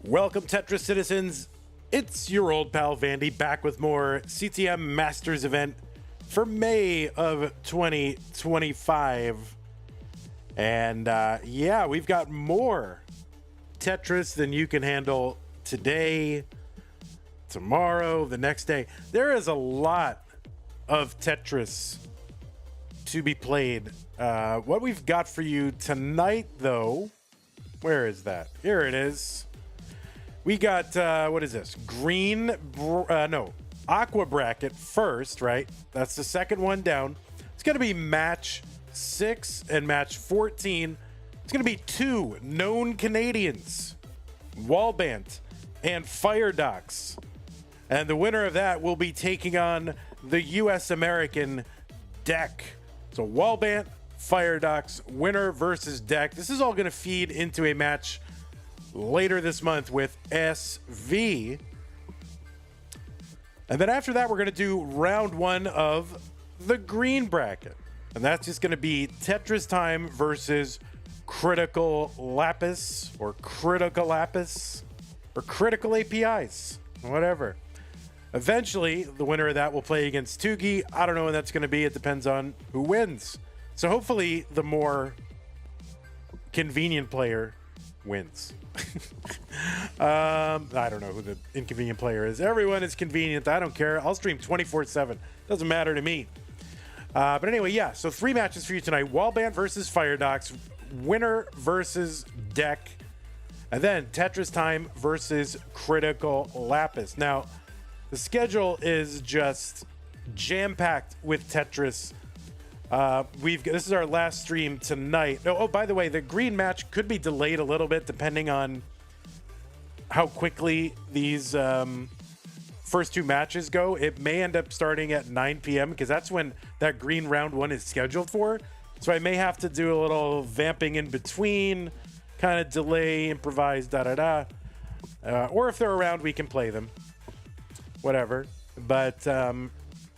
Welcome, Tetris citizens. It's your old pal Vandy back with more CTM Masters event for May of 2025. And yeah, we've got more Tetris than you can handle today, tomorrow, the next day. There is a lot of Tetris to be played. What we've got for you tonight, though, where is that? Here it is. We got, what is this? Aqua bracket first, right? That's the second one down. It's going to be match 6 and match 14. It's going to be two known Canadians, Wallbant and Firedox. And the winner of that will be taking on the US American Dekk. So Wallbant, Firedox, winner versus Dekk. This is all going to feed into a match later this month with SV. And then after that, we're going to do round one of the green bracket. And that's just going to be Tetris time versus Critical Lapis or Critical Lapis or Critical APIs, whatever. Eventually, the winner of that will play against Tugi. I don't know when that's going to be. It depends on who wins. So hopefully the more convenient player wins. I don't know who the inconvenient player is. Everyone is convenient. I don't care. I'll stream 24/7. Doesn't matter to me. But anyway, yeah. So 3 matches for you tonight. Wallbant versus Firedox. Winner versus Dekk. And then Tetris time versus Critical Lapis. Now, the schedule is just jam-packed with Tetris. This is our last stream tonight. Oh, by the way, the green match could be delayed a little bit depending on how quickly these first 2 matches go. It may end up starting at 9 p.m. because that's when that green round 1 is scheduled for. So I may have to do a little vamping in between, kind of delay, improvise, or if they're around, we can play them. Whatever. But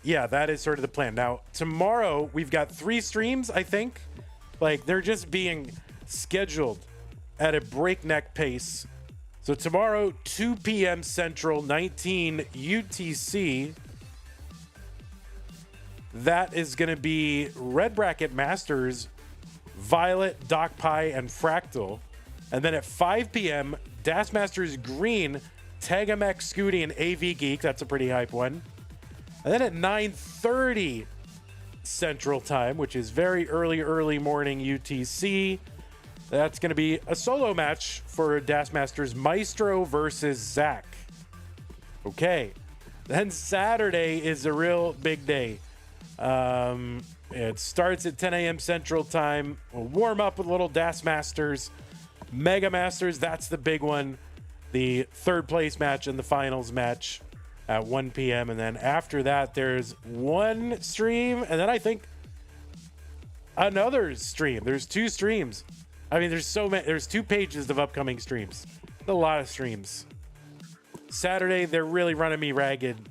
yeah, that is sort of the plan. Now, tomorrow, we've got 3 streams, I think. Like, they're just being scheduled at a breakneck pace. So tomorrow, 2 p.m. Central, 19 UTC. That is going to be Red Bracket Masters, Violet, DocPie, and Fractal. And then at 5 p.m., Das Masters Green, Tagamex, Scooty, and AV Geek. That's a pretty hype one. And then at 9:30 Central Time, which is very early morning UTC, that's going to be a solo match for Das Masters Maestro versus Zach. Okay. Then Saturday is a real big day. It starts at 10 a.m. Central Time. We'll warm up with a little Das Masters. Mega Masters, that's the big one. The third place match and the finals match at 1 p.m. And then after that, there's one stream. And then I think another stream. There's 2 streams. I mean, there's so many. There's 2 pages of upcoming streams. A lot of streams. Saturday, they're really running me ragged.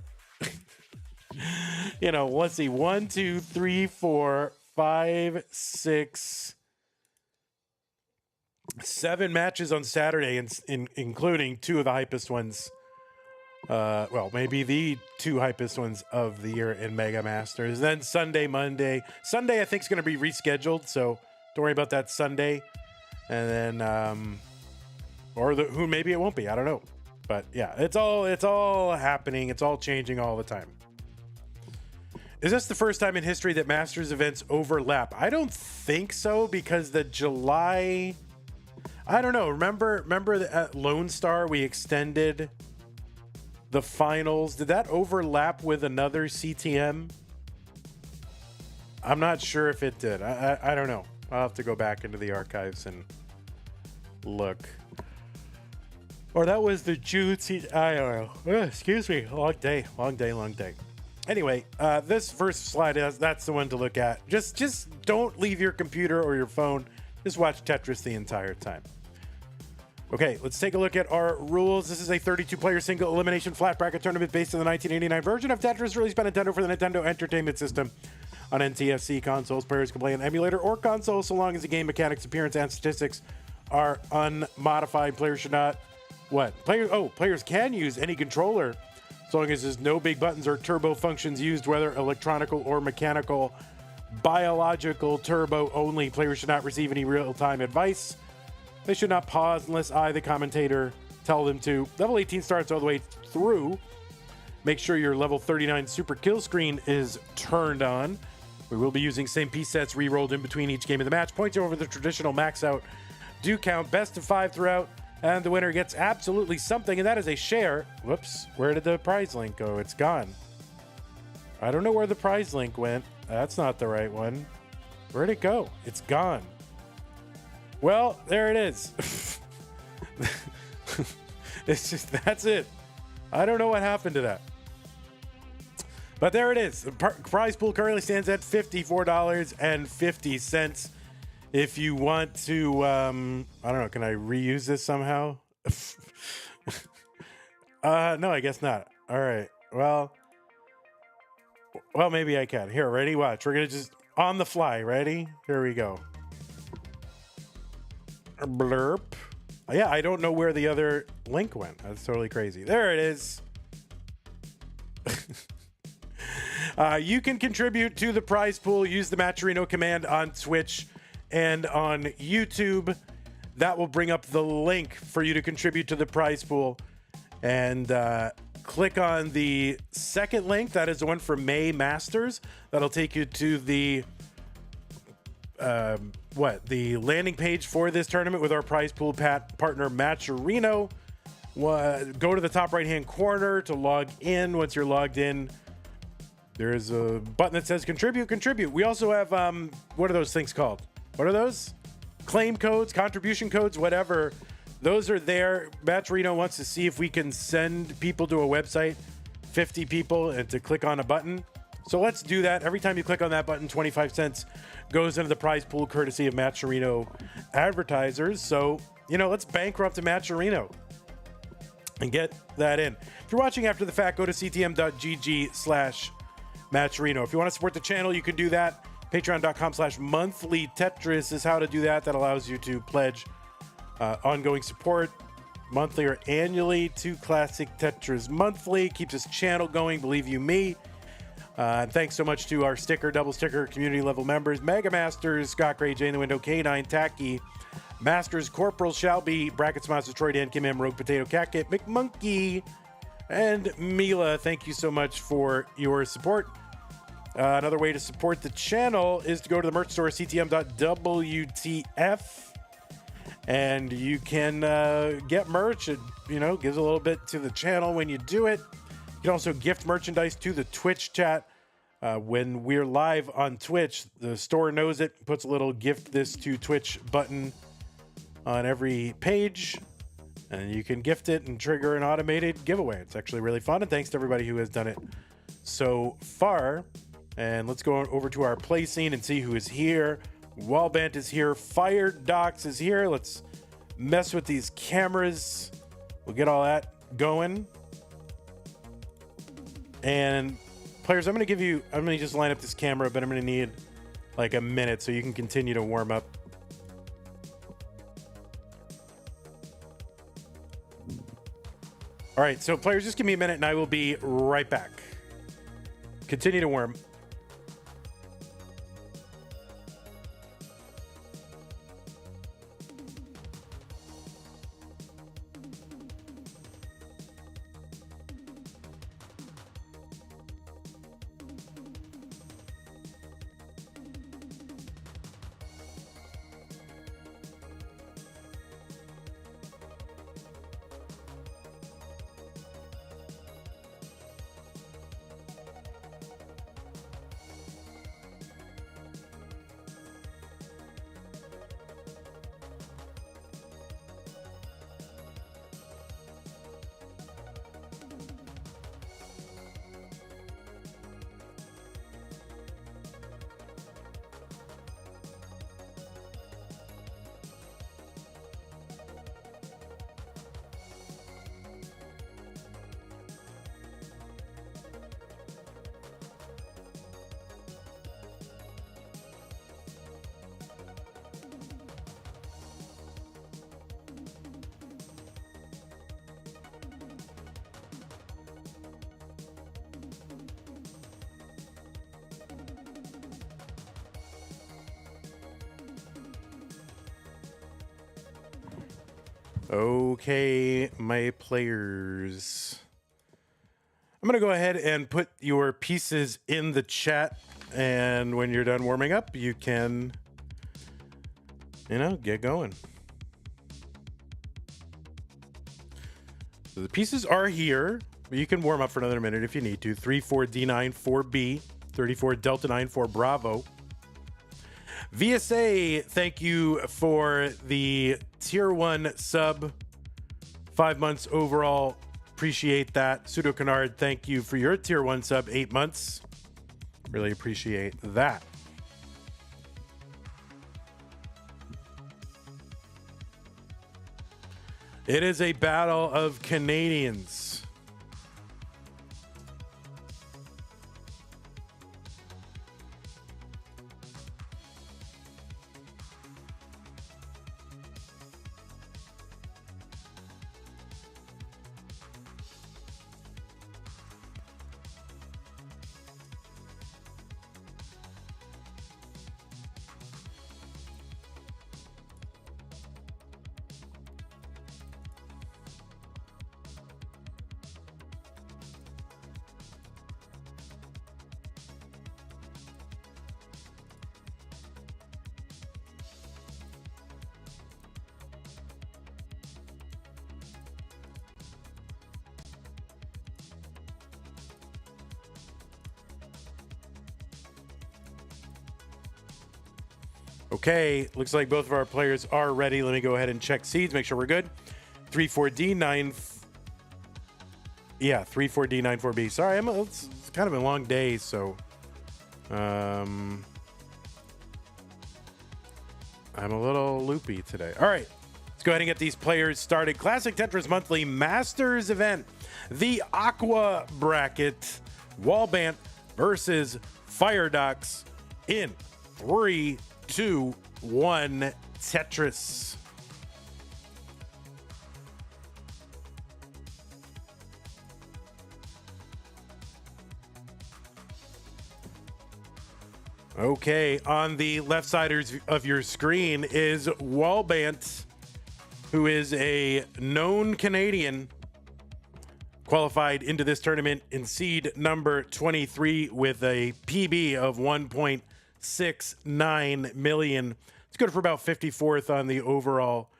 You know, let's see. 1, 2, 3, 4, 5, 6, 7 matches on Saturday, including 2 of the hypest ones. Well, maybe the 2 hypest ones of the year in Mega Masters. Then Sunday, Monday. Sunday, I think, is going to be rescheduled, so don't worry about that Sunday. And then, maybe it won't be. I don't know. But yeah, it's all happening. It's all changing all the time. Is this the first time in history that Masters events overlap? I don't think so, because the July, I don't know. Remember at Lone Star we extended the finals. Did that overlap with another CTM? I'm not sure if it did. I don't know. I'll have to go back into the archives and look. Or that was the June I don't know. Excuse me. Long day. Anyway, this first slide, that's the one to look at. Just don't leave your computer or your phone. Just watch Tetris the entire time. Okay, let's take a look at our rules. This is a 32-player single elimination flat bracket tournament based on the 1989 version of Tetris released by Nintendo for the Nintendo Entertainment System. On NTSC consoles, players can play an emulator or console so long as the game mechanics, appearance, and statistics are unmodified. Players should not What? Players can use any controller as long as there's no big buttons or turbo functions used, whether electronical or mechanical. Biological turbo only. Players should not receive any real-time advice. They should not pause unless I, the commentator, tell them to. Level 18 starts all the way through. Make sure your level 39 super kill screen is turned on. We will be using same piece sets re-rolled in between each game of the match. Points over the traditional max out do count. Best of 5 throughout, and the winner gets absolutely something, and that is a share. Whoops, where did the prize link go? It's gone. I don't know where the prize link went. That's not the right one. Where'd it go? It's gone. Well, there it is. It's just, that's it. I don't know what happened to that. But there it is. The prize pool currently stands at $54.50. If you want to, I don't know, can I reuse this somehow? No, I guess not. All right. Well, maybe I can. Here, ready? Watch. We're going to just, on the fly. Ready? Here we go. Blurp. Yeah, I don't know where the other link went. That's totally crazy. There it is. You can contribute to the prize pool. Use the Matcherino command on Twitch and on YouTube. That will bring up the link for you to contribute to the prize pool. And click on the second link. That is the one for May Masters. That'll take you to the the landing page for this tournament with our prize pool partner Matcherino. Go to the top right hand corner to log in. Once you're logged in, there's a button that says contribute. We also have what are those things called? What are those? Claim codes, contribution codes, whatever. Those are there. Matcherino wants to see if we can send people to a website, 50 people, and to click on a button. So let's do that. Every time you click on that button, 25 cents goes into the prize pool courtesy of Matcherino advertisers. So, let's bankrupt a Matcherino and get that in. If you're watching after the fact, go to ctm.gg/Matcherino. If you want to support the channel, you can do that. Patreon.com/monthly Tetris is how to do that. That allows you to pledge ongoing support monthly or annually to Classic Tetris Monthly. Keeps this channel going, believe you me. And thanks so much to our double sticker community level members, Mega Masters, Scott Gray, Jay in the Window, K9, Tacky, Masters, Corporal, Shelby, Brackets Monsters, Troy Dan, Kim M, Rogue Potato, Cat Kit, McMonkey, and Mila. Thank you so much for your support. Another way to support the channel is to go to the merch store, ctm.wtf, and you can get merch. It gives a little bit to the channel when you do it. You can also gift merchandise to the Twitch chat. When we're live on Twitch, the store knows it, puts a little gift this to Twitch button on every page, and you can gift it and trigger an automated giveaway. It's actually really fun, and thanks to everybody who has done it so far. And let's go over to our play scene and see who is here. Wallbant is here. Firedox is here. Let's mess with these cameras. We'll get all that going. And players, I'm going to just line up this camera, but I'm going to need like a minute so you can continue to warm up. All right, so players, just give me a minute and I will be right back. Continue to warm. Okay, my players. I'm going to go ahead and put your pieces in the chat. And when you're done warming up, you can, get going. So the pieces are here. But you can warm up for another minute if you need to. 34D9 4B, 34 Delta 9 for Bravo. VSA, thank you for the tier 1 sub. 5 months overall. Appreciate that. Pseudo Canard, thank you for your tier 1 sub. 8 months. Really appreciate that. It is a battle of Canadians. Okay, looks like both of our players are ready. Let me go ahead and check seeds, make sure we're good. 3-4-D-9. Yeah, 3-4-D-9-4-B. Sorry, it's kind of a long day, so I'm a little loopy today. All right, let's go ahead and get these players started. Classic Tetris Monthly Masters event. The Aqua bracket. Wallbant versus Firedox in 3, 2, 1, Tetris. Okay, on the left side of your screen is Walbant, who is a known Canadian, qualified into this tournament in seed number 23 with a PB of 1.69 million. It's good for about 54th on the overall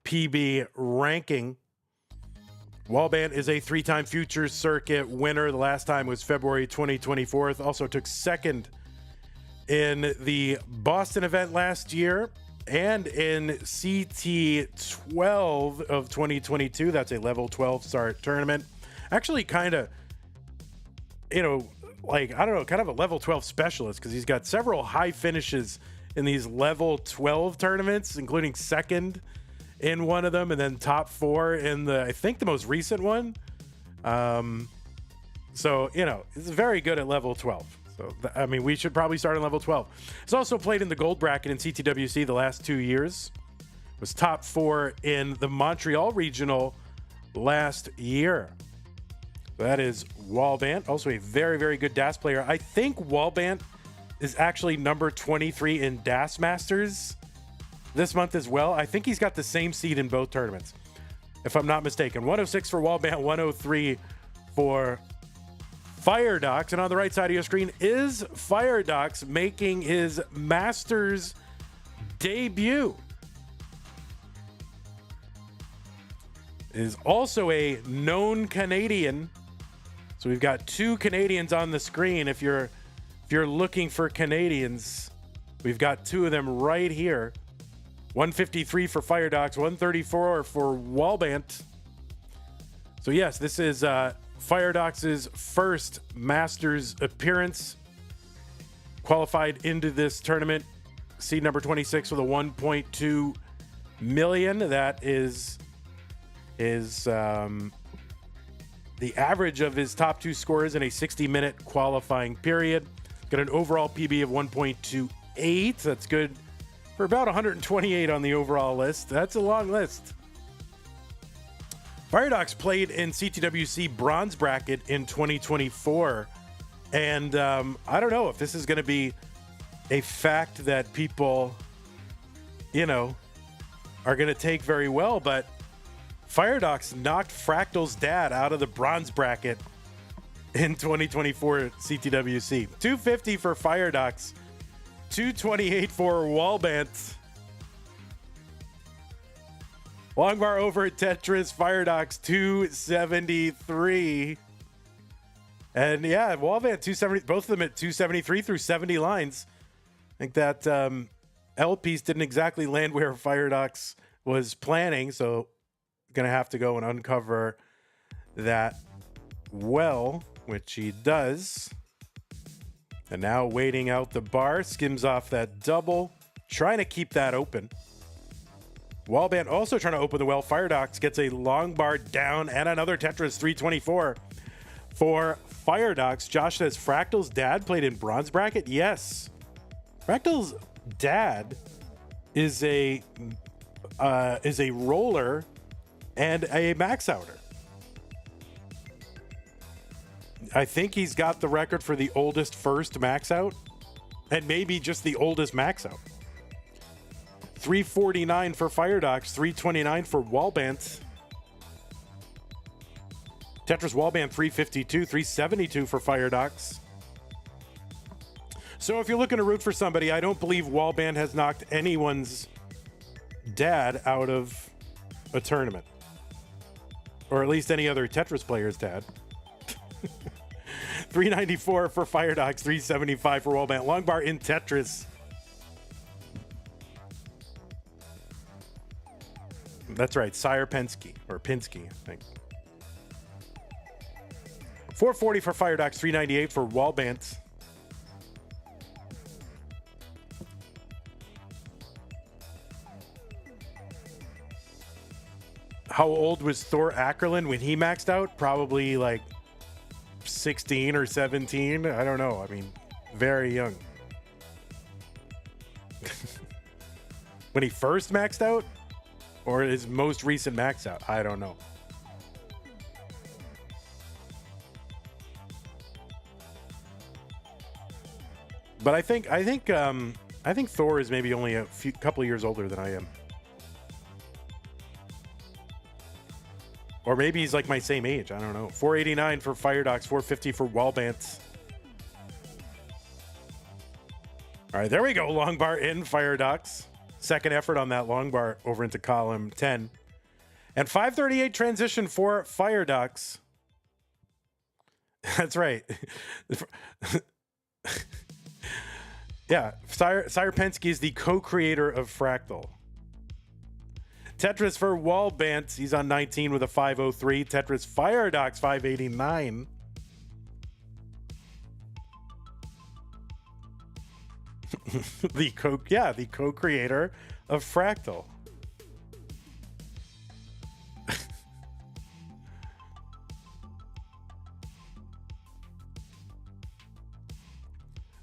PB ranking. Walbant is a 3-time Futures Circuit winner. The last time was February 2024. Also took second in the Boston event last year and in CT12 of 2022. That's a level 12 start tournament. Actually kind of, kind of a level 12 specialist, because he's got several high finishes in these level 12 tournaments, including second in one of them and then top 4 in I think the most recent one. So, he's very good at level 12. So, we should probably start on level 12. He's also played in the gold bracket in CTWC the last 2 years. Was top 4 in the Montreal Regional last year. That is Walbant, also a very, very good DAS player. I think Walbant is actually number 23 in DAS Masters this month as well. I think he's got the same seed in both tournaments, if I'm not mistaken. 106 for Walbant, 103 for Firedox. And on the right side of your screen is Firedox making his Masters debut. Is also a known Canadian. So we've got 2 Canadians on the screen. If you're looking for Canadians, we've got 2 of them right here. 153 for Firedox, 134 for Walbant. So yes, this is Firedox's first Masters appearance. Qualified into this tournament. Seed number 26 with a 1.2 million. That is the average of his top 2 scores in a 60-minute qualifying period. Got an overall PB of 1.28. That's good for about 128 on the overall list. That's a long list. Firedox played in CTWC bronze bracket in 2024. And I don't know if this is going to be a fact that people, are going to take very well, but Firedox knocked Fractal's dad out of the bronze bracket in 2024 CTWC. 250 for Firedox, 228 for Walbant. Longbar over at Tetris, Firedox 273. And yeah, Walbant 270, both of them at 273 through 70 lines. I think that L piece didn't exactly land where Firedox was planning, so gonna have to go and uncover that well, which he does. And now waiting out the bar, skims off that double, trying to keep that open. Wallbant also trying to open the well. Firedox gets a long bar down and another Tetris 324 for Firedox. Josh says Fractal's dad played in bronze bracket. Yes, Fractal's dad is a roller and a max outer. I think he's got the record for the oldest first max out, and maybe just the oldest max out. 349 for Firedox, 329 for Wallbant. Tetris Wallbant 352, 372 for Firedox. So if you're looking to root for somebody, I don't believe Wallbant has knocked anyone's dad out of a tournament. Or at least any other Tetris player's dad. 394 for Firedox, 375 for Wallbant. Long bar in Tetris. That's right, Sire Pensky, or Pinsky, I think. 440 for Firedox, 398 for Walbant. How old was Thor Ackerlund when he maxed out? Probably like 16 or 17. I don't know. I mean, very young. When he first maxed out? Or his most recent max out? I don't know. But I think Thor is maybe only a couple of years older than I am. Or maybe he's like my same age. I don't know. 489 for Firedox, 450 for Walbant. All right, there we go. Long bar in Firedox. Second effort on that long bar over into column 10. And 538 transition for Firedox. That's right. Yeah, Sire Pensky is the co-creator of Fractal. Tetris for Walbant. He's on 19 with a 503. Tetris Firedox 589. the co-creator of Fractal.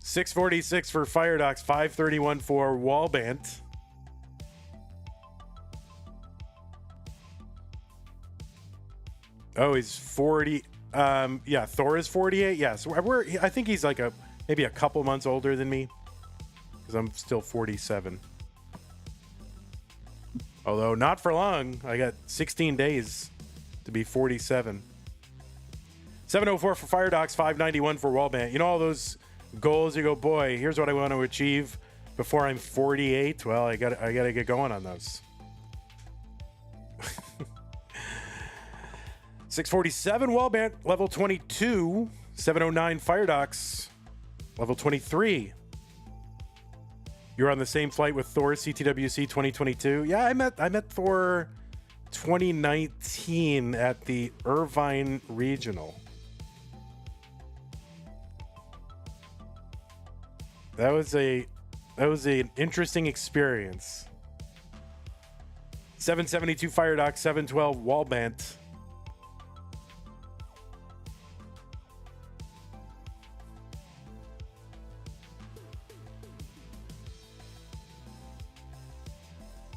$646 for Firedox, $531 for Walbant. Oh, he's 40. Yeah, Thor is 48. Yeah, so I think he's like maybe a couple months older than me, because I'm still 47. Although not for long. I got 16 days to be 47. 704 for Firedox, 591 for Wallbant. You know all those goals you go, boy, here's what I want to achieve before I'm 48. Well, I got to get going on those. 647 Wallbant, level 22. 709 Firedox, level 23. You're on the same flight with Thor CTWC 2022. Yeah, I met Thor 2019 at the Irvine Regional. That was an interesting experience. 772 Firedox, 712 Walbant.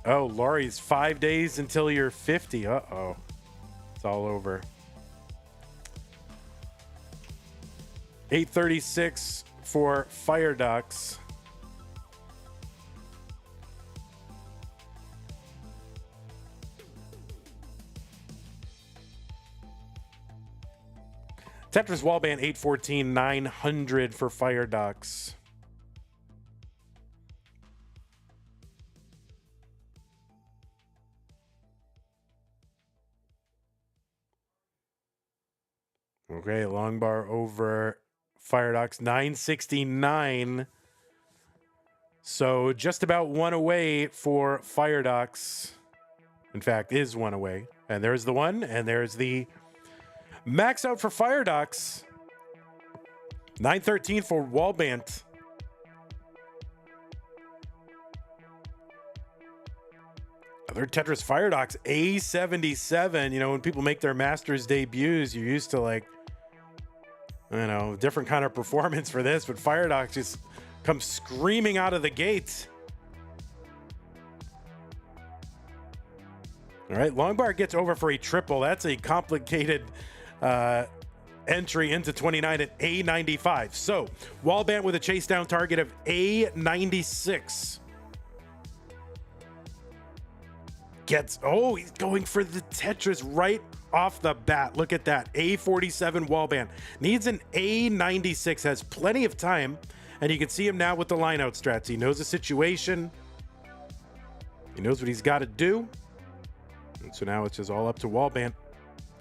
Oh, Laurie's 5 days until you're 50. Uh-oh. It's all over. 836 for Firedox. Tetris Wallbant 814, 900 for Firedox. Okay, long bar over Firedox 969. So just about one away for Firedox. In fact, is one away. And there's the one, and there's the max out for Firedox. 913 for Walbant. Other Tetris Firedox, A77. You know, when people make their Masters debuts, you're used to like, you know, different kind of performance for this, but Firedox just comes screaming out of the gate. All right, Longbar gets over for a triple. That's a complicated entry into 29 at A95. So, Walbant with a chase down target of A96. He's going for the Tetris right off the bat. Look at that. A47 Walbant. Needs an A96. Has plenty of time. And you can see him now with the line out strats. He knows the situation. He knows what he's got to do. And so now it's just all up to Walbant.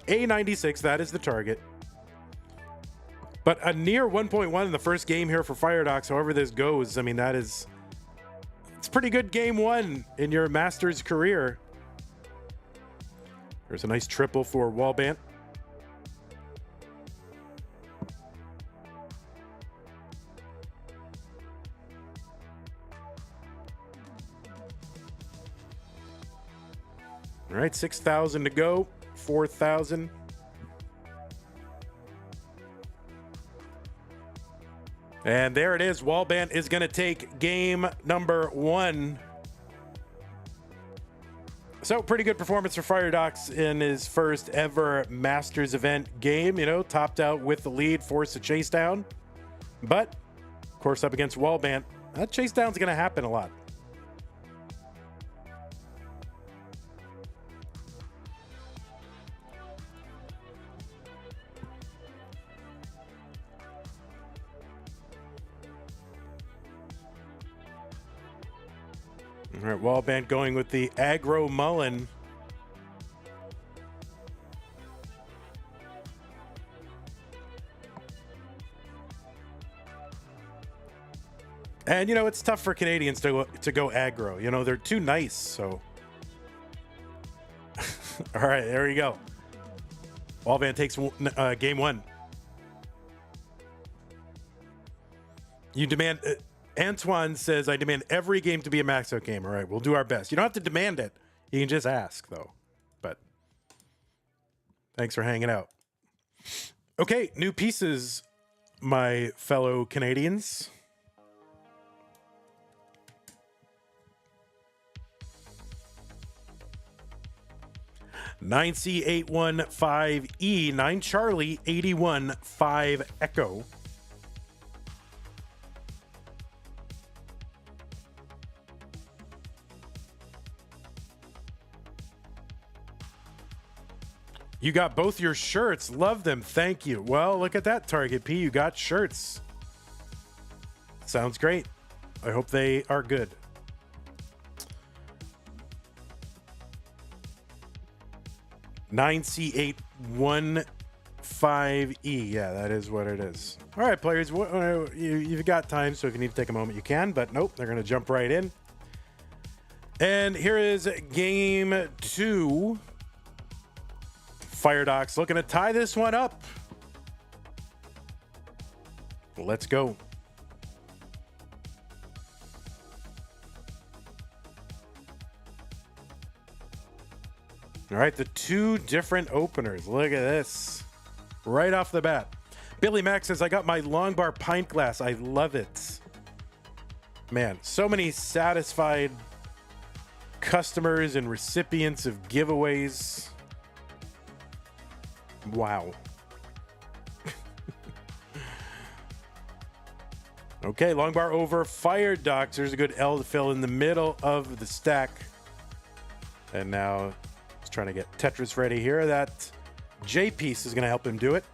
A96, that is the target. But a near 1.1 in the first game here for Firedox. However this goes, I mean, it's pretty good game one in your Masters career. There's a nice triple for Walbant. All right, 6,000 to go, 4,000. And there it is. Walbant is going to take game number one. So pretty good performance for Firedox in his first ever Masters event game. You know, topped out with the lead, forced a chase down. But, of course, up against Walbant, that chase down's going to happen a lot. All right, Walbant going with the aggro mullen. And, you know, it's tough for Canadians to go aggro. You know, they're too nice, so. All right, there you go. Walbant takes game one. You demand... Antoine says, I demand every game to be a max-out game. All right, we'll do our best. You don't have to demand it. You can just ask, though. But thanks for hanging out. Okay, new pieces, my fellow Canadians. (9C815E) 9 Charlie 81 5 Echo. You got both your shirts. Love them. Thank you. Well, look at that, Target P. You got shirts. Sounds great. I hope they are good. (9C815E). Yeah, that is what it is. All right, players. You've got time, so if you need to take a moment, you can. But nope, they're going to jump right in. And here is game two. Firedox looking to tie this one up. Let's go. All right, the two different openers. Look at this. Right off the bat. Billy Max says, I got my Longbar pint glass. I love it. Man, so many satisfied customers and recipients of giveaways. Wow. Okay, Longbar over Firedox. There's a good L to fill in the middle of the stack. And now he's trying to get Tetris ready here. That J piece is going to help him do it.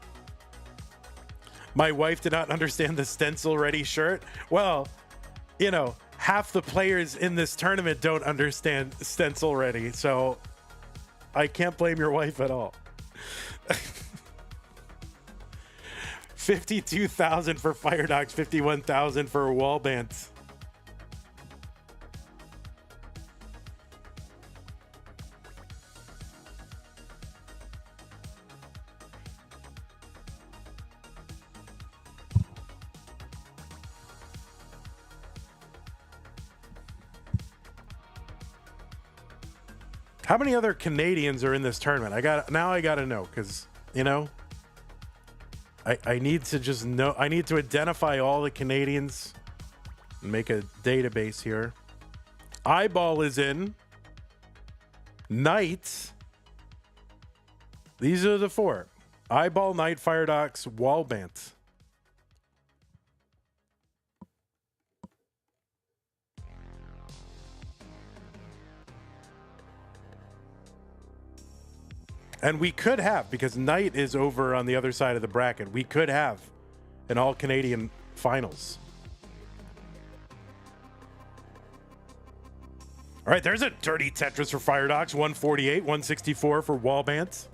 My wife did not understand the stencil ready shirt. Well, you know, half the players in this tournament don't understand stencil ready, so I can't blame your wife at all. 52,000 for Firedox, 51,000 for Wallbant. How many other Canadians are in this tournament? I got to know, because, you know, I need to just know. I need to identify all the Canadians and make a database here. Eyeball is in. Knight. These are the four. Eyeball, Knight, Firedox, Wallbant. And we could have, because Knight is over on the other side of the bracket, we could have an all-Canadian finals. All right, there's a dirty Tetris for Firedox. 148, 164 for Walbant.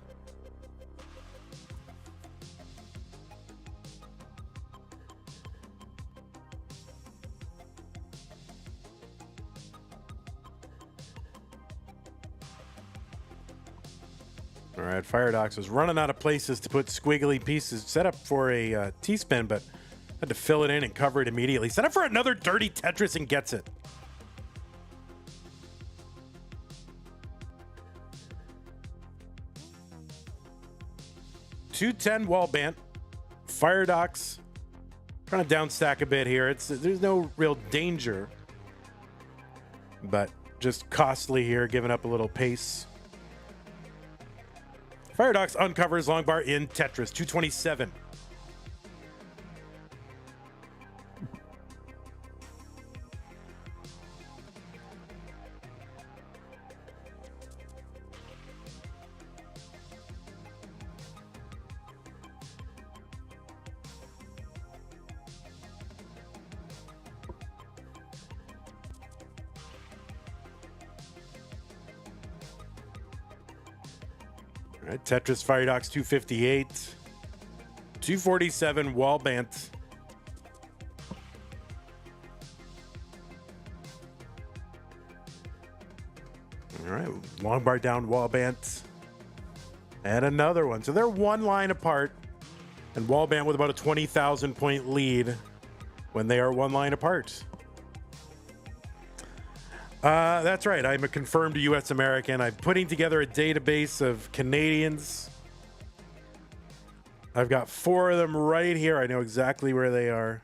All right, Firedox was running out of places to put squiggly pieces. Set up for a T-spin, but had to fill it in and cover it immediately. Set up for another dirty Tetris and gets it. $210 Walbant. Firedox trying to downstack a bit here. There's no real danger, but just costly here, giving up a little pace. Firedox uncovers long bar in Tetris. 227. All right, Tetris, Firedox, 258. 247, Walbant. All right, long bar down, Walbant. And another one. So they're one line apart. And Walbant with about a 20,000 point lead when they are one line apart. That's right. I'm a confirmed U.S. American. I'm putting together a database of Canadians. I've got 4 of them right here. I know exactly where they are.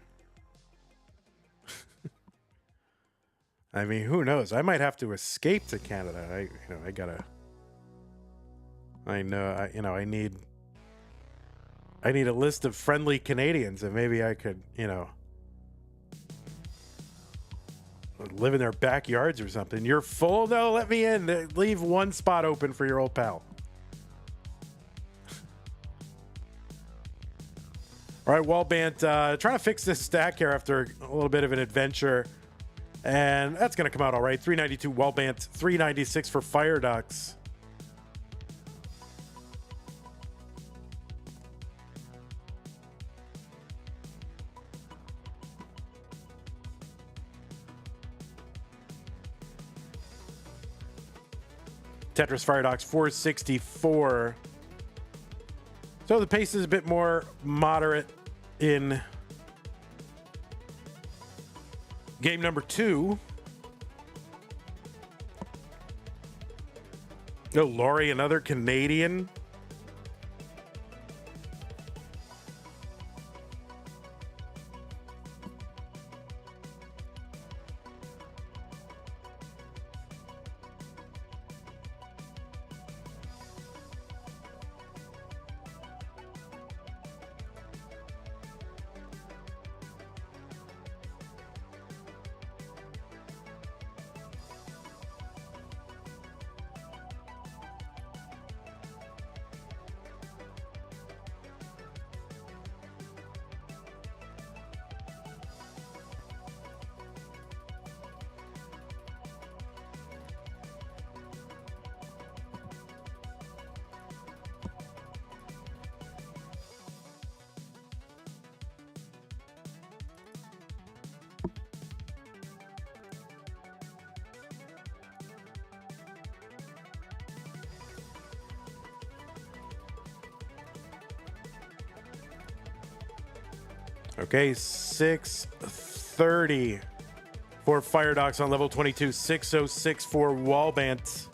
I mean, who knows? I might have to escape to Canada. I need a list of friendly Canadians, and maybe I could, live in their backyards or something. You're full? No, let me in. Leave one spot open for your old pal. All right, Wallbant trying to fix this stack here after a little bit of an adventure. And that's going to come out all right. 392 Wallbant, 396 for Firedox. Tetris Firedox 464. So the pace is a bit more moderate in game number 2. Oh, Laurie, another Canadian. Okay, 630 for Firedox on level 22. 606 for Wallbant.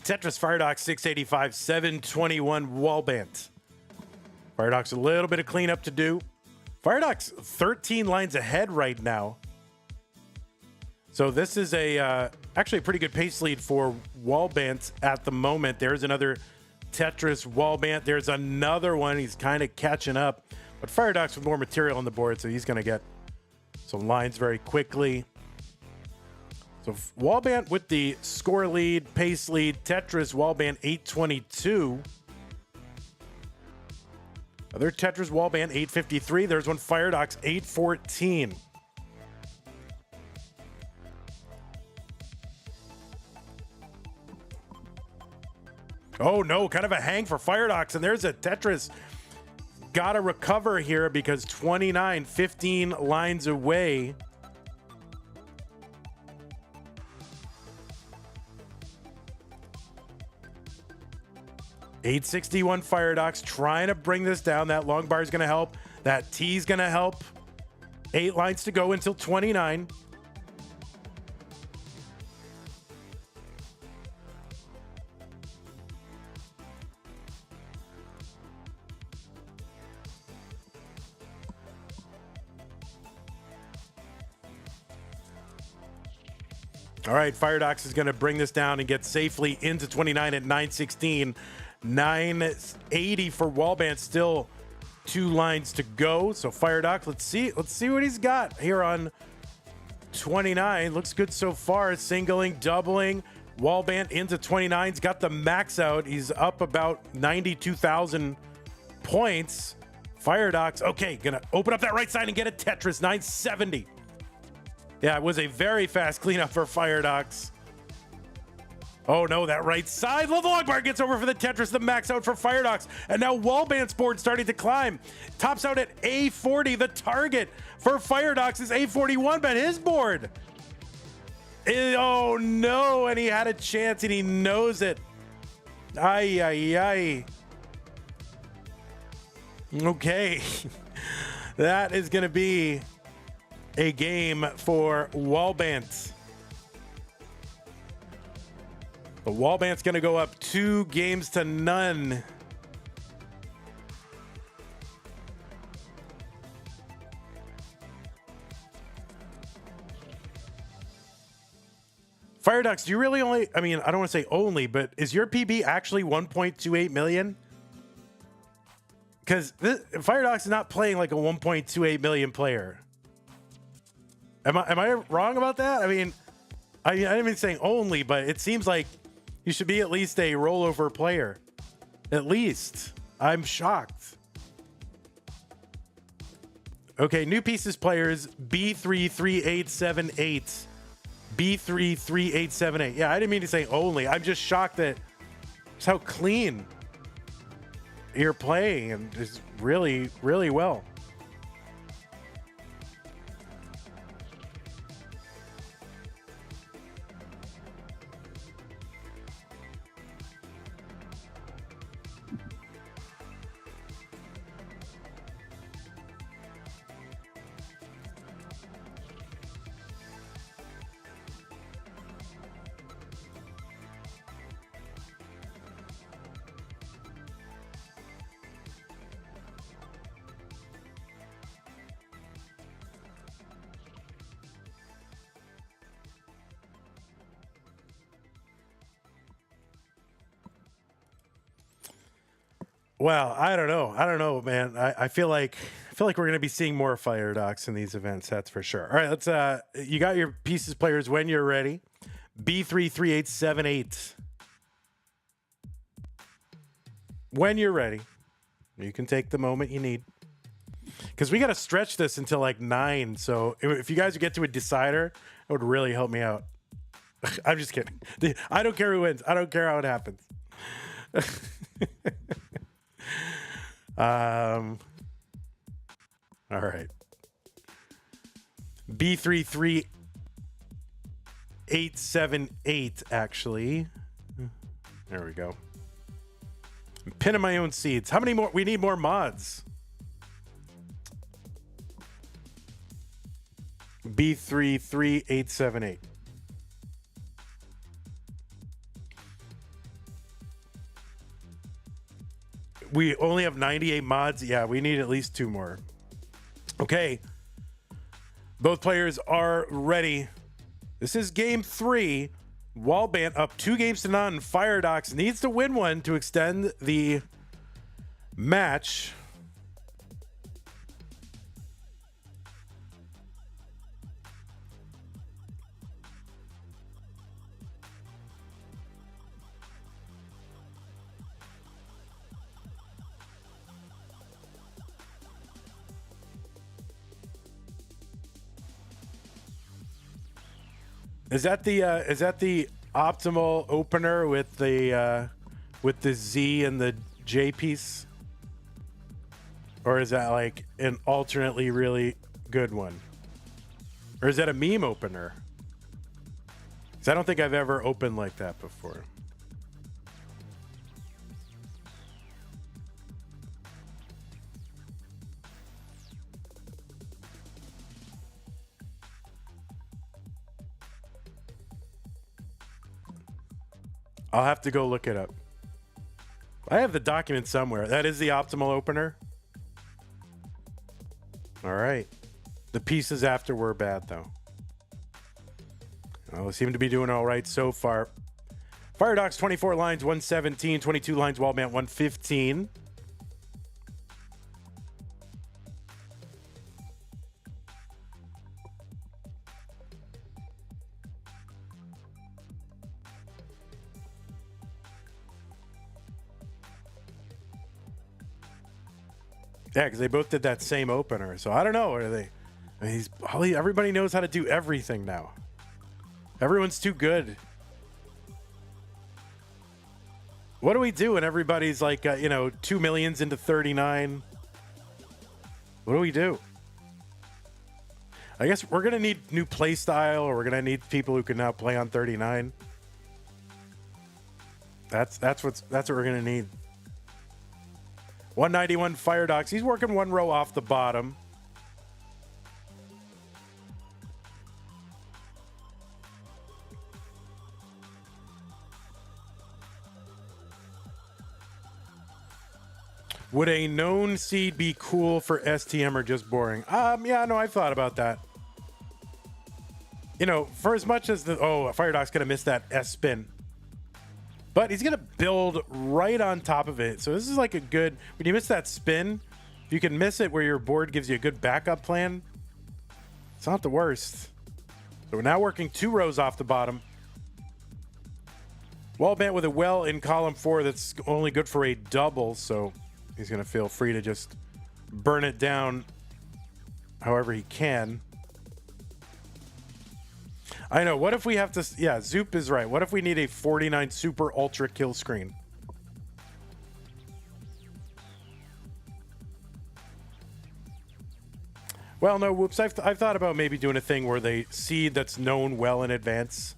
Tetris Firedox 685, 721 Wallbant. Firedox a little bit of cleanup to do. Firedox 13 lines ahead right now. So this is actually a pretty good pace lead for Walbant at the moment. There's another Tetris Wallbant. There's another one. He's kind of catching up. But Firedox with more material on the board, so he's going to get some lines very quickly. So Walbant with the score lead, pace lead. Tetris, Walbant 822. Other Tetris, Walbant 853. There's one Firedox 814. Oh no, kind of a hang for Firedox. And there's a Tetris. Gotta recover here because 29, 15 lines away. $861 Firedox trying to bring this down. That long bar is going to help. That T is going to help. 8 lines to go until 29. All right, Firedox is going to bring this down and get safely into 29 at 916. 980 for Walbant, still 2 lines to go. So Firedox, let's see what he's got here on 29. Looks good so far. Singling, doubling. Walbant into 29's got the max out. He's up about 92,000 points. Firedox, okay, gonna open up that right side and get a Tetris. 970. Yeah, it was a very fast cleanup for Firedox. Oh no, that right side. The long bar gets over for the Tetris, the max out for Firedox. And now Walbant's board starting to climb. Tops out at A40. The target for Firedox is A41, but his board. Oh no, and he had a chance and he knows it. Ay, ay, ay. Okay. That is going to be a game for Walbant. The Walbant's going to go up 2 games to none. Firedox, do you really only, I mean, I don't want to say only, but is your PB actually 1.28 million? Because Firedox is not playing like a 1.28 million player. Am I wrong about that? I mean, I didn't mean saying only, but it seems like you should be at least a rollover player. At least. I'm shocked. Okay, new pieces players, B33878. B33878. Yeah, I didn't mean to say only. I'm just shocked that it's how clean you're playing and just really, really well. Well, I don't know, man. I feel like feel like we're going to be seeing more Firedox in these events. That's for sure. All right, let's. You got your pieces, players, when you're ready. B33878. When you're ready, you can take the moment you need. Because we got to stretch this until like 9. So if you guys get to a decider, it would really help me out. I'm just kidding. I don't care who wins. I don't care how it happens. All right. B33878, actually. There we go. I'm pinning my own seeds. How many more? We need more mods. B33878. We only have 98 mods. Yeah, we need at least 2 more. Okay. Both players are ready. This is game 3. Walbant up 2-0. Firedox needs to win one to extend the match. Is that the optimal opener with the Z and the J piece? Or is that like an alternately really good one? Or is that a meme opener? Because I don't think I've ever opened like that before. I'll have to go look it up. I have the document somewhere. That is the optimal opener. All right. The pieces after were bad, though. Well, we seem to be doing all right so far. Firedox, 24 lines, 117. 22 lines, Wallbant, 115. Yeah, because they both did that same opener. So I don't know. Are they? I mean, everybody knows how to do everything now. Everyone's too good. What do we do when everybody's like, 2 millions into 39? What do we do? I guess we're gonna need new play style, or we're gonna need people who can now play on 39. That's what we're gonna need. 191 Firedox. He's working one row off the bottom. Would a known seed be cool for STM or just boring? Yeah, no, I've thought about that. For as much as Firedox gonna miss that S spin. But he's going to build right on top of it. So this is like a good... When you miss that spin, if you can miss it where your board gives you a good backup plan, it's not the worst. So we're now working 2 rows off the bottom. Wallbant with a well in column 4 that's only good for a double. So he's going to feel free to just burn it down however he can. I know. What if we have to... Yeah, Zoop is right. What if we need a 49 super ultra kill screen? Well, no, whoops. I've thought about maybe doing a thing where they seed that's known well in advance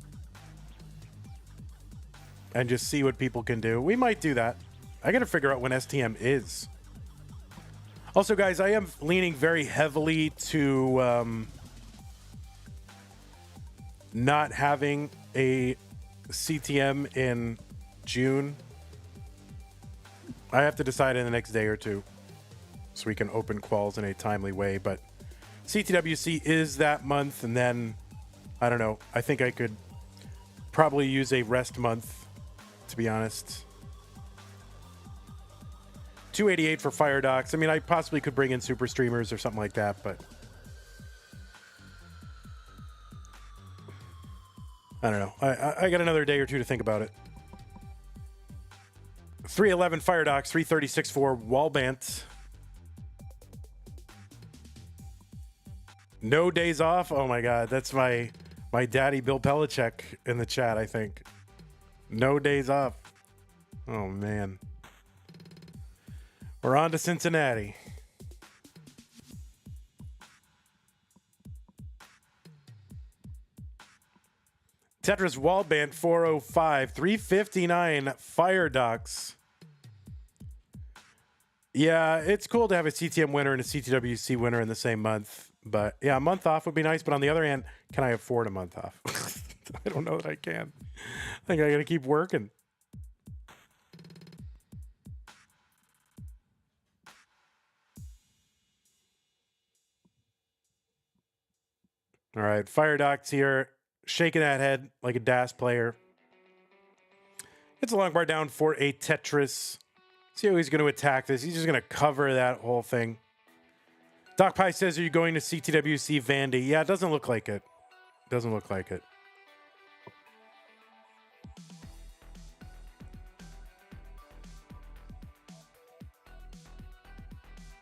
and just see what people can do. We might do that. I got to figure out when STM is. Also, guys, I am leaning very heavily to... not having a CTM in June. I have to decide in the next day or two so we can open quals in a timely way, but CTWC is that month, and then I don't know, I think I could probably use a rest month, to be honest. 288 for Firedox. I mean, I possibly could bring in super streamers or something like that, but I don't know. I got another day or two to think about it. 311 Firedox, 336 for Walbant. No days off. Oh my God, that's my daddy Bill Belichick in the chat, I think. No days off. Oh man. We're on to Cincinnati. Tetris Wallbant 405, 359 Firedox. Yeah, it's cool to have a CTM winner and a CTWC winner in the same month. But yeah, a month off would be nice. But on the other hand, can I afford a month off? I don't know that I can. I think I got to keep working. All right, Firedox here, shaking that head like a DAS player. It's a long bar down for a Tetris. See how he's going to attack this. He's just going to cover that whole thing. Doc Pie says, are you going to CTWC Vandy? Yeah, it doesn't look like it. Doesn't look like it.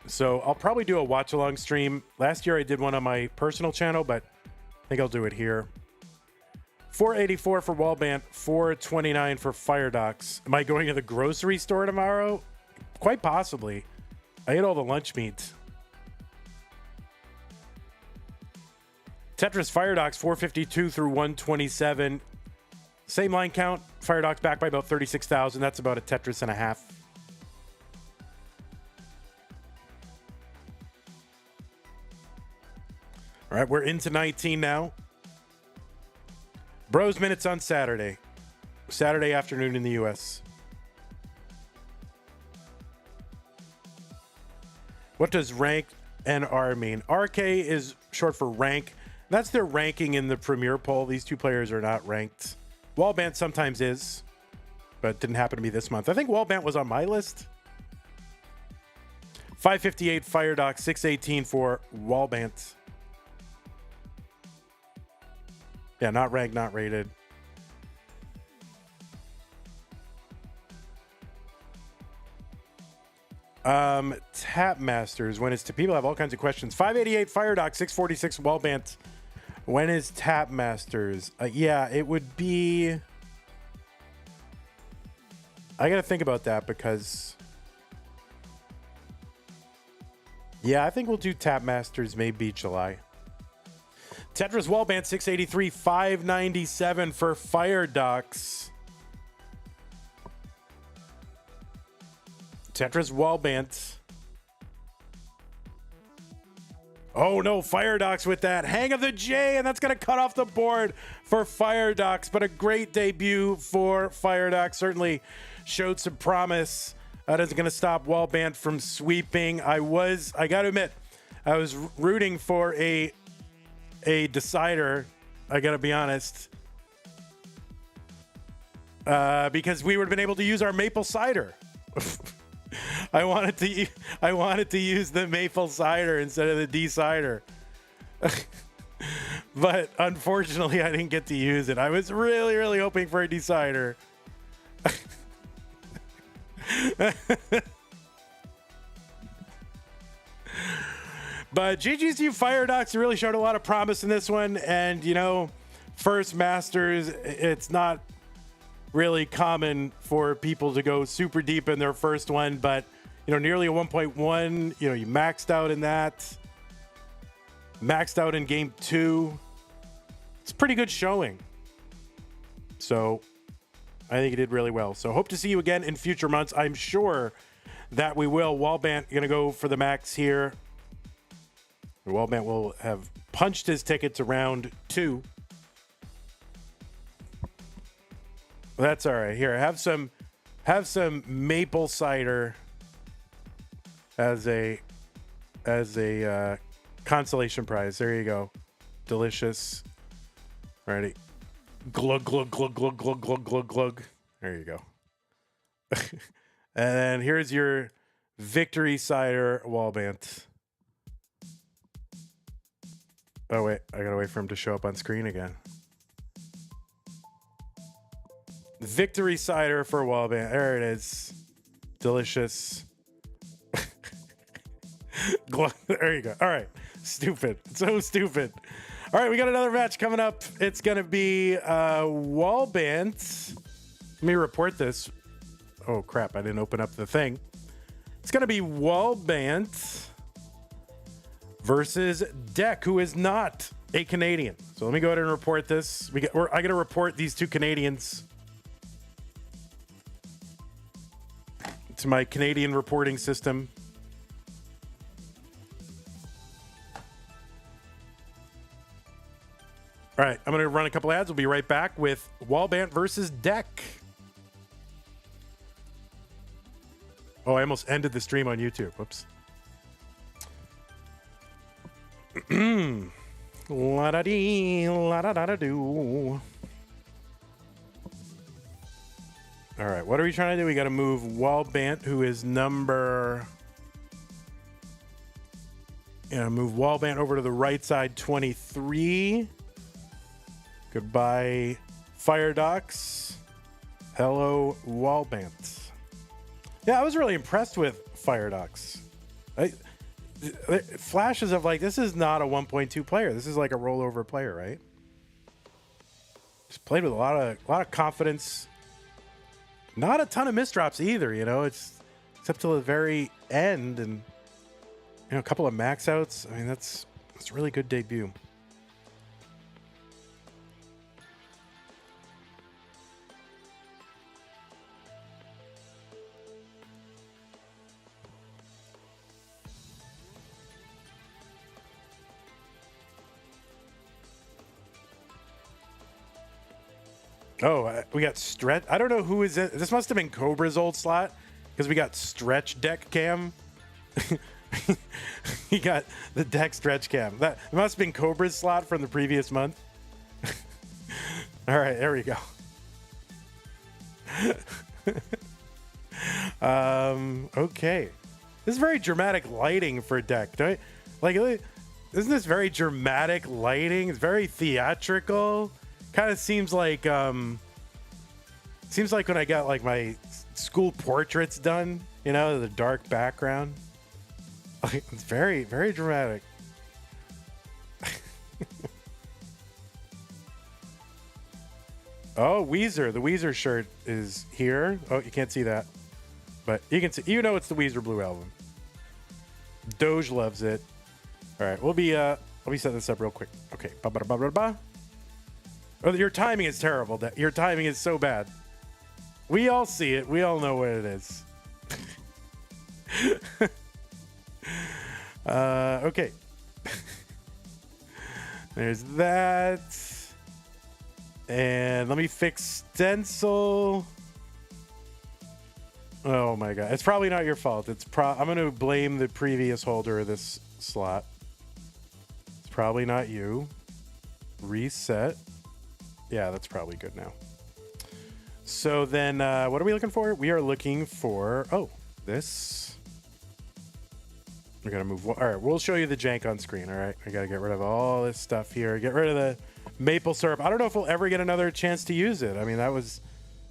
So I'll probably do a watch along stream. Last year I did one on my personal channel, but I think I'll do it here. 484 for Wallbant, 429 for Firedox. Am I going to the grocery store tomorrow? Quite possibly. I ate all the lunch meat. Tetris Firedox 452 through 127. Same line count. Firedox back by about 36,000. That's about a Tetris and a half. All right, we're into 19 now. Bros Minutes on Saturday. Saturday afternoon in the US. What does rank NR mean? RK is short for rank. That's their ranking in the Premier poll. These two players are not ranked. Walbant sometimes is, but didn't happen to be this month. I think Walbant was on my list. 558 Firedox, 618 for Walbant. Yeah, not ranked, not rated. Tap Masters, when is people have all kinds of questions. 588 Firedox, 646 Walbant. When is Tap Masters? Yeah, it would be. I gotta think about that because. Yeah, I think we'll do Tap Masters maybe July. Tetris Wallbant 683, 597 for Firedox. Tetris Wallbant. Oh no, Firedox with that hang of the J, and that's going to cut off the board for Firedox. But a great debut for Firedox. Certainly showed some promise. That isn't going to stop Wallbant from sweeping. I got to admit, I was rooting for a decider. I got to be honest. Because we would have been able to use our maple cider. I wanted to use the maple cider instead of the D-cider. But unfortunately, I didn't get to use it. I was really, really hoping for a D-cider. But GG's you, Firedox. You really showed a lot of promise in this one. And, you know, first Masters, it's not really common for people to go super deep in their first one, but you know, nearly a 1.1, you know, you maxed out in that, maxed out in game 2. It's a pretty good showing. So I think you did really well. So hope to see you again in future months. I'm sure that we will. Walbant going to go for the max here. Walbant will have punched his ticket to round 2. That's all right. Here, have some maple cider as a consolation prize. There you go. Delicious. Alrighty. Glug glug glug glug glug glug glug glug. There you go. And then here's your Victory Cider Wallbant. Oh, wait. I gotta wait for him to show up on screen again. Victory Cider for Wallbant. There it is. Delicious. There you go. All right. Stupid. So stupid. All right. We got another match coming up. It's going to be Wallbant. Let me report this. Oh, crap. I didn't open up the thing. It's going to be Wallbant versus Dekk, who is not a Canadian. So let me go ahead and report this. I got to report these two Canadians to my Canadian reporting system. All right, I'm going to run a couple ads. We'll be right back with Wallbant versus Dekk. Oh, I almost ended the stream on YouTube. Whoops. La-da-dee, la-da-da-da-doo. All right, what are we trying to do? We got to move Wallbant, who is number... move Wallbant over to the right side, 23. Goodbye, Firedox. Hello, Wallbant. Yeah, I was really impressed with Firedox. Flashes of like, this is not a 1.2 player. This is like a rollover player, right? Just played with a lot of confidence. Not a ton of misdrops either, it's except till the very end, and a couple of max outs. I mean, that's a really good debut. Oh, we got Stretch. I don't know who is it. This must have been Cobra's old slot because we got Stretch Deck Cam. He got the Deck Stretch Cam. That must have been Cobra's slot from the previous month. All right, there we go. Okay. This is very dramatic lighting for Dekk. Isn't this very dramatic lighting? It's very theatrical. Kind of seems like when I got like my school portraits done, the dark background. It's very, very dramatic. Oh, Weezer. The Weezer shirt is here. Oh, you can't see that. But you can see, it's the Weezer Blue album. Doge loves it. All right, let me set this up real quick. Okay. Ba-ba-da-ba-ba-ba. Oh, your timing is terrible. Your timing is so bad. We all see it. We all know what it is. Okay. There's that. And let me fix stencil. Oh my god. It's probably not your fault. I'm going to blame the previous holder of this slot. It's probably not you. Reset. Yeah, that's probably good now. So then, what are we looking for? We are looking for, this. We're going to move. All right, we'll show you the jank on screen, all right? I got to get rid of all this stuff here. Get rid of the maple syrup. I don't know if we'll ever get another chance to use it. I mean, I was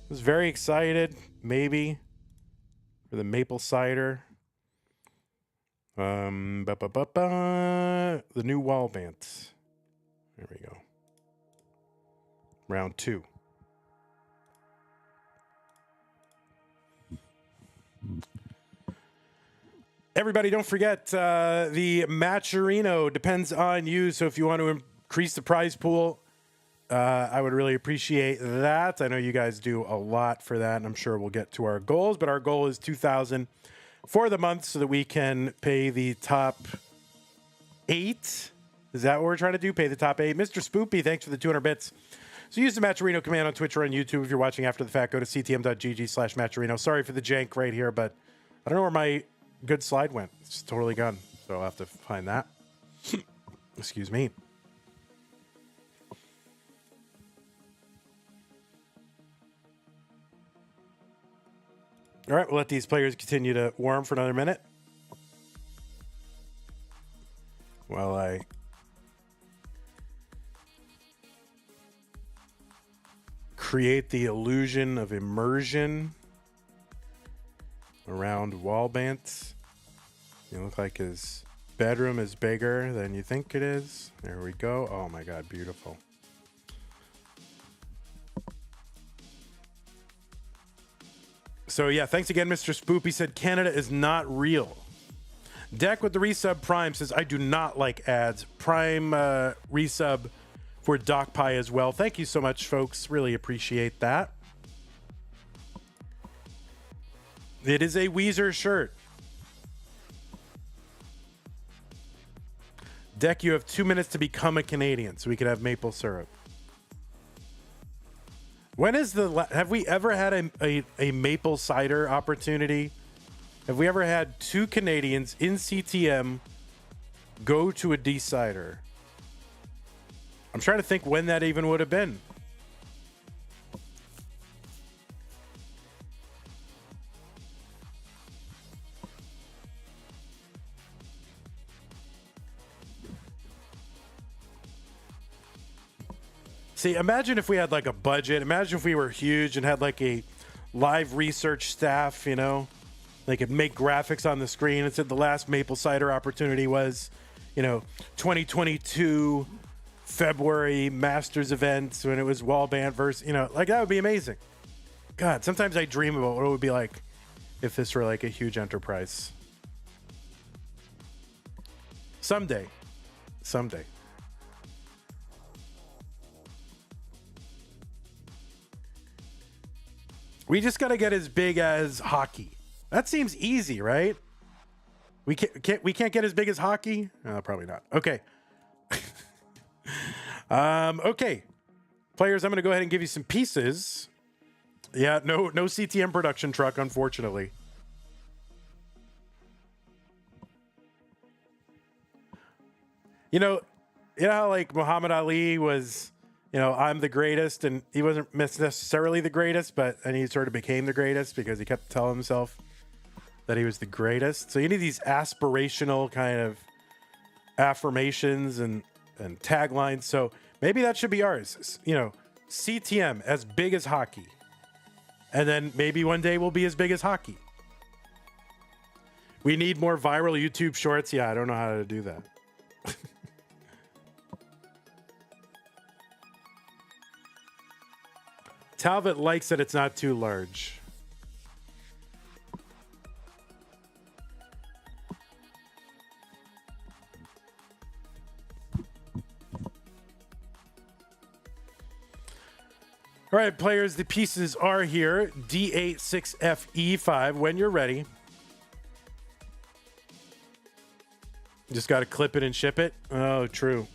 very excited, maybe, for the maple cider. The new Wallbant. There we go. Round 2. Everybody, don't forget the Matcherino depends on you. So if you want to increase the prize pool, I would really appreciate that. I know you guys do a lot for that, and I'm sure we'll get to our goals. But our goal is 2,000 for the month so that we can pay the top 8. Is that what we're trying to do? Pay the top 8. Mr. Spoopy, thanks for the 200 bits. So use the Matcherino command on Twitch or on YouTube. If you're watching after the fact, go to ctm.gg/Matcherino. Sorry for the jank right here, but I don't know where my good slide went. It's totally gone. So I'll have to find that. Excuse me. All right, we'll let these players continue to warm for another minute while I create the illusion of immersion around Wallbant. You look like his bedroom is bigger than you think it is. There we go. Oh my God, beautiful. So yeah, thanks again, Mr. Spoop. He said Canada is not real. Dekk with the resub Prime says, I do not like ads. Prime resub for Doc Pie as well. Thank you so much, folks. Really appreciate that. It is a Weezer shirt. Dekk, you have 2 minutes to become a Canadian so we can have maple syrup. When is have we ever had a maple cider opportunity? Have we ever had two Canadians in CTM go to a D-cider? I'm trying to think when that even would have been. See, imagine if we had like a budget. Imagine if we were huge and had like a live research staff, you know, they could make graphics on the screen and said the last maple cider opportunity was, you know, 2022 February Masters events when it was Wallbant versus, you know, like that would be amazing. God, sometimes I dream about what it would be like if this were like a huge enterprise. Someday. We just got to get as big as hockey. That seems easy, right? We can't get as big as hockey? Probably not. Okay. Okay. Players, I'm going to go ahead and give you some pieces. Yeah, no CTM production truck, unfortunately. You know how like Muhammad Ali was, you know, I'm the greatest, and he wasn't necessarily the greatest, and he sort of became the greatest because he kept telling himself that he was the greatest. So you need these aspirational kind of affirmations and taglines. So maybe that should be ours. You know, CTM as big as hockey. And then maybe one day we'll be as big as hockey. We need more viral YouTube shorts. Yeah, I don't know how to do that. Talbot likes that it's not too large. All right, players, the pieces are here. D86FE5 when you're ready. Just got to clip it and ship it. Oh, true.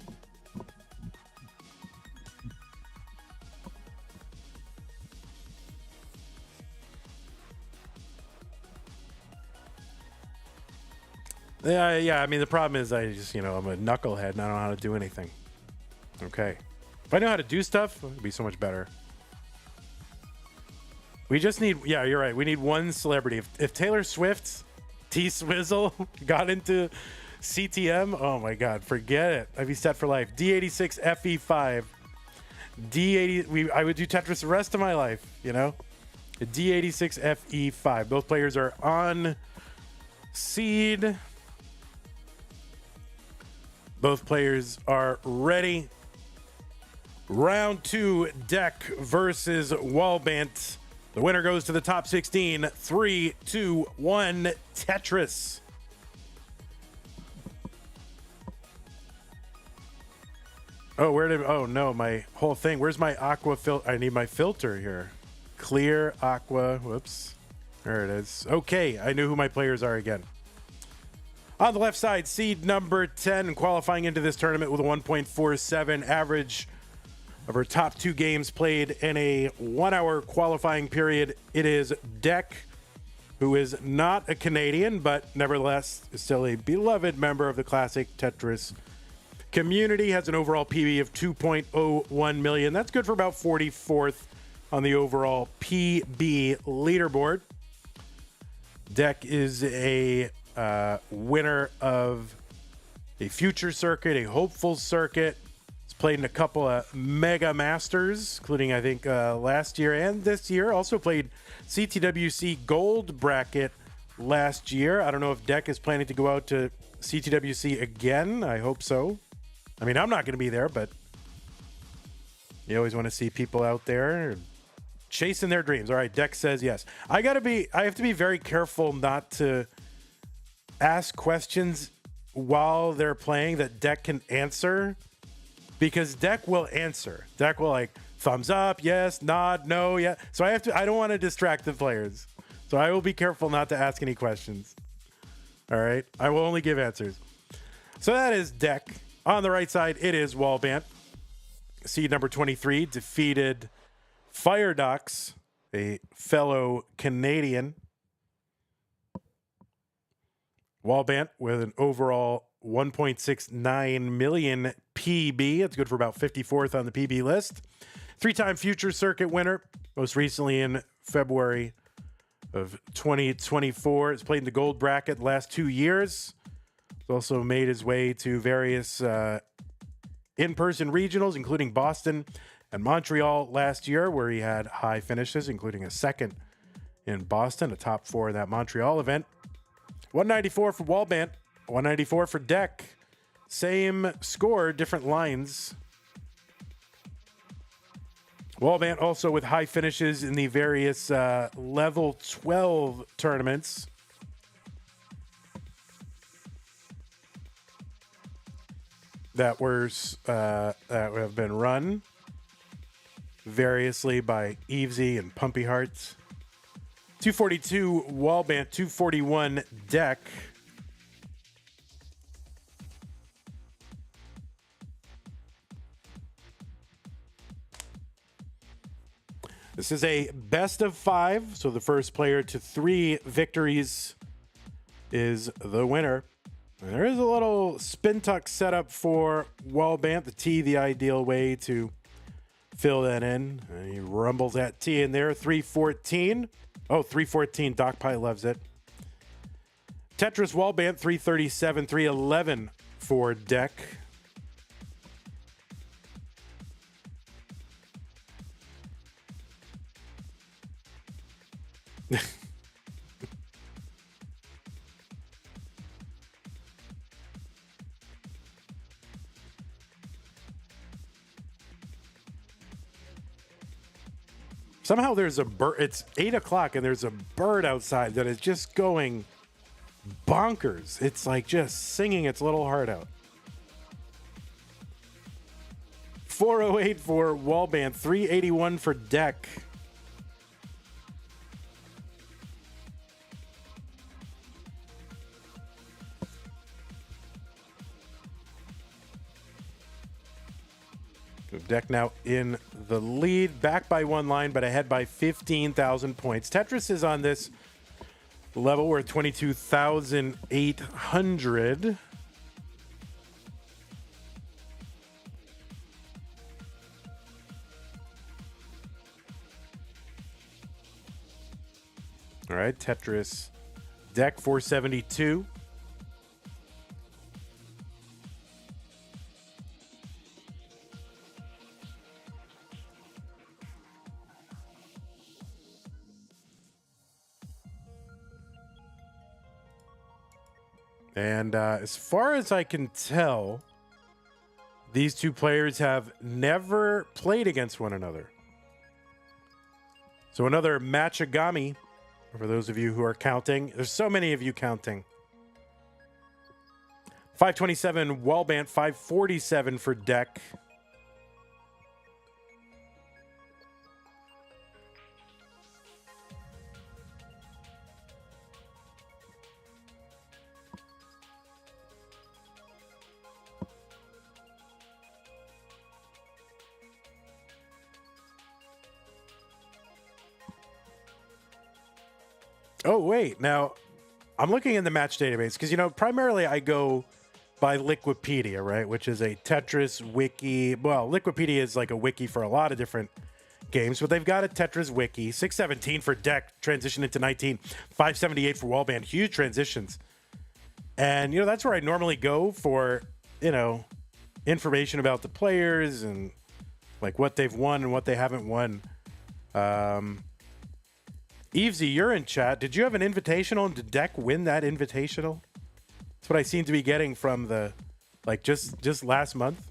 Yeah. I mean, the problem is I'm a knucklehead and I don't know how to do anything. Okay. If I know how to do stuff, it would be so much better. We just need, yeah, you're right. We need one celebrity. If Taylor Swift, T-Swizzle got into CTM, oh my God, forget it. I'd be set for life. D86FE5. I would do Tetris the rest of my life, you know? D86FE5. Both players are on seed. Both players are ready. Round 2, Dekk versus Walbant. The winner goes to the top 16. 3, 2, 1, Tetris. Oh no, my whole thing. Where's my Aqua filter? I need my filter here. Clear Aqua. Whoops. There it is. Okay, I knew who my players are again. On the left side, seed number 10, qualifying into this tournament with a 1.47 average of her top 2 games played in a 1-hour qualifying period. It is Dekk, who is not a Canadian, but nevertheless is still a beloved member of the classic Tetris community. Has an overall PB of 2.01 million. That's good for about 44th on the overall PB leaderboard. Dekk is a winner of a future circuit, a hopeful circuit. He's played in a couple of mega masters, including I think last year and this year. Also played CTWC Gold bracket last year. I don't know if Dekk is planning to go out to CTWC again. I hope so. I mean, I'm not going to be there, but you always want to see people out there chasing their dreams. All right, Dekk says yes. I have to be very careful not to ask questions while they're playing that Dekk can answer, because Dekk will answer. Dekk will like thumbs up, yes, nod, no, yeah. So I don't want to distract the players. So I will be careful not to ask any questions. All right, I will only give answers. So that is Dekk. On the right side, it is Wallbant. Seed number 23 defeated Firedox, a fellow Canadian. Wallbant with an overall 1.69 million PB. That's good for about 54th on the PB list. Three-time future circuit winner, most recently in February of 2024. Has played in the gold bracket the last 2 years. He's also made his way to various in-person regionals, including Boston and Montreal last year, where he had high finishes, including a second in Boston, a top 4 in that Montreal event. 194 for Walbant, 194 for Dekk. Same score, different lines. Walbant also with high finishes in the various level 12 tournaments. That have been run variously by Evesy and Pumpy Hearts. 242 Wallbant, 241 Dekk. This is a best of 5, so the first player to 3 victories is the winner. And there is a little spin tuck setup for Wallbant, the T, the ideal way to fill that in. And he rumbles that T in there, 314. Oh, 314. Doc Pie loves it. Tetris Wallbant, 337, 311 for Dekk. Somehow there's a bird. It's 8 o'clock and there's a bird outside that is just going bonkers. It's like just singing its little heart out. 408 for Wallbant, 381 for Dekk. Dekk now in the lead, back by 1 line, but ahead by 15,000 points. Tetris is on this level. We're at 22,800. All right, Tetris, Dekk 472. And as far as I can tell, these two players have never played against one another. So another matchagami, for those of you who are counting. There's so many of you counting. 527 Wallbant, 547 for Dekk. Oh, wait. Now, I'm looking in the match database because, primarily I go by Liquipedia, right? Which is a Tetris wiki. Well, Liquipedia is like a wiki for a lot of different games, but they've got a Tetris wiki. 617 for Dekk, transition into 19. 578 for Wallbant, huge transitions. And, you know, that's where I normally go for, you know, information about the players and like what they've won and what they haven't won. Evesy, you're in chat. Did you have an invitational and did Dekk win that invitational? That's what I seem to be getting from the, like, just last month.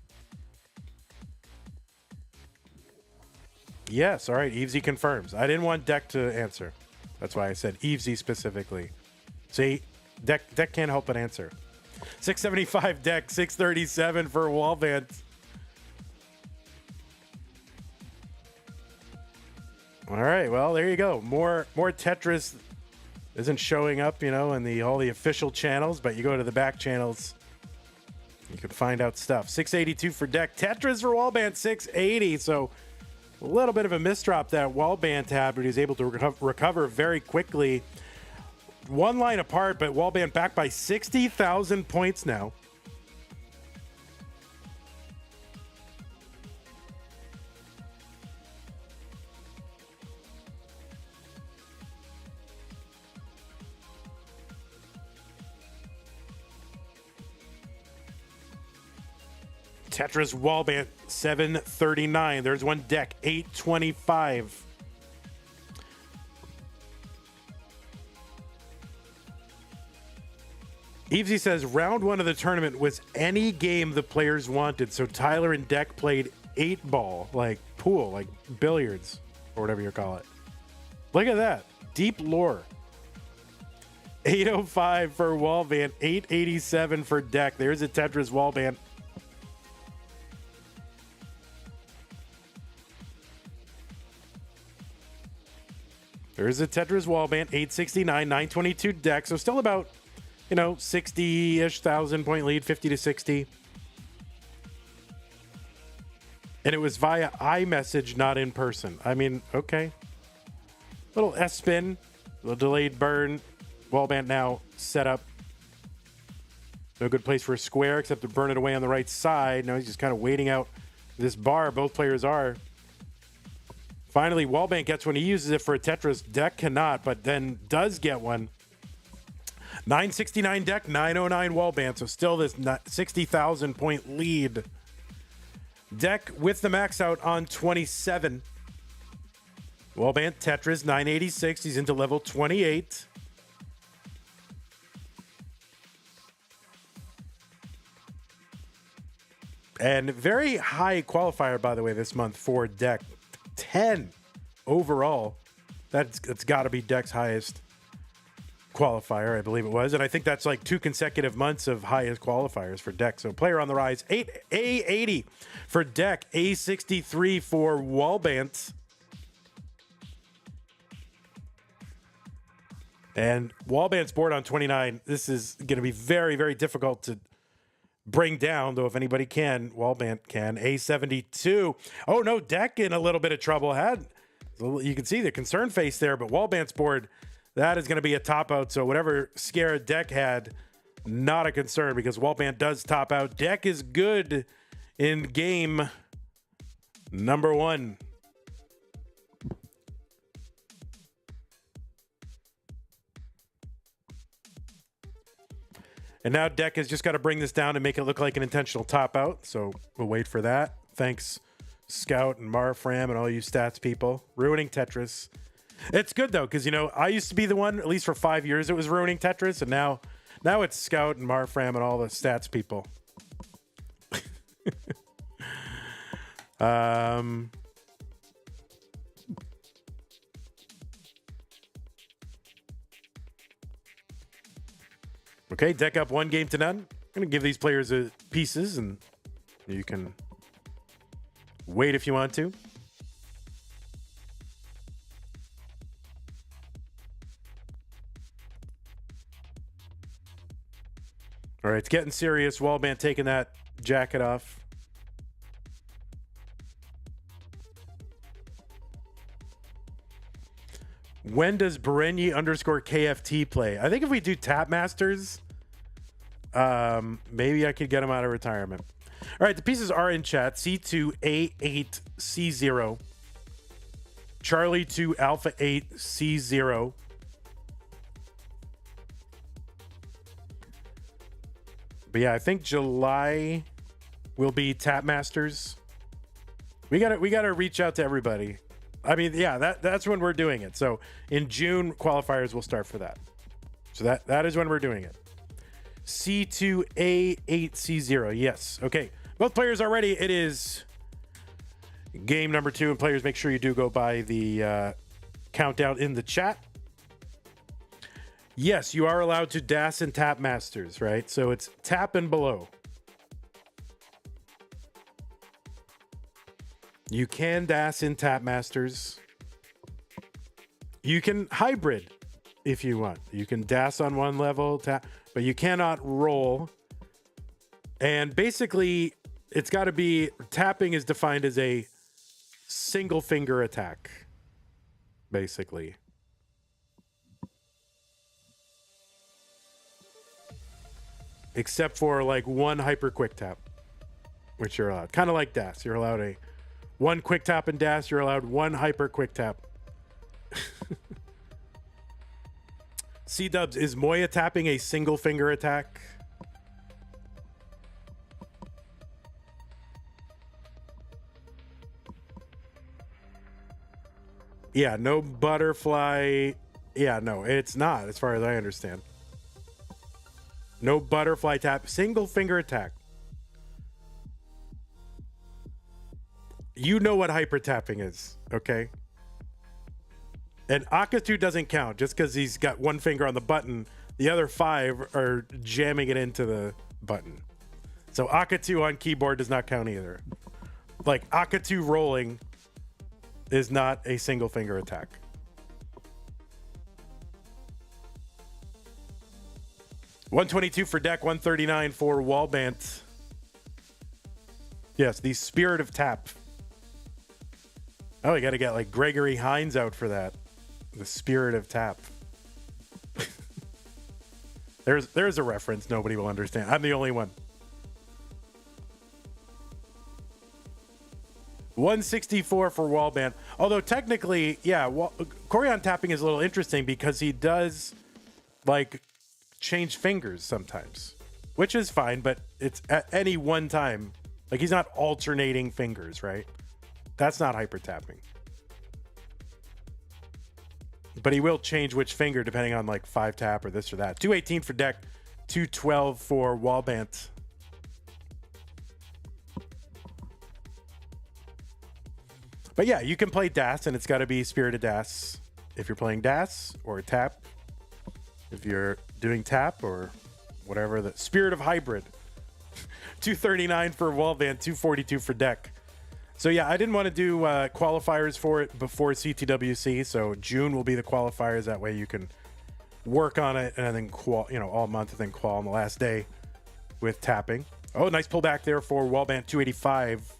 Yes, all right, Evesy confirms. I didn't want Dekk to answer. That's why I said Evesy specifically. See, Dekk can't help but answer. 675 Dekk, 637 for Walbant. All right, well, there you go. More Tetris isn't showing up, you know, in all the official channels, but you go to the back channels, you can find out stuff. 682 for Dekk. Tetris for Walbant, 680. So a little bit of a misdrop that Walbant had, but he was able to recover very quickly. One line apart, but Walbant back by 60,000 points now. Tetris Wallbant 739. There's one Dekk 825. Evesy says round one of the tournament was any game the players wanted. So Tyler and Dekk played 8-ball, like pool, like billiards, or whatever you call it. Look at that. Deep lore. 805 for Wallbant, 887 for Dekk. There's a Tetris Wallbant. There's a Tetris Wallbant, 869, 922 Dekk. So still about, you know, 60-ish thousand point lead, 50 to 60. And it was via iMessage, not in person. I mean, okay. Little S-spin, little delayed burn. Wallbant now set up. No good place for a square except to burn it away on the right side. Now he's just kind of waiting out this bar. Both players are. Finally, Wallbant gets one. He uses it for a Tetris. Dekk cannot, but then does get one. 969 Dekk, 909 Wallbant. So still this 60,000 point lead. Dekk with the max out on 27. Wallbant, Tetris, 986. He's into level 28. And very high qualifier, by the way, this month for Dekk. 10 overall. It's got to be Dekk's highest qualifier, I believe it was. And I think that's like 2 consecutive months of highest qualifiers for Dekk. So player on the rise. A80 for Dekk. A63 for Walbant. And Walbant's board on 29. This is going to be very, very difficult to bring down, though if anybody can, Walbant can. A72. Oh, no, Dekk in a little bit of trouble. You can see the concern face there, but Walbant's board, that is going to be a top out. So whatever scare Dekk had, not a concern because Walbant does top out. Dekk is good in game number 1. And now Dekk has just got to bring this down and make it look like an intentional top out. So we'll wait for that. Thanks, Scout and Marfram and all you stats people. Ruining Tetris. It's good, though, because, you know, I used to be the one, at least for 5 years, it was ruining Tetris. And now it's Scout and Marfram and all the stats people. Okay, Dekk up 1 game to none. I'm going to give these players pieces, and you can wait if you want to. All right, it's getting serious. Wallbant taking that jacket off. When does Berenyi _KFT play? I think if we do Tap Masters, maybe I could get him out of retirement. All right, the pieces are in chat. C2, A8, C0. Charlie to Alpha 8 C0. But yeah, I think July will be Tap Masters. We gotta reach out to everybody. I mean, yeah, that's when we're doing it. So in June, qualifiers will start for that. So that is when we're doing it. C2A8C0. Yes. Okay. Both players are ready. It is game number 2, and players, make sure you do go by the countdown in the chat. Yes, you are allowed to DAS and Tap Masters, right? So it's tap and below. You can DAS in Tap Masters. You can hybrid if you want. You can DAS on one level, tap, but you cannot roll. And basically, it's got to be, tapping is defined as a single finger attack, basically. Except for like one hyper quick tap, which you're allowed. Kind of like DAS. You're allowed a one quick tap and DAS. You're allowed one hyper quick tap. C-dubs, is Moya tapping a single finger attack? Yeah, no butterfly. Yeah, no, it's not, as far as I understand. No butterfly tap, single finger attack. You know what hyper tapping is, okay? And Akatu doesn't count just because he's got one finger on the button. The other 5 are jamming it into the button. So Akatu on keyboard does not count either. Like Akatu rolling is not a single finger attack. $122 for Dekk, $139 for Wallbant. Yes, the Spirit of Tap. Oh, we got to get like Gregory Hines out for that. The Spirit of Tap. There's a reference nobody will understand. I'm the only one. 164 for Wallbant. Although technically, yeah, Corian tapping is a little interesting because he does like change fingers sometimes, which is fine, but it's at any one time. Like he's not alternating fingers, right? That's not hyper tapping. But he will change which finger depending on like 5 tap or this or that. 218 for Dekk, 212 for Walbant. But yeah, you can play DAS and it's got to be Spirited DAS if you're playing DAS, or tap if you're doing tap, or whatever. The Spirit of Hybrid. 239 for Walbant, 242 for Dekk. So yeah, I didn't want to do qualifiers for it before CTWC. So June will be the qualifiers. That way you can work on it and then all month, and then qual on the last day with tapping. Oh, nice pullback there for Walbant, 285.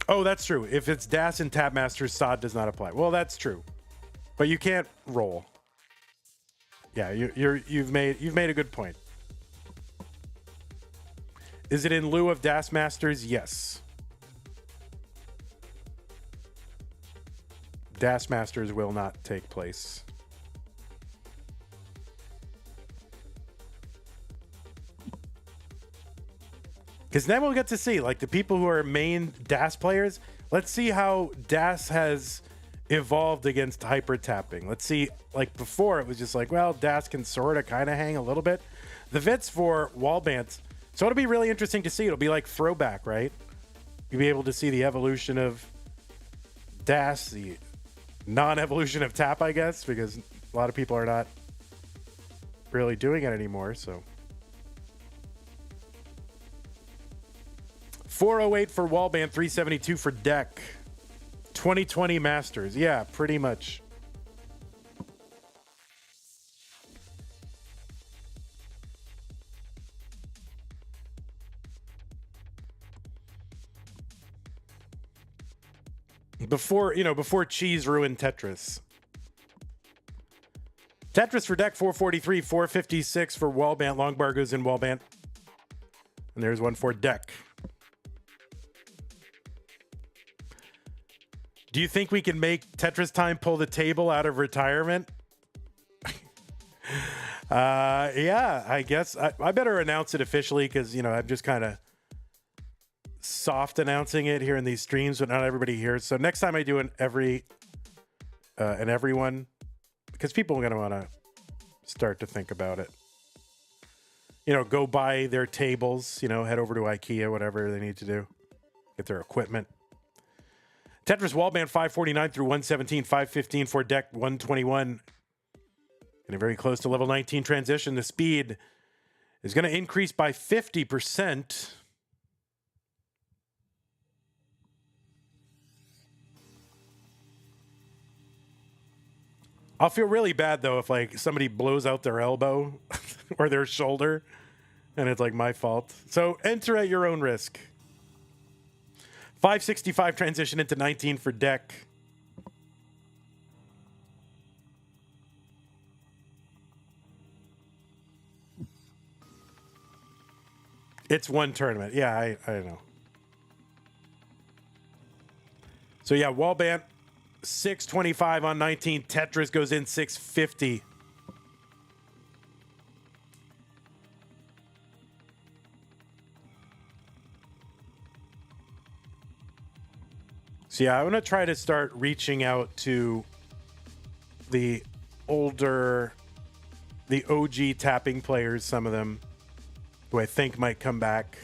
Oh, that's true. If it's DAS and Tap Masters, SOD does not apply. Well, that's true, but you can't roll. Yeah, you've made a good point. Is it in lieu of DAS Masters? Yes. DAS Masters will not take place. Because then we'll get to see, like, the people who are main DAS players. Let's see how DAS has evolved against hyper tapping. Let's see, like, before it was just like, well, DAS can sort of kind of hang a little bit. The VITs for Wallbant. So it'll be really interesting to see. It'll be like throwback, right? You'll be able to see the evolution of DAS, the non-evolution of tap, I guess, because a lot of people are not really doing it anymore. So 408 for Wallbant, 372 for Dekk. 2020 Masters. Yeah, pretty much. Before cheese ruined Tetris. Tetris for Dekk, 443, 456 for Wallbant. Long bar goes in Wallbant. And there's one for Dekk. Do you think we can make Tetris Time pull the table out of retirement? Yeah, I guess I better announce it officially because, you know, I'm just kind of soft announcing it here in these streams, but not everybody hears. So next time I do an everyone, because people are going to want to start to think about it. You know, go buy their tables, you know, head over to IKEA, whatever they need to do, get their equipment. Tetris Wallbant 549 through 117, 515 for Dekk 121. Getting very close to level 19 transition. The speed is going to increase by 50%. I'll feel really bad, though, if, like, somebody blows out their elbow or their shoulder, and it's, like, my fault. So enter at your own risk. 565 transition into 19 for Dekk. It's one tournament. Yeah, I know. So, yeah, Walbant, 625 on 19. Tetris goes in 650. So, yeah, I'm going to try to start reaching out to the older, the OG tapping players, some of them, who I think might come back.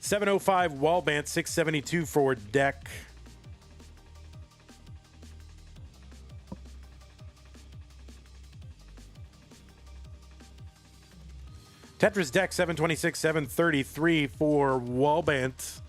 705 Wallbant, 672 for Dekk. Tetris Dekk, 726, 733 for Wallbant.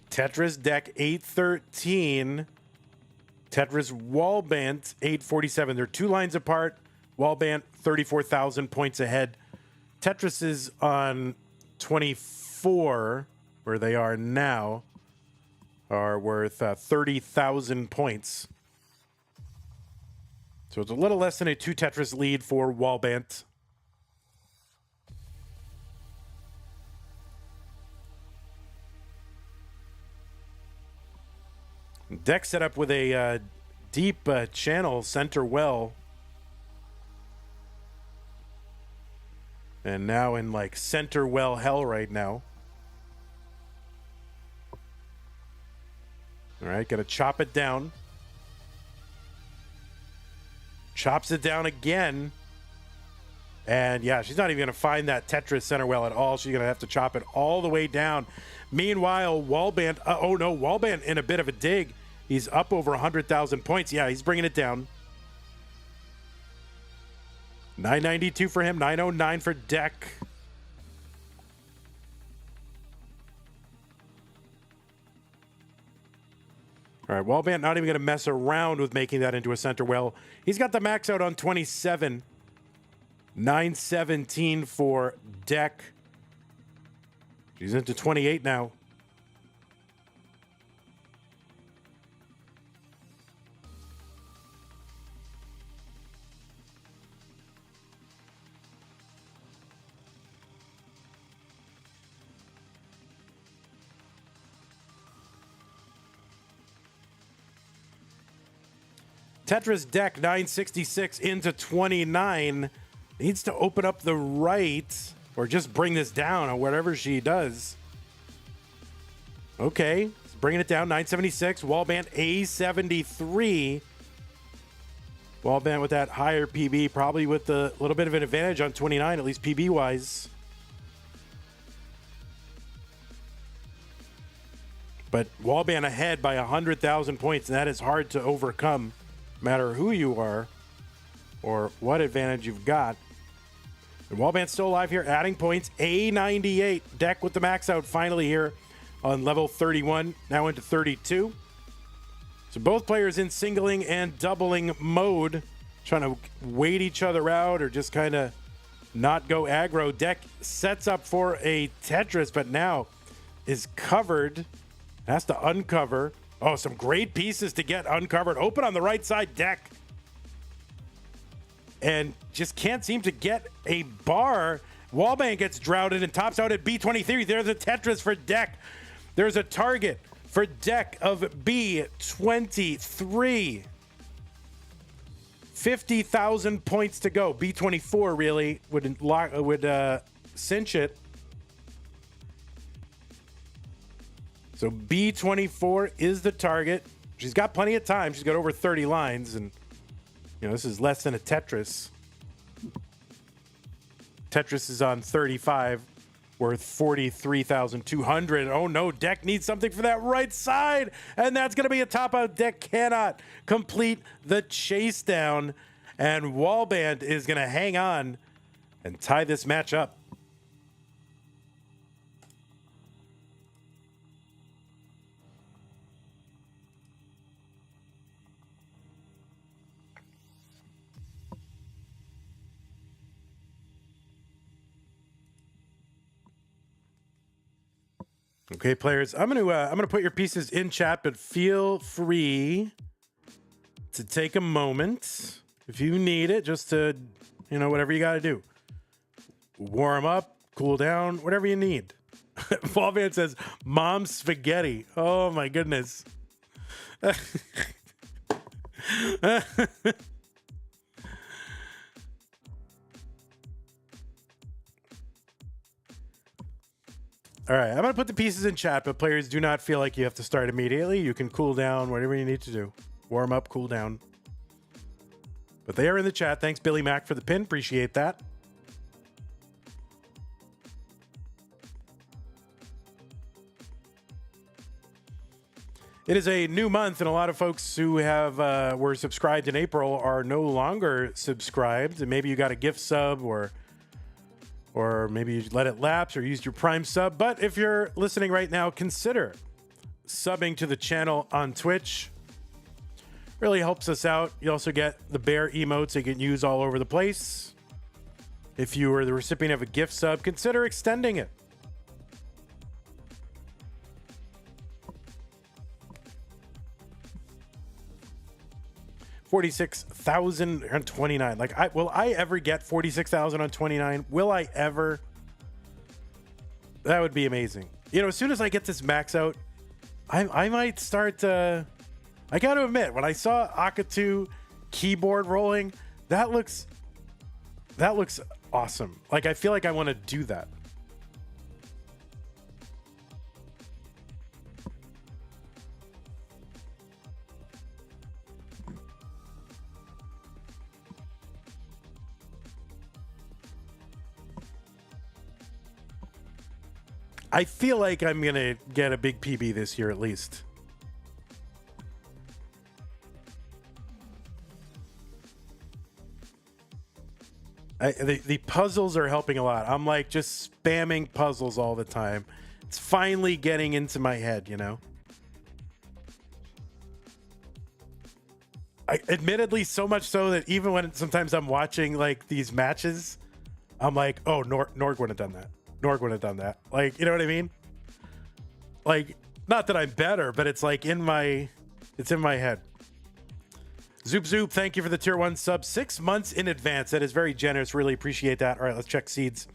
Tetris Dekk 813. Tetris Wallbant 847. They're 2 lines apart. Wallbant 34,000 points ahead. Tetris is on 24, where they are now, are worth 30,000 points. So it's a little less than a 2 Tetris lead for Wallbant. Dekk set up with a deep channel center well. And now in like center well hell right now. All right, got to chop it down. Chops it down again. And yeah, she's not even going to find that Tetris center well at all. She's going to have to chop it all the way down. Meanwhile, Wallbant, oh no, Wallbant in a bit of a dig. He's up over 100,000 points. Yeah, he's bringing it down. 992 for him, 909 for Dekk. All right, Wallbant not even going to mess around with making that into a center well. He's got the max out on 27. 917 for Dekk. He's into 28 now. Tetris Dekk 966 into 29. Needs to open up the right or just bring this down or whatever she does. Okay, bringing it down. 976. Wallbant A73. Wallbant with that higher PB, probably with a little bit of an advantage on 29, at least PB wise. But Wallbant ahead by 100,000 points, and that is hard to overcome. No matter who you are or what advantage you've got. And Wallbant's still alive here, adding points. A98. Dekk with the max out finally here on level 31, now into 32. So both players in singling and doubling mode, trying to wait each other out or just kind of not go aggro. Dekk sets up for a Tetris, but now is covered. Has to uncover. Oh, some great pieces to get uncovered. Open on the right side, Dekk. And just can't seem to get a bar. Wallbant gets droughted and tops out at B23. There's a Tetris for Dekk. There's a target for Dekk of B23. 50,000 points to go. B24 really would cinch it. So B24 is the target. She's got plenty of time. She's got over 30 lines, and you know this is less than a Tetris. Tetris is on 35, worth 43,200. Oh no, Dekk needs something for that right side, and that's going to be a top out. Dekk cannot complete the chase down, and Walbant is going to hang on and tie this match up. Okay, players, I'm gonna put your pieces in chat, but feel free to take a moment if you need it, just to, you know, whatever you got to do. Warm up, cool down, whatever you need. Wallbant says, "Mom's spaghetti." Oh my goodness. All right, I'm going to put the pieces in chat, but players, do not feel like you have to start immediately. You can cool down, whatever you need to do. Warm up, cool down. But they are in the chat. Thanks, Billy Mack, for the pin. Appreciate that. It is a new month, and a lot of folks who have were subscribed in April are no longer subscribed. And maybe you got a gift sub, or maybe you let it lapse or used your Prime sub. But if you're listening right now, consider subbing to the channel on Twitch. Really helps us out. You also get the bear emotes you can use all over the place. If you are the recipient of a gift sub, consider extending it. $46,000 on 29. Like, will I ever get 46,000 on 29? Will I ever? That would be amazing. You know, as soon as I get this max out, I might start. I got to admit, when I saw Aqua 2 keyboard rolling, that looks awesome. Like, I feel like I want to do that. I feel like I'm going to get a big PB this year at least. The puzzles are helping a lot. I'm like just spamming puzzles all the time. It's finally getting into my head, you know? Admittedly, so much so that even when sometimes I'm watching like these matches, I'm like, oh, Norg wouldn't have done that. Norg would have done that. Like, you know what I mean? Like, not that I'm better, but it's like it's in my head. Zoop, thank you for the tier 1 sub. 6 months in advance. That is very generous. Really appreciate that. All right, let's check seeds.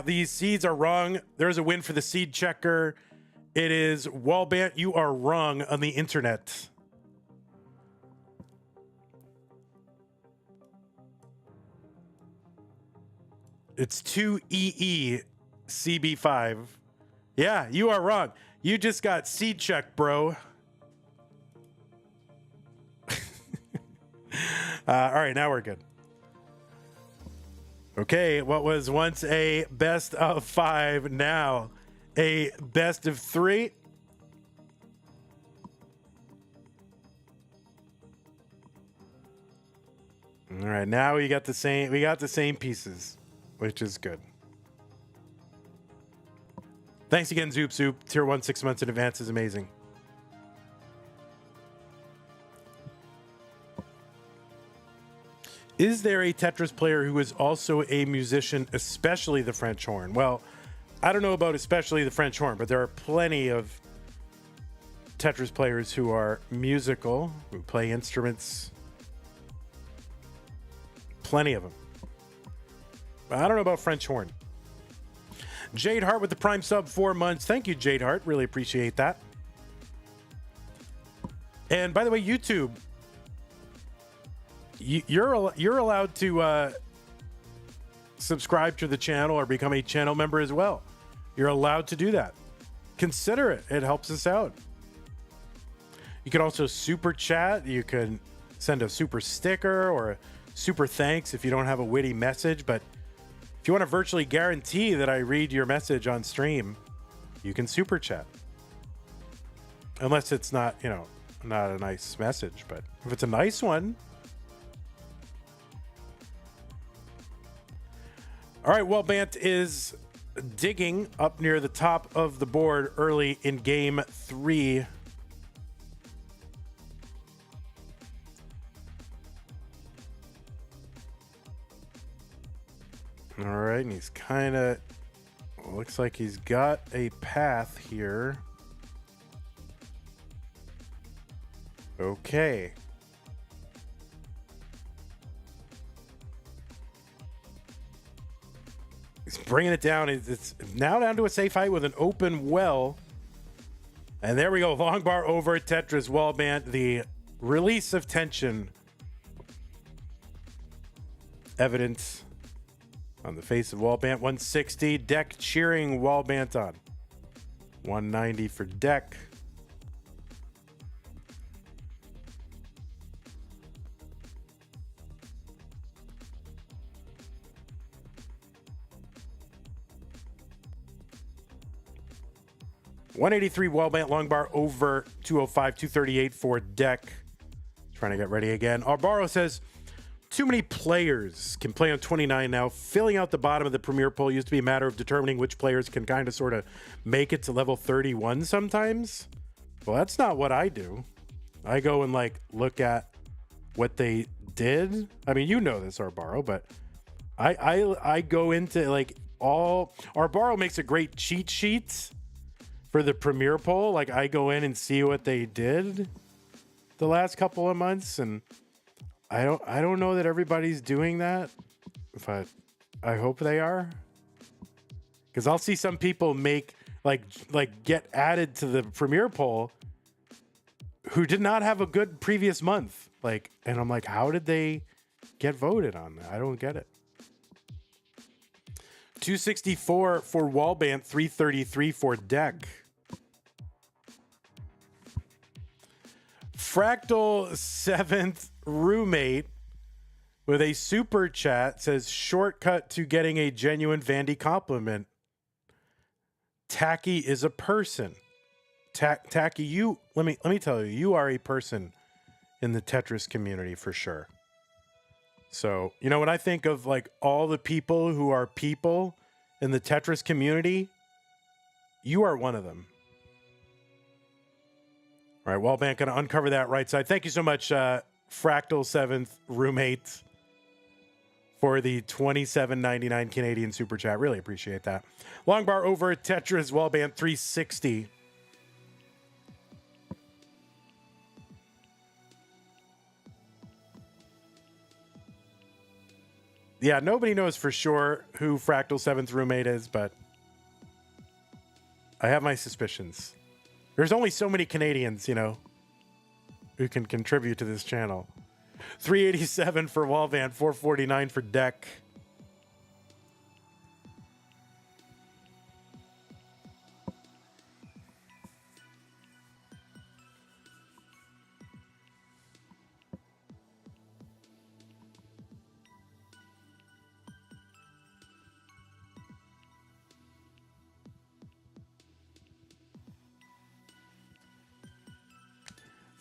These seeds are wrong. There's a win for the seed checker. It is Wallbant. You are wrong on the internet. It's 2EE CB5. Yeah, you are wrong. You just got seed check, bro. All right, now we're good. Okay, what was once a best of 5, now a best of 3. All right, now we got the same pieces, which is good. Thanks again, Zoop. Tier 1 6 months in advance is amazing. Is there a Tetris player who is also a musician, especially the French horn? Well, I don't know about especially the French horn, but there are plenty of Tetris players who are musical, who play instruments. Plenty of them. But I don't know about French horn. Jade Hart with the Prime sub 4 months. Thank you, Jade Hart. Really appreciate that. And by the way, YouTube, you're allowed to subscribe to the channel or become a channel member as well. You're allowed to do that. Consider it. It helps us out. You can also super chat. You can send a super sticker or a super thanks if you don't have a witty message. But if you want to virtually guarantee that I read your message on stream, you can super chat. Unless it's not, you know, not a nice message. But if it's a nice one. All right, Walbant is digging up near the top of the board early in game 3. All right, and he's kind of, looks like he's got a path here. Okay. He's bringing it down. It's now down to a safe height with an open well. And there we go. Long bar over Tetris Wallbant. The release of tension. Evidence on the face of Wallbant. 160. Dekk cheering Wallbant on. 190 for Dekk. $183 Wallbant, long bar over 205, 238 for Dekk. Trying to get ready again. Arbaro says, too many players can play on 29 now. Filling out the bottom of the Premier poll used to be a matter of determining which players can kind of sort of make it to level 31 sometimes. Well, that's not what I do. I go and like look at what they did. I mean, you know this, Arbaro, but I go into like all. Arbaro makes a great cheat sheet for the Premier poll. Like I go in and see what they did the last couple of months, and I don't know that everybody's doing that, but I hope they are, because I'll see some people make like get added to the Premier poll who did not have a good previous month, like, and I'm like, how did they get voted on? I don't get it. 264 for Walbant, 333 for Dekk. Fractal 7th roommate with a super chat says, shortcut to getting a genuine Vandy compliment. Tacky is a person. Tacky, you let me tell you, you are a person in the Tetris community for sure. So, you know, when I think of like all the people who are people in the Tetris community, you are one of them. All right, Wallbant going to uncover that right side. Thank you so much, Fractal 7th roommate, for the $27.99 Canadian super chat. Really appreciate that. Long bar over Tetris Wallbant 360. Yeah, nobody knows for sure who Fractal 7th roommate is, but I have my suspicions. There's only so many Canadians, you know, who can contribute to this channel. 387 for Wallbant, 449 for Dekk.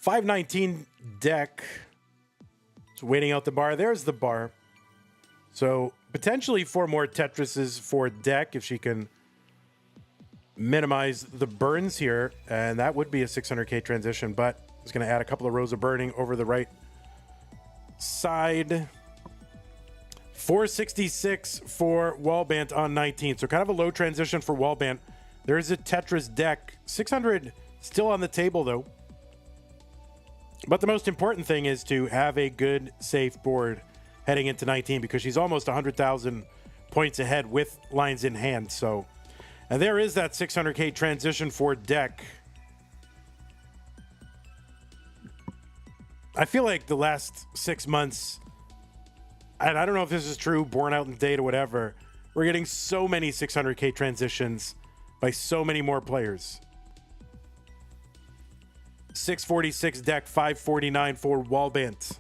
$519 Dekk. It's waiting out the bar. There's the bar. So potentially 4 more Tetrises for Dekk if she can minimize the burns here. And that would be a 600k transition, but it's going to add a couple of rows of burning over the right side. 466 for Wallbant on 19. So kind of a low transition for Wallbant. There's a Tetris Dekk. 600 still on the table, though. But the most important thing is to have a good, safe board heading into 19 because she's almost 100,000 points ahead with lines in hand. So, and there is that 600K transition for Dekk. I feel like the last 6 months, and I don't know if this is true, born out in date or whatever, we're getting so many 600K transitions by so many more players. 646 Dekk, 549 for Walbant.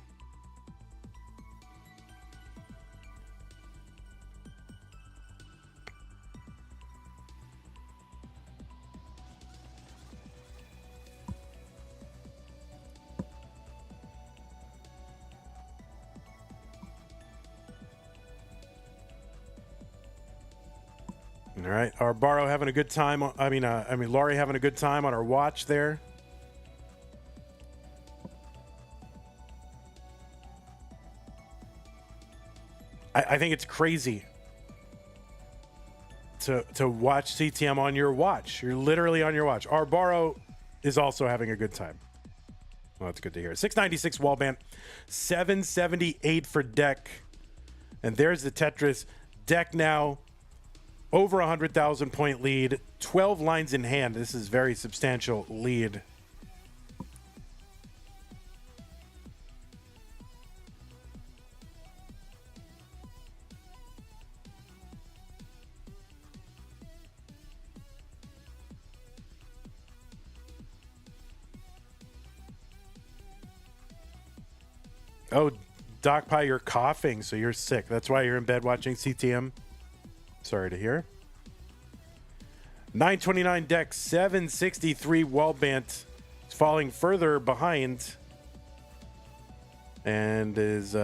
All right, our Barrow having a good time. I mean, Laurie having a good time on our watch there. I think it's crazy to watch CTM on your watch. You're literally on your watch. Our Barrow is also having a good time. Well, that's good to hear. 696 Wallbant, 778 for Dekk, and there's the Tetris. Dekk now over 100,000 point lead, 12 lines in hand. This is very substantial lead. Oh, Doc Pie, you're coughing, so you're sick. That's why you're in bed watching CTM. Sorry to hear. 929 Dekk, 763 Wallbant. It's falling further behind and is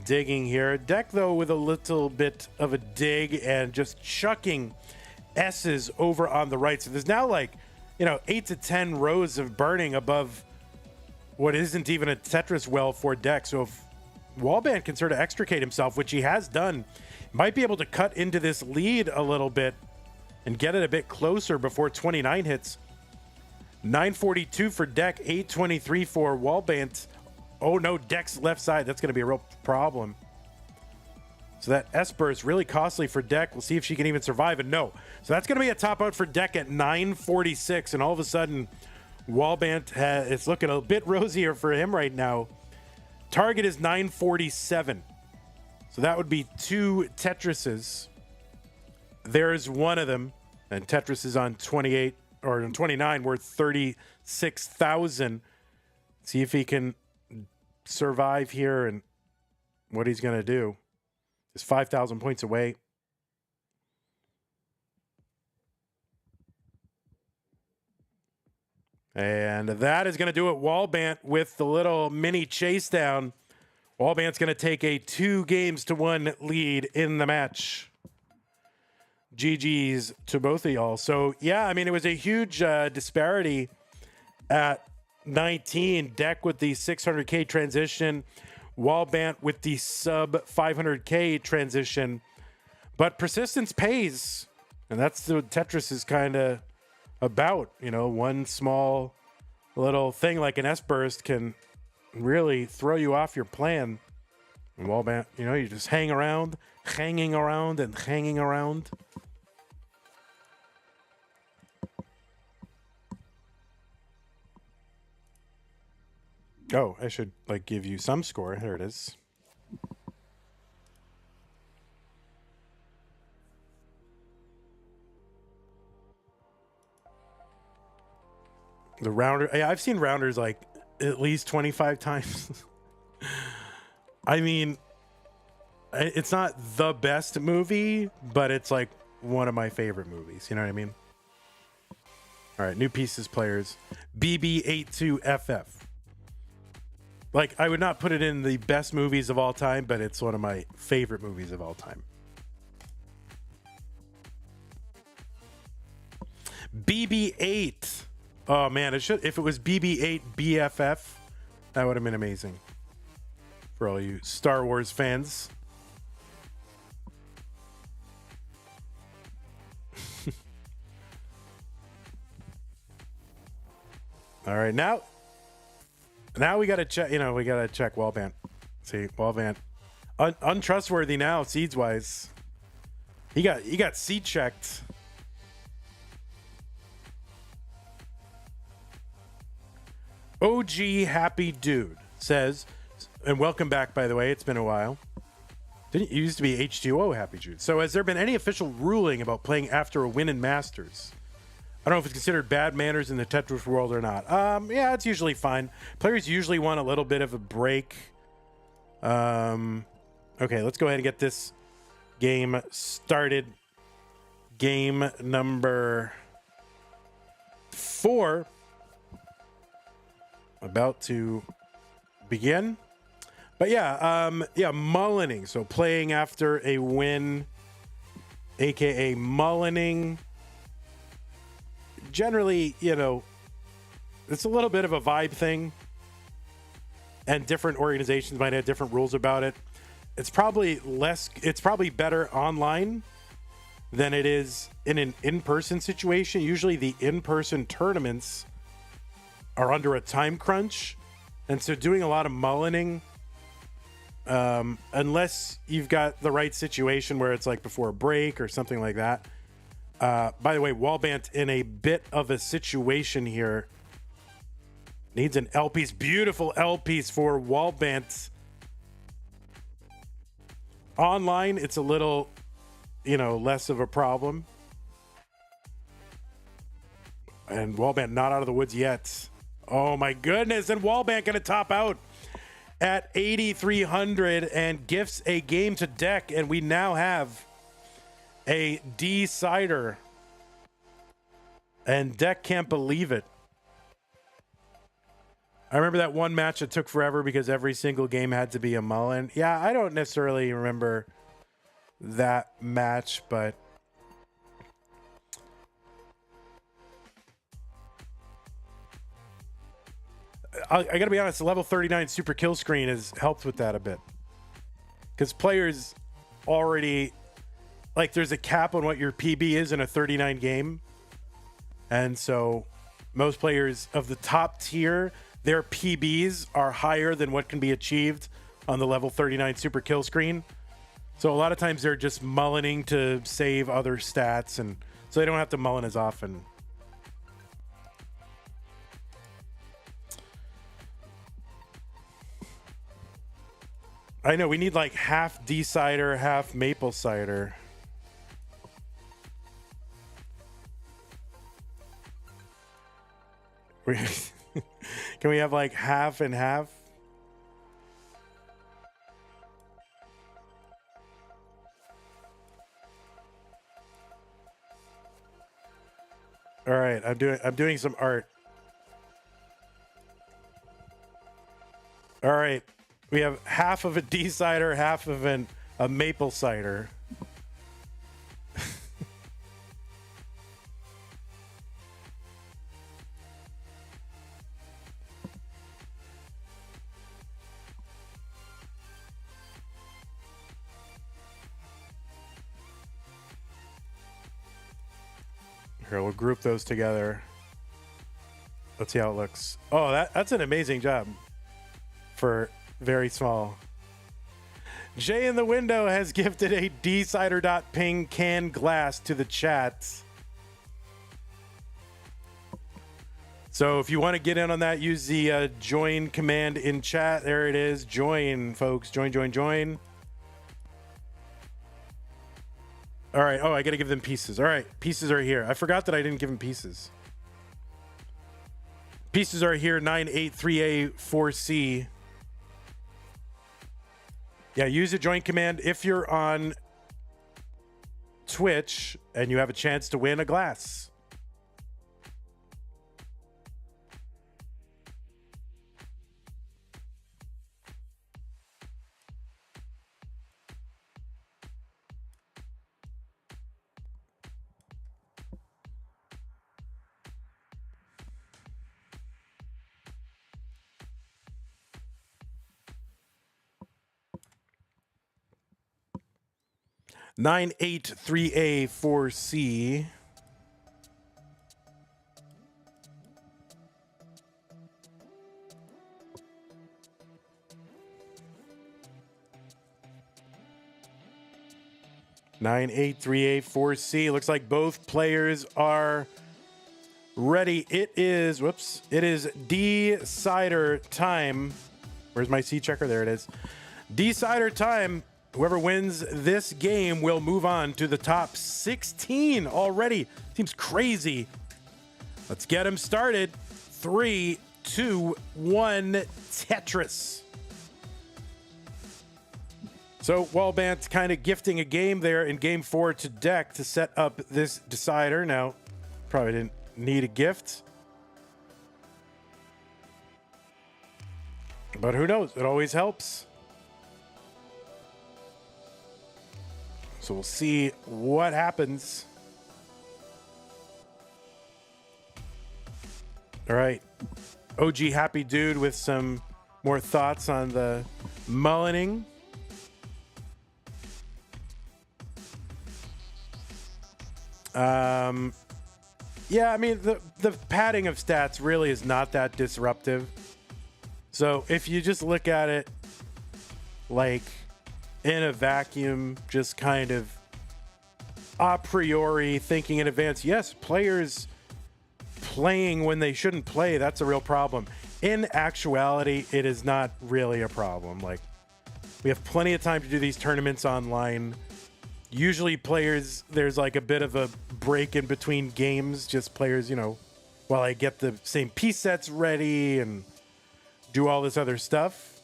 digging here. Dekk, though, with a little bit of a dig and just chucking S's over on the right. So there's now like, 8 to 10 rows of burning above what isn't even a Tetris well for Dekk. So if Wallbant can sort of extricate himself, which he has done, might be able to cut into this lead a little bit and get it a bit closer before 29 hits. 942 for Dekk, 823 for Wallbant. Oh no, Dekk's left side. That's going to be a real problem. So that S-Burst is really costly for Dekk. We'll see if she can even survive. And no. So that's going to be a top out for Dekk at 946. And all of a sudden, Wallbant it's looking a bit rosier for him right now. Target is 947. So that would be 2 Tetrises. There's one of them. And Tetris is on 28 or on 29 worth 36,000. See if he can survive here and what he's going to do. Is 5,000 points away. And that is going to do it. Wallbant with the little mini chase down. Wallbant's going to take a 2-1 lead in the match. GG's to both of y'all. So, yeah, I mean, it was a huge disparity at 19. Dekk with the 600K transition. Wallbant with the sub 500K transition. But persistence pays. And that's what Tetris is kind of about. One small little thing like an S-Burst can really throw you off your plan. And Wallbant, you just hanging around and hanging around. Oh, I should give you some score. There it is. The rounder, I've seen rounders at least 25 times. I mean, it's not the best movie, but it's one of my favorite movies. You know what I mean? All right, new pieces, players. BB82FF. I would not put it in the best movies of all time, but it's one of my favorite movies of all time. BB8. Oh man, if it was BB8 BFF, that would have been amazing for all you Star Wars fans. All right, now we got to check. You know, we got to check Wallbant. See, Wallbant, untrustworthy now, seeds wise. He got seed checked. OG Happy Dude says, and welcome back, by the way. It's been a while. Didn't you used to be H2O Happy Dude? So, has there been any official ruling about playing after a win in Masters? I don't know if it's considered bad manners in the Tetris world or not. Yeah, it's usually fine. Players usually want a little bit of a break. Okay, let's go ahead and get this game started. Game number 4 about to begin. But yeah, mullining. So playing after a win, aka mullining. Generally, you know, it's a little bit of a vibe thing, and different organizations might have different rules about it. It's probably better online than it is in an in-person situation. Usually the in-person tournaments are under a time crunch, and so doing a lot of mullining, unless you've got the right situation where it's like before a break or something like that. By the way, Walbant in a bit of a situation here. Needs an L piece. Beautiful L piece for Walbant. Online, it's a little, you know, less of a problem. And Walbant not out of the woods yet. Oh my goodness. And Walbant going to top out at 8,300 and gifts a game to Dekk. And we now have a decider. And Dekk can't believe it. I remember that one match that took forever because every single game had to be a mulligan. Yeah, I don't necessarily remember that match, but I gotta be honest, the level 39 super kill screen has helped with that a bit. Because players already, like, there's a cap on what your PB is in a 39 game. And so most players of the top tier, their PBs are higher than what can be achieved on the level 39 super kill screen. So a lot of times they're just mullining to save other stats, and so they don't have to mulligan as often. I know, we need like half D-cider, half maple cider. Can we have like half and half? All right, I'm doing some art. All right, we have half of a D-cider, half of a maple cider. Here, we'll group those together. Let's see how it looks. Oh, that's an amazing job for very small. Jay in the window has gifted a dcider.ping can glass to the chat. So if you want to get in on that, use the join command in chat. There it is. Join, folks. Join, join, join. All right. Oh, I got to give them pieces. All right. Pieces are here. I forgot that I didn't give them pieces. Pieces are here. 983A4C. Yeah, use the join command if you're on Twitch and you have a chance to win a glass. Nine eight three A4C. 98384C. Looks like both players are ready. It is, whoops, it is decider time. Where's my C checker? There it is. Decider time. Whoever wins this game will move on to the top 16 already. Seems crazy. Let's get him started. 3, 2, 1, Tetris. So Wallbant kind of gifting a game there in game 4 to Dekk to set up this decider. Now, probably didn't need a gift, but who knows? It always helps. So we'll see what happens. All right. OG Happy Dude with some more thoughts on the mullining. Yeah, I mean, the padding of stats really is not that disruptive. So if you just look at it like in a vacuum, just kind of a priori thinking in advance, yes, players playing when they shouldn't play, that's a real problem. In actuality, it is not really a problem. Like, we have plenty of time to do these tournaments online. Usually players, there's like a bit of a break in between games, just players, you know, while I get the same piece sets ready and do all this other stuff.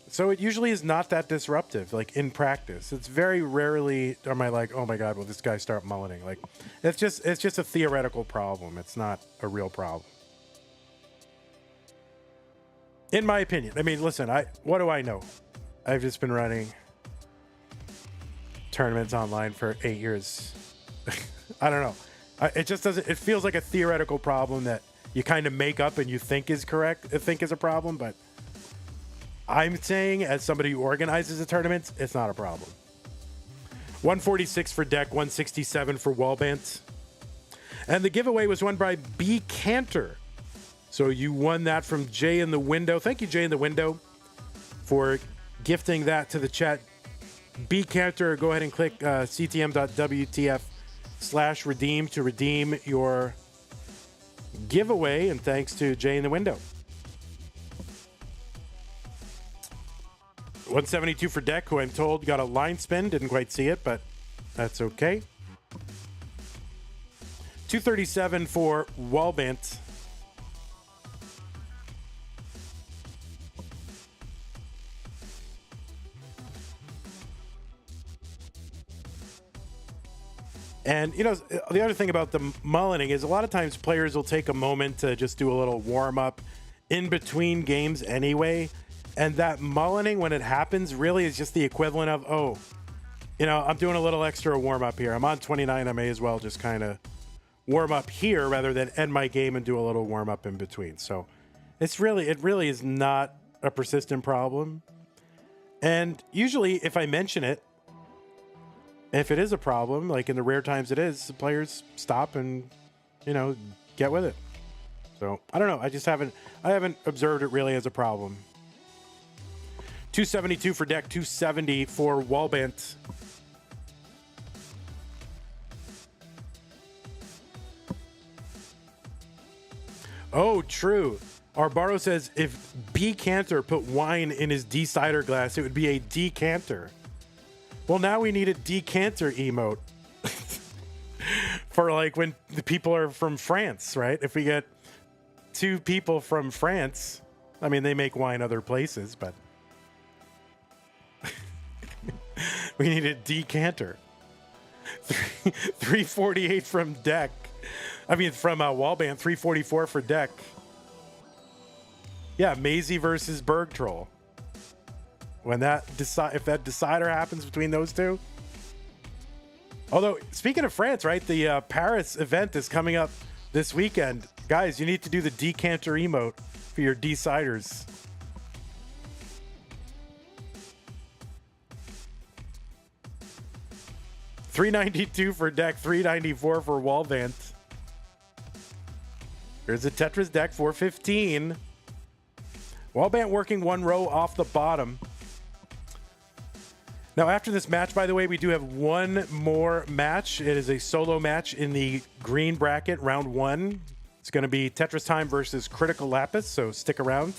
So it usually is not that disruptive, like in practice. It's very rarely am I like, oh my God, will this guy start mullining? Like, it's just a theoretical problem. It's not a real problem. In my opinion. I mean, listen, what do I know? I've just been running tournaments online for 8 years. I don't know. It just doesn't, it feels like a theoretical problem that you kind of make up and you think is correct, think is a problem, but I'm saying as somebody who organizes the tournaments, it's not a problem. 146 for Dekk, 167 for Walbant. And the giveaway was won by B Cantor. So you won that from Jay in the Window. Thank you, Jay in the Window, for gifting that to the chat. B Cantor, go ahead and click ctm.wtf/redeem to redeem your giveaway. And thanks to Jay in the Window. 172 for Dekk, who I'm told got a line spin. Didn't quite see it, but that's okay. 237 for Walbant. And, you know, the other thing about the mullining is a lot of times players will take a moment to just do a little warm-up in between games anyway. And that mullining, when it happens, really is just the equivalent of, oh, you know, I'm doing a little extra warm-up here. I'm on 29. I may as well just kind of warm up here rather than end my game and do a little warm-up in between. So it really is not a persistent problem. And usually if I mention it, if it is a problem, like in the rare times it is, the players stop and, you know, get with it. So I don't know. I haven't observed it really as a problem. 272 for Dekk, 270 for Walbant. Oh, true. Arbaro says if B Cantor put wine in his decider glass, it would be a decanter. Well, now we need a decanter emote for like when the people are from France, right? If we get two people from France, I mean, they make wine other places, but we need a decanter. 348 from Dekk. I mean, from Wallbant, 344 for Dekk. Yeah, Maisie versus Berg Troll. When if that decider happens between those two. Although, speaking of France, right, the Paris event is coming up this weekend. Guys, you need to do the decanter emote for your deciders. $392 for Dekk, $394 for Walbant. Here's a Tetris deck, 415. Walbant working one row off the bottom. Now, after this match, by the way, we do have one more match. It is a solo match in the green bracket, round 1. It's going to be Tetris Time versus Critical Lapis, so stick around.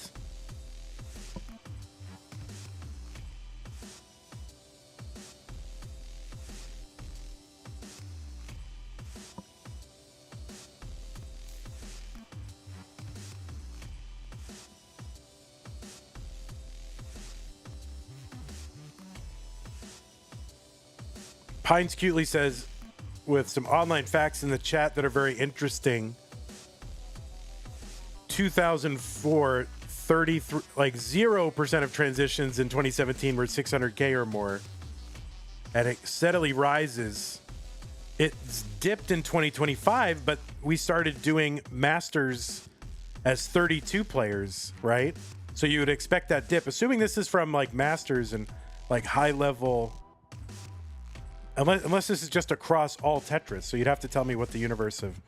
Pines Cutely says, with some online facts in the chat that are very interesting, 2004, 33, like 0% of transitions in 2017 were 600K or more, and it steadily rises. It's dipped in 2025, but we started doing Masters as 32 players, right? So you would expect that dip, assuming this is from like Masters and like high level. Unless this is just across all Tetris. So you'd have to tell me what the universe of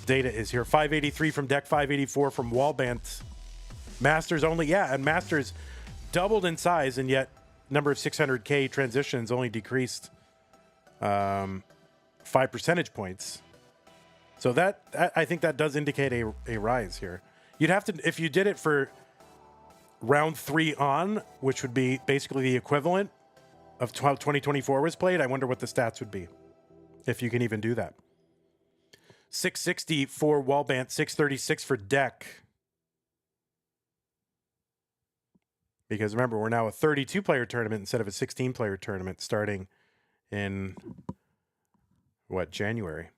data is here. 583 from Dekk, 584 from Wallbant. Masters only, yeah, and Masters doubled in size, and yet number of 600K transitions only decreased 5 percentage points. So that I think that does indicate a rise here. You'd have to, if you did it for round 3 on, which would be basically the equivalent of how 2024 was played, I wonder what the stats would be, if you can even do that. 660 for Wallbant, 636 for Dekk. Because remember, we're now a 32-player tournament instead of a 16-player tournament starting in, what, January?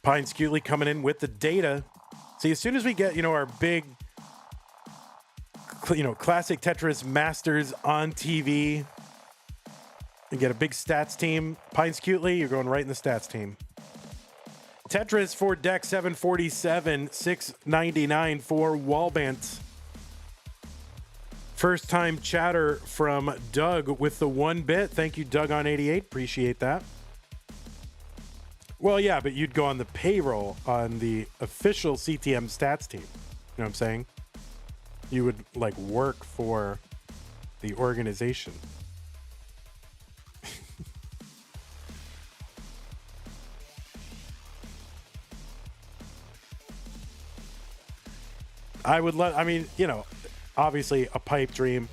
Pine Skewley coming in with the data. See, as soon as we get, our big, classic Tetris Masters on TV, and get a big stats team, Pine Skewley, you're going right in the stats team. Tetris for Dekk, 747, 699 for Walbant. First time chatter from Doug with the 1 bit. Thank you, Doug on 88. Appreciate that. Well, yeah, but you'd go on the payroll on the official CTM stats team. You know what I'm saying? You would like work for the organization. I would let, obviously a pipe dream,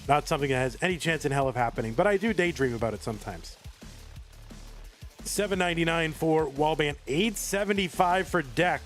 not something that has any chance in hell of happening, but I do daydream about it sometimes. 799 for Walbant, 875 for Dekk.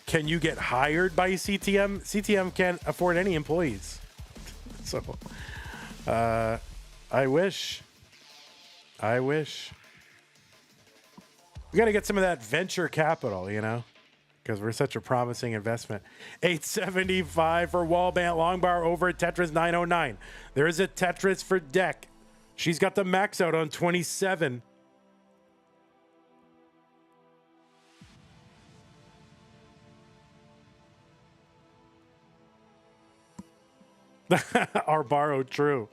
Can you get hired by CTM? CTM can't afford any employees. So, I wish. We got to get some of that venture capital, because we're such a promising investment. 875 for Wallbant, long bar over at Tetris 909. There is a Tetris for Dekk. She's got the max out on 27. Our borrowed true.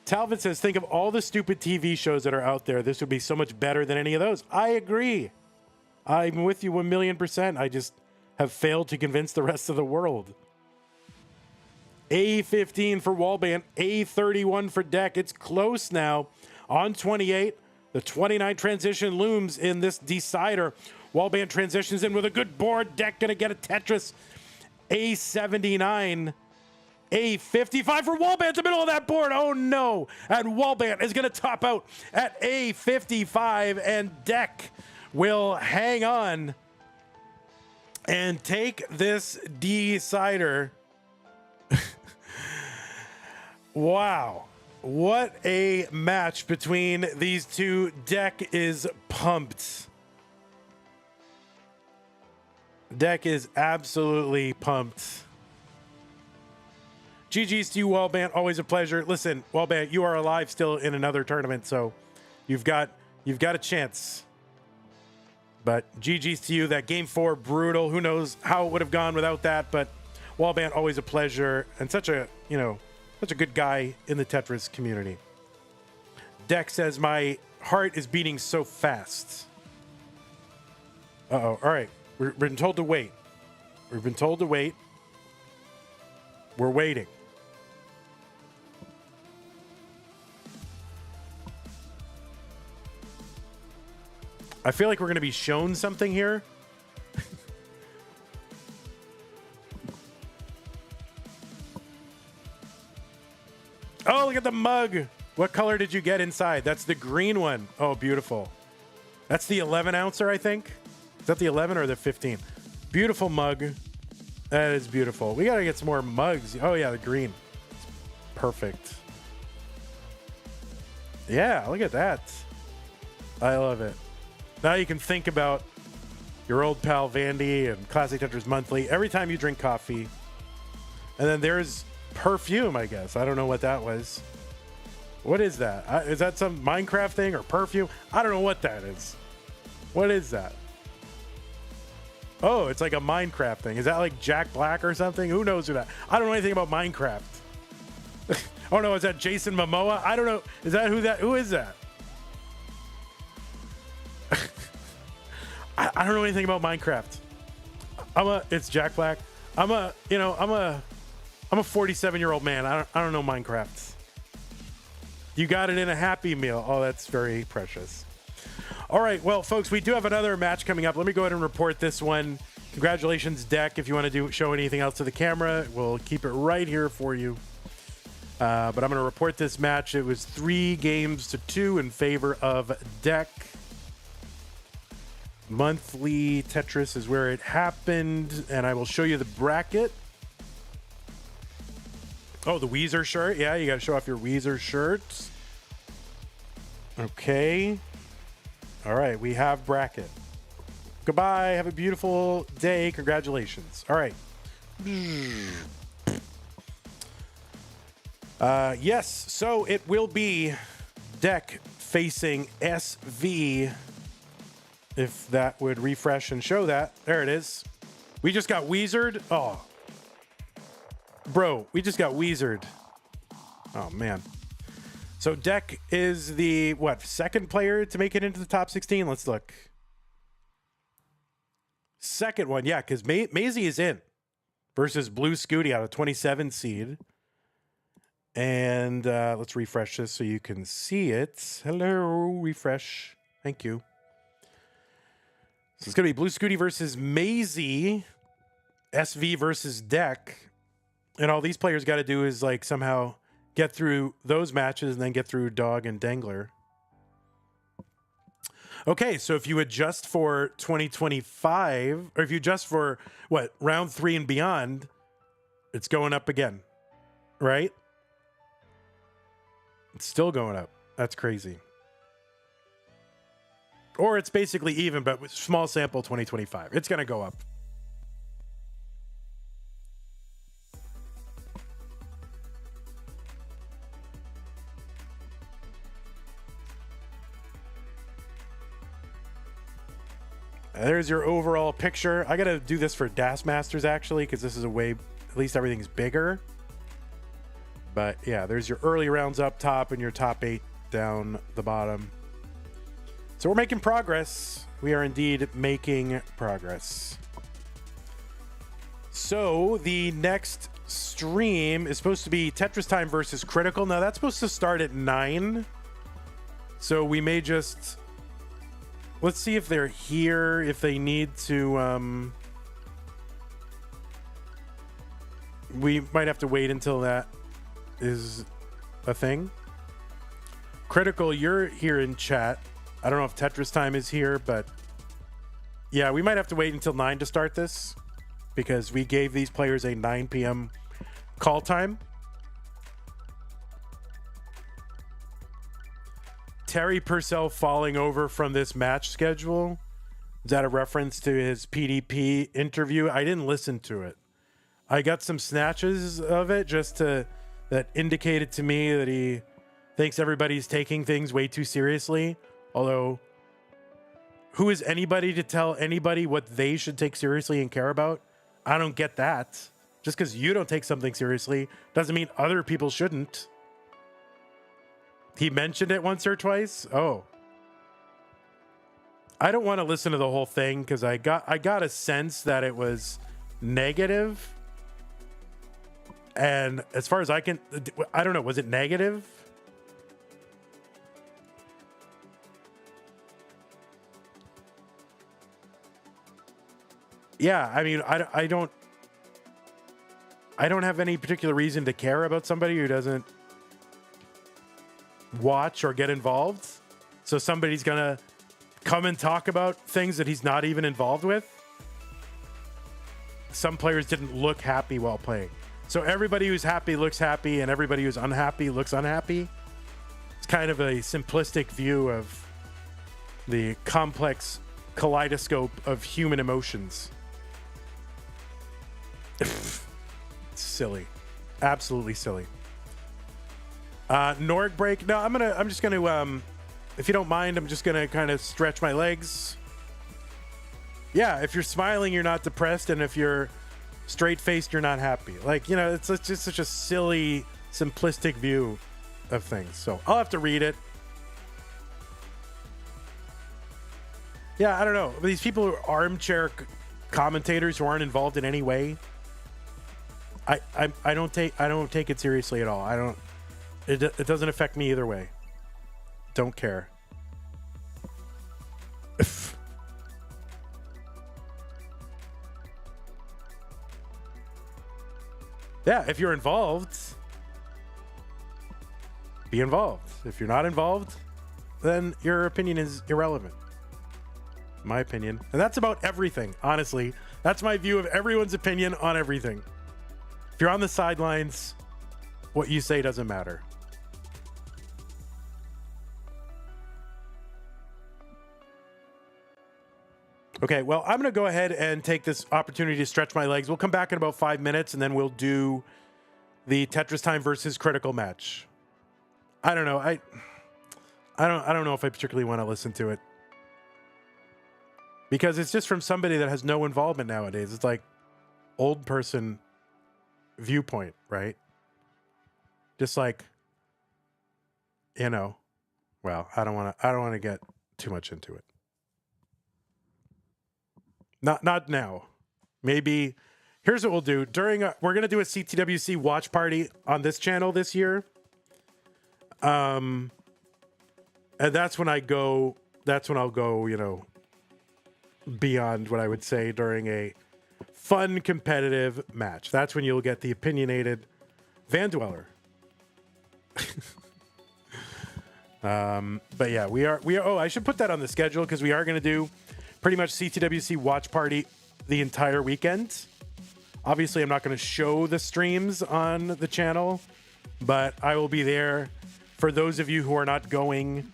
Talbot says, think of all the stupid TV shows that are out there. This would be so much better than any of those. I agree. I'm with you 1,000,000%. I just have failed to convince the rest of the world. A15 for Wallbant, A31 for Dekk. It's close now. On 28, the 29 transition looms in this decider. Wallbant transitions in with a good board. Dekk gonna get a Tetris. A79, A55 for Walbant, the middle of that board. Oh no. And Walbant is going to top out at A55, and Dekk will hang on and take this decider. Wow. What a match between these two. Dekk is pumped. Dekk is absolutely pumped. GG's to you, Wallbant. Always a pleasure. Listen, Wallbant, you are alive still in another tournament, so you've got a chance. But GG's to you. That game 4, brutal. Who knows how it would have gone without that, but Wallbant, always a pleasure, and such a, you know, such a good guy in the Tetris community. Dekk says, my heart is beating so fast. Uh-oh. All right. We've been told to wait. We've been told to wait. We're waiting. I feel like we're going to be shown something here. Oh, look at the mug. What color did you get inside? That's the green one. Oh, beautiful. That's the 11 ouncer, I think. Is that the 11 or the 15? Beautiful mug. That is beautiful. We got to get some more mugs. Oh, yeah, the green. Perfect. Yeah, look at that. I love it. Now you can think about your old pal Vandy and Classic Tetris Monthly every time you drink coffee. And then there's perfume, I guess. I don't know what that was. What is that? Is that some Minecraft thing or perfume? I don't know what that is. What is that? Oh, it's like a Minecraft thing. Is that like Jack Black or something? Who knows who that? I don't know anything about Minecraft. Oh no, is that Jason Momoa? I don't know. Is that who is that? I don't know anything about Minecraft. It's Jack Black. I'm a 47-year-old man. I don't know Minecraft. You got it in a Happy Meal. Oh, that's very precious. All right, well, folks, we do have another match coming up. Let me go ahead and report this one. Congratulations, Dekk. If you want to show anything else to the camera, we'll keep it right here for you. But I'm going to report this match. It was 3-2 in favor of Dekk. Monthly Tetris is where it happened, and I will show you the bracket. Oh, the Weezer shirt. Yeah, you got to show off your Weezer shirts. Okay. All right, we have bracket. Goodbye. Have a beautiful day. Congratulations. All right. Yes, so it will be Dekk facing SV. If that would refresh and show that. There it is. We just got Weezered. Oh. Bro, we just got Weezered. Oh, man. So Dekk is the, second player to make it into the top 16? Let's look. Second one, yeah, because Maisie is in versus Blue Scooty out of 27 seed. And let's refresh this so you can see it. Hello, refresh. Thank you. So it's going to be Blue Scooty versus Maisie, SV versus Dekk. And all these players got to do is like somehow get through those matches and then get through Dog and Dangler. Okay, so if you adjust for 2025, or if you adjust for round 3 and beyond, it's going up again, right? It's still going up. That's crazy. Or it's basically even, but with small sample 2025. It's going to go up. There's your overall picture. I got to do this for Das Masters, actually, because this is a way, at least everything's bigger. But yeah, there's your early rounds up top and your top 8 down the bottom. So we're making progress. We are indeed making progress. So the next stream is supposed to be Tetris Time versus Crytical. Now that's supposed to start at 9. So we may just... Let's see if they're here, if they need to... We might have to wait until that is a thing. Crytical, you're here in chat. I don't know if Tetris Time is here, but yeah, we might have to wait until 9 to start this because we gave these players a 9 p.m. call time. Terry Purcell falling over from this match schedule. Is that a reference to his PDP interview? I didn't listen to it. I got some snatches of it that indicated to me that he thinks everybody's taking things way too seriously. Although who is anybody to tell anybody what they should take seriously and care about? I don't get that. Just because you don't take something seriously doesn't mean other people shouldn't. He mentioned it once or twice. Oh, I don't want to listen to the whole thing because I got a sense that it was negative. And as far as I don't know, was it negative? Yeah, I mean, I don't have any particular reason to care about somebody who doesn't watch or get involved. So somebody's gonna come and talk about things that he's not even involved with. Some players didn't look happy while playing. So everybody who's happy looks happy, and everybody who's unhappy looks unhappy. It's kind of a simplistic view of the complex kaleidoscope of human emotions. Silly. Absolutely silly. Norg break. No, I'm just gonna if you don't mind, I'm just gonna kind of stretch my legs. Yeah, if you're smiling, you're not depressed, and if you're straight-faced, you're not happy. Like, you know, it's just such a silly, simplistic view of things. So I'll have to read it. Yeah, I don't know. These people who are armchair commentators who aren't involved in any way. I don't take it seriously at all. It doesn't affect me either way. Don't care. Yeah, if you're involved, be involved. If you're not involved, then your opinion is irrelevant. My opinion. And that's about everything, honestly. That's my view of everyone's opinion on everything. If you're on the sidelines, what you say doesn't matter. Okay, well, I'm going to go ahead and take this opportunity to stretch my legs. We'll come back in about 5 minutes, and then we'll do the Tetris Time versus Critical match. I don't know. I don't know if I particularly want to listen to it, because it's just from somebody that has no involvement nowadays. It's like old person viewpoint, right? Just like, you know, well, I don't want to get too much into it. Not now. Maybe here's what we'll do. We're gonna do a CTWC watch party on this channel this year. And that's when I'll go, you know, beyond what I would say during a fun competitive match. That's when you'll get the opinionated Van Dweller. But yeah, we are. Oh, I should put that on the schedule, because we are going to do pretty much CTWC watch party the entire weekend. Obviously, I'm not going to show the streams on the channel, but I will be there. For those of you who are not going,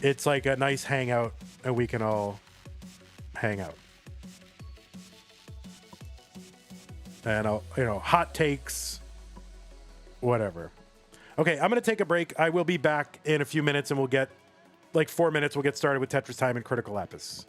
it's like a nice hangout, and we can all hang out. And I'll, you know, hot takes, whatever. Okay, I'm going to take a break. I will be back in a few minutes, and we'll get like 4 minutes. We'll get started with Tetris Time and Critical Lapis.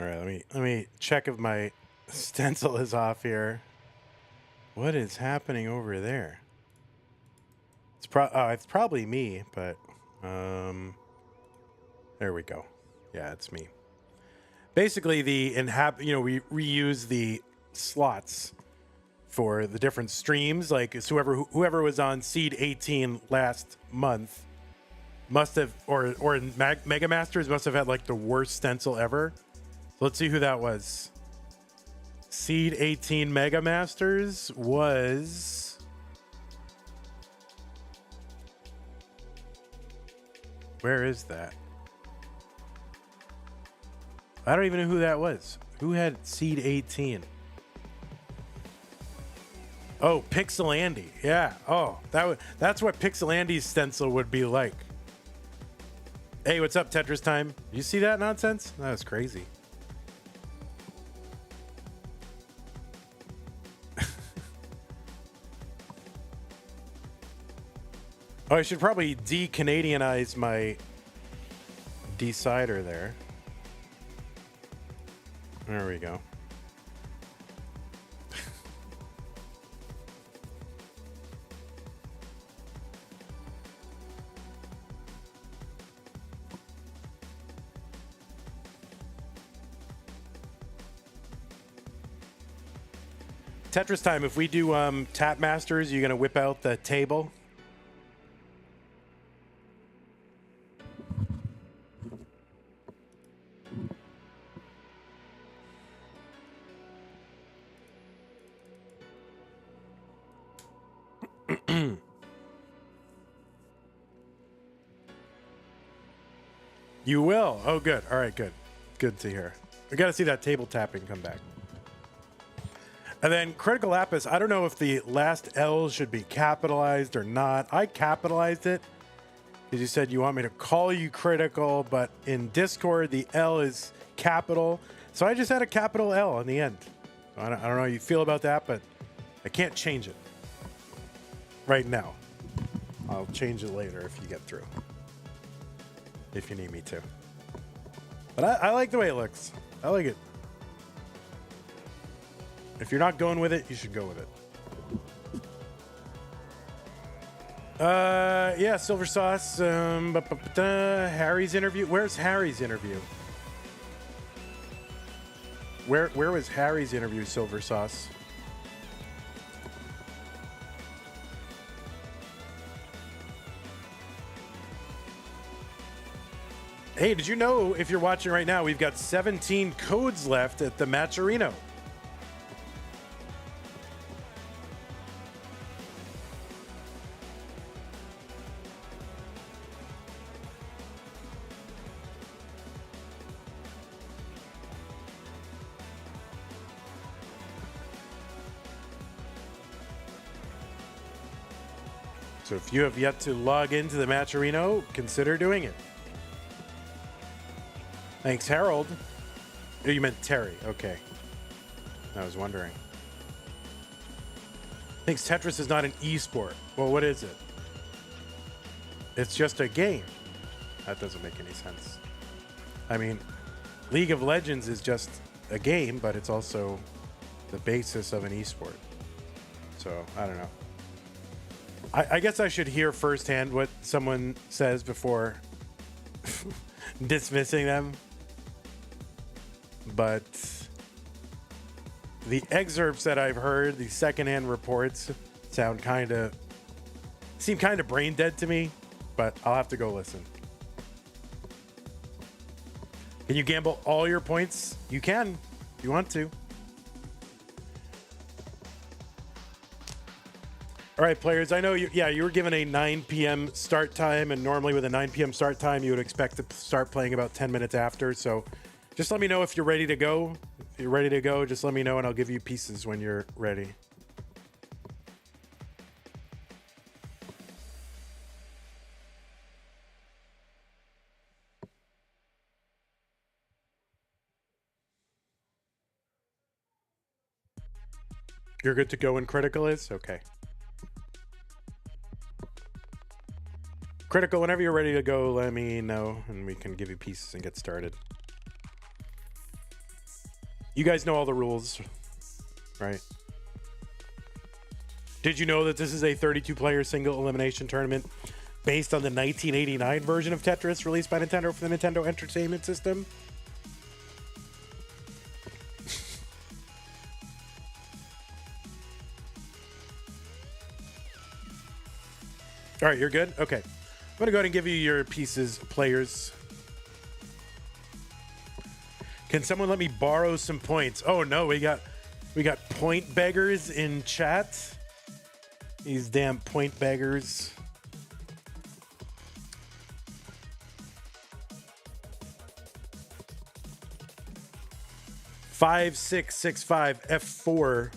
All right, let me check if my stencil is off here. What is happening over there? It's probably me, but there we go. Yeah, it's me. Basically, we reuse the slots for the different streams. Like, it's whoever was on Seed 18 last month must have, or in Mega Masters must have had like the worst stencil ever. So let's see who that was. Seed 18 Mega Masters was where is that? I don't even know who that was. Who had Seed 18? Oh, Pixel Andy. Yeah. Oh, that's what Pixel Andy's stencil would be like. Hey, what's up, Tetris time? You see that nonsense? That was crazy. Oh, I should probably de-Canadianize my decider there. There we go. Tetris time. If we do Tap Masters, you gonna whip out the table? You will. Oh, good. All right, good. Good to hear. We got to see that table tapping come back. And then Critical Lapis, I don't know if the last L should be capitalized or not. I capitalized it because you said you want me to call you Critical, but in Discord, the L is capital. So I just had a capital L in the end. I don't know how you feel about that, but I can't change it right now. I'll change it later if you get through. If you need me to. But I like the way it looks. I like it. If you're not going with it, you should go with it. Yeah, Silver Sauce. Harry's interview. Where's Harry's interview? Where was Harry's interview, Silver Sauce? Hey, did you know, if you're watching right now, we've got 17 codes left at the Matcherino. So if you have yet to log into the Matcherino, consider doing it. Thanks, Harold. Oh, you meant Terry. Okay. I was wondering. Thinks Tetris is not an esport. Well, what is it? It's just a game. That doesn't make any sense. I mean, League of Legends is just a game, but it's also the basis of an esport. So, I don't know. I guess I should hear firsthand what someone says before dismissing them. But the excerpts that I've heard, the secondhand reports, seem kind of brain dead to me, but I'll have to go listen. Can you gamble all your points? You can, if you want to. All right, players, I know you were given a 9 p.m. start time, and normally with a 9 p.m. start time, you would expect to start playing about 10 minutes after, so just let me know if you're ready to go. If you're ready to go, just let me know and I'll give you pieces when you're ready. You're good to go when Critical is? Okay. Critical, whenever you're ready to go, let me know and we can give you pieces and get started. You guys know all the rules, right? Did you know that this is a 32-player single elimination tournament based on the 1989 version of Tetris released by Nintendo for the Nintendo Entertainment System? All right, you're good? Okay. I'm going to go ahead and give you your pieces, players. Can someone let me borrow some points? Oh, no, we got point beggars in chat. These damn point beggars. $5,665 F4.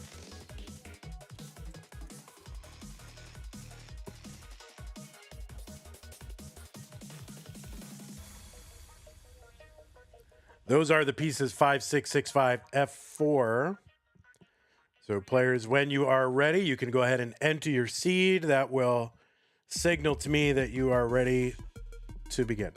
Those are the pieces 5,665 F4. So players, when you are ready, you can go ahead and enter your seed. That will signal to me that you are ready to begin.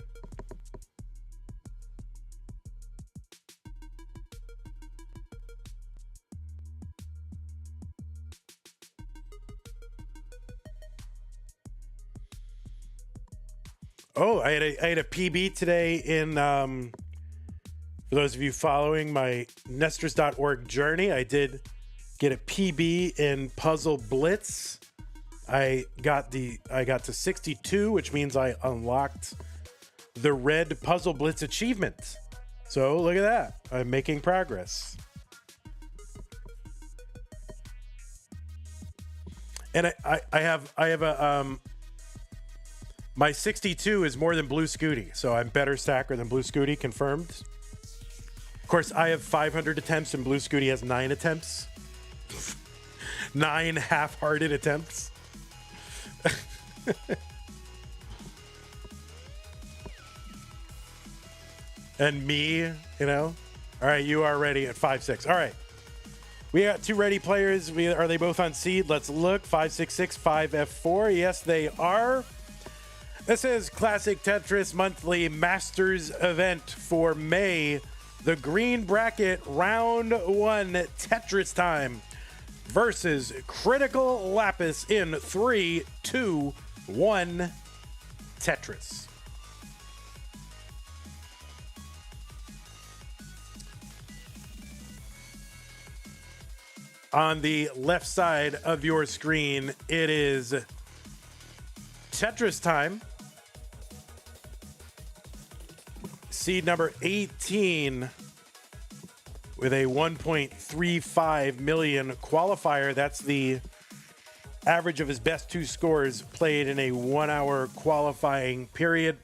Oh, I had a PB today in, for those of you following my Nestors.org journey, I did get a PB in Puzzle Blitz. I got to 62, which means I unlocked the red Puzzle Blitz achievement. So look at that. I'm making progress. And I have a my 62 is more than Blue Scooty, so I'm better stacker than Blue Scooty, confirmed. Of course, I have 500 attempts and Blue Scooty has 9 attempts. 9 half-hearted attempts. And me, you know. All right, you are ready at 5-6. All right. We got 2 ready players. Are they both on seed? Let's look. 5-6-6, 5F4. Yes, they are. This is Classic Tetris Monthly Masters event for May. The green bracket, round 1, Tetris time versus Critical Lapis in 3, 2, 1, Tetris. On the left side of your screen, it is Tetris time. Seed number 18 with a 1.35 million qualifier. That's the average of his best 2 scores played in a 1-hour qualifying period.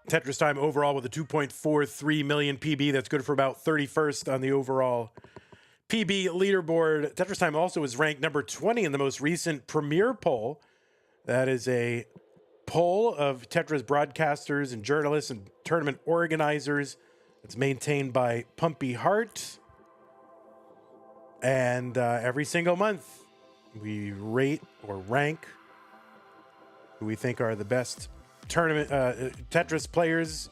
Tetris time overall with a 2.43 million PB. That's good for about 31st on the overall PB leaderboard. Tetris time also is ranked number 20 in the most recent Premier poll. That is a poll of Tetris broadcasters and journalists and tournament organizers. It's maintained by Pumpy Heart. And every single month, we rate or rank who we think are the best tournament Tetris players,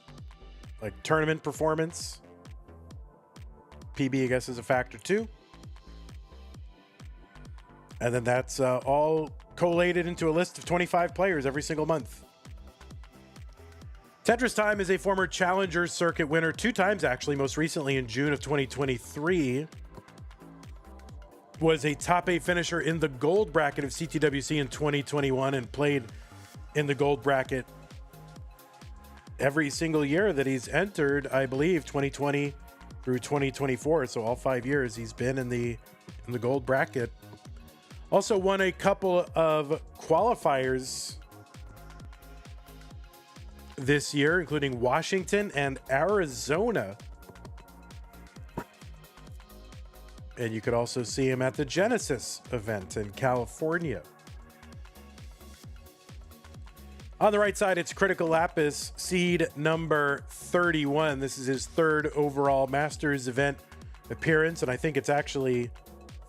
like tournament performance. PB, I guess, is a factor too. And then that's all collated into a list of 25 players every single month. Tetris Time is a former Challenger Circuit winner 2 times, actually, most recently in June of 2023. Was a top 8 finisher in the gold bracket of CTWC in 2021 and played in the gold bracket every single year that he's entered, I believe, 2020 through 2024. So all 5 years he's been in the gold bracket. Also won a couple of qualifiers this year, including Washington and Arizona. And you could also see him at the Genesis event in California. On the right side, it's Critical Lapis, seed number 31. This is his 3rd overall Masters event appearance, and I think it's actually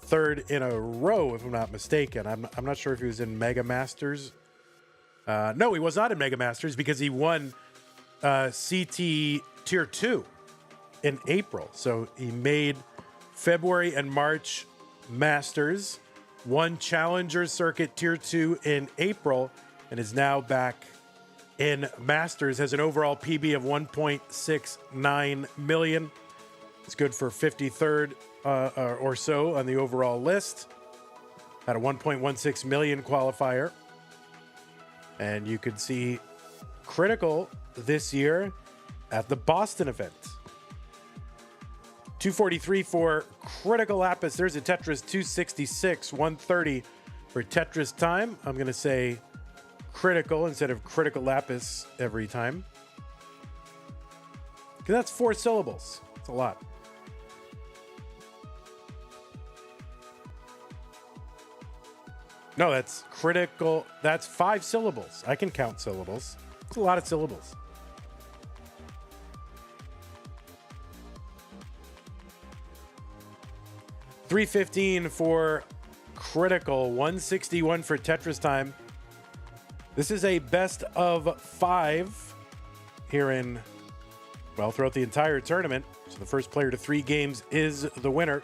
3rd in a row, if I'm not mistaken. I'm not sure if he was in Mega Masters. No, he was not in Mega Masters because he won CT Tier 2 in April. So he made February and March Masters, won Challenger Circuit Tier 2 in April, and is now back in Masters, has an overall PB of 1.69 million. It's good for 53rd or so on the overall list. Had a 1.16 million qualifier. And you could see Critical this year at the Boston event. 243 for Critical Lapis. There's a Tetris 266, 130 for Tetris Time. I'm going to say Critical instead of Critical Lapis every time. Because that's 4 syllables. It's a lot. No, that's Critical. That's 5 syllables. I can count syllables. It's a lot of syllables. $315 for Critical, 161 for Tetris Time. This is a best of 5 here in, well, throughout the entire tournament. So the first player to 3 games is the winner.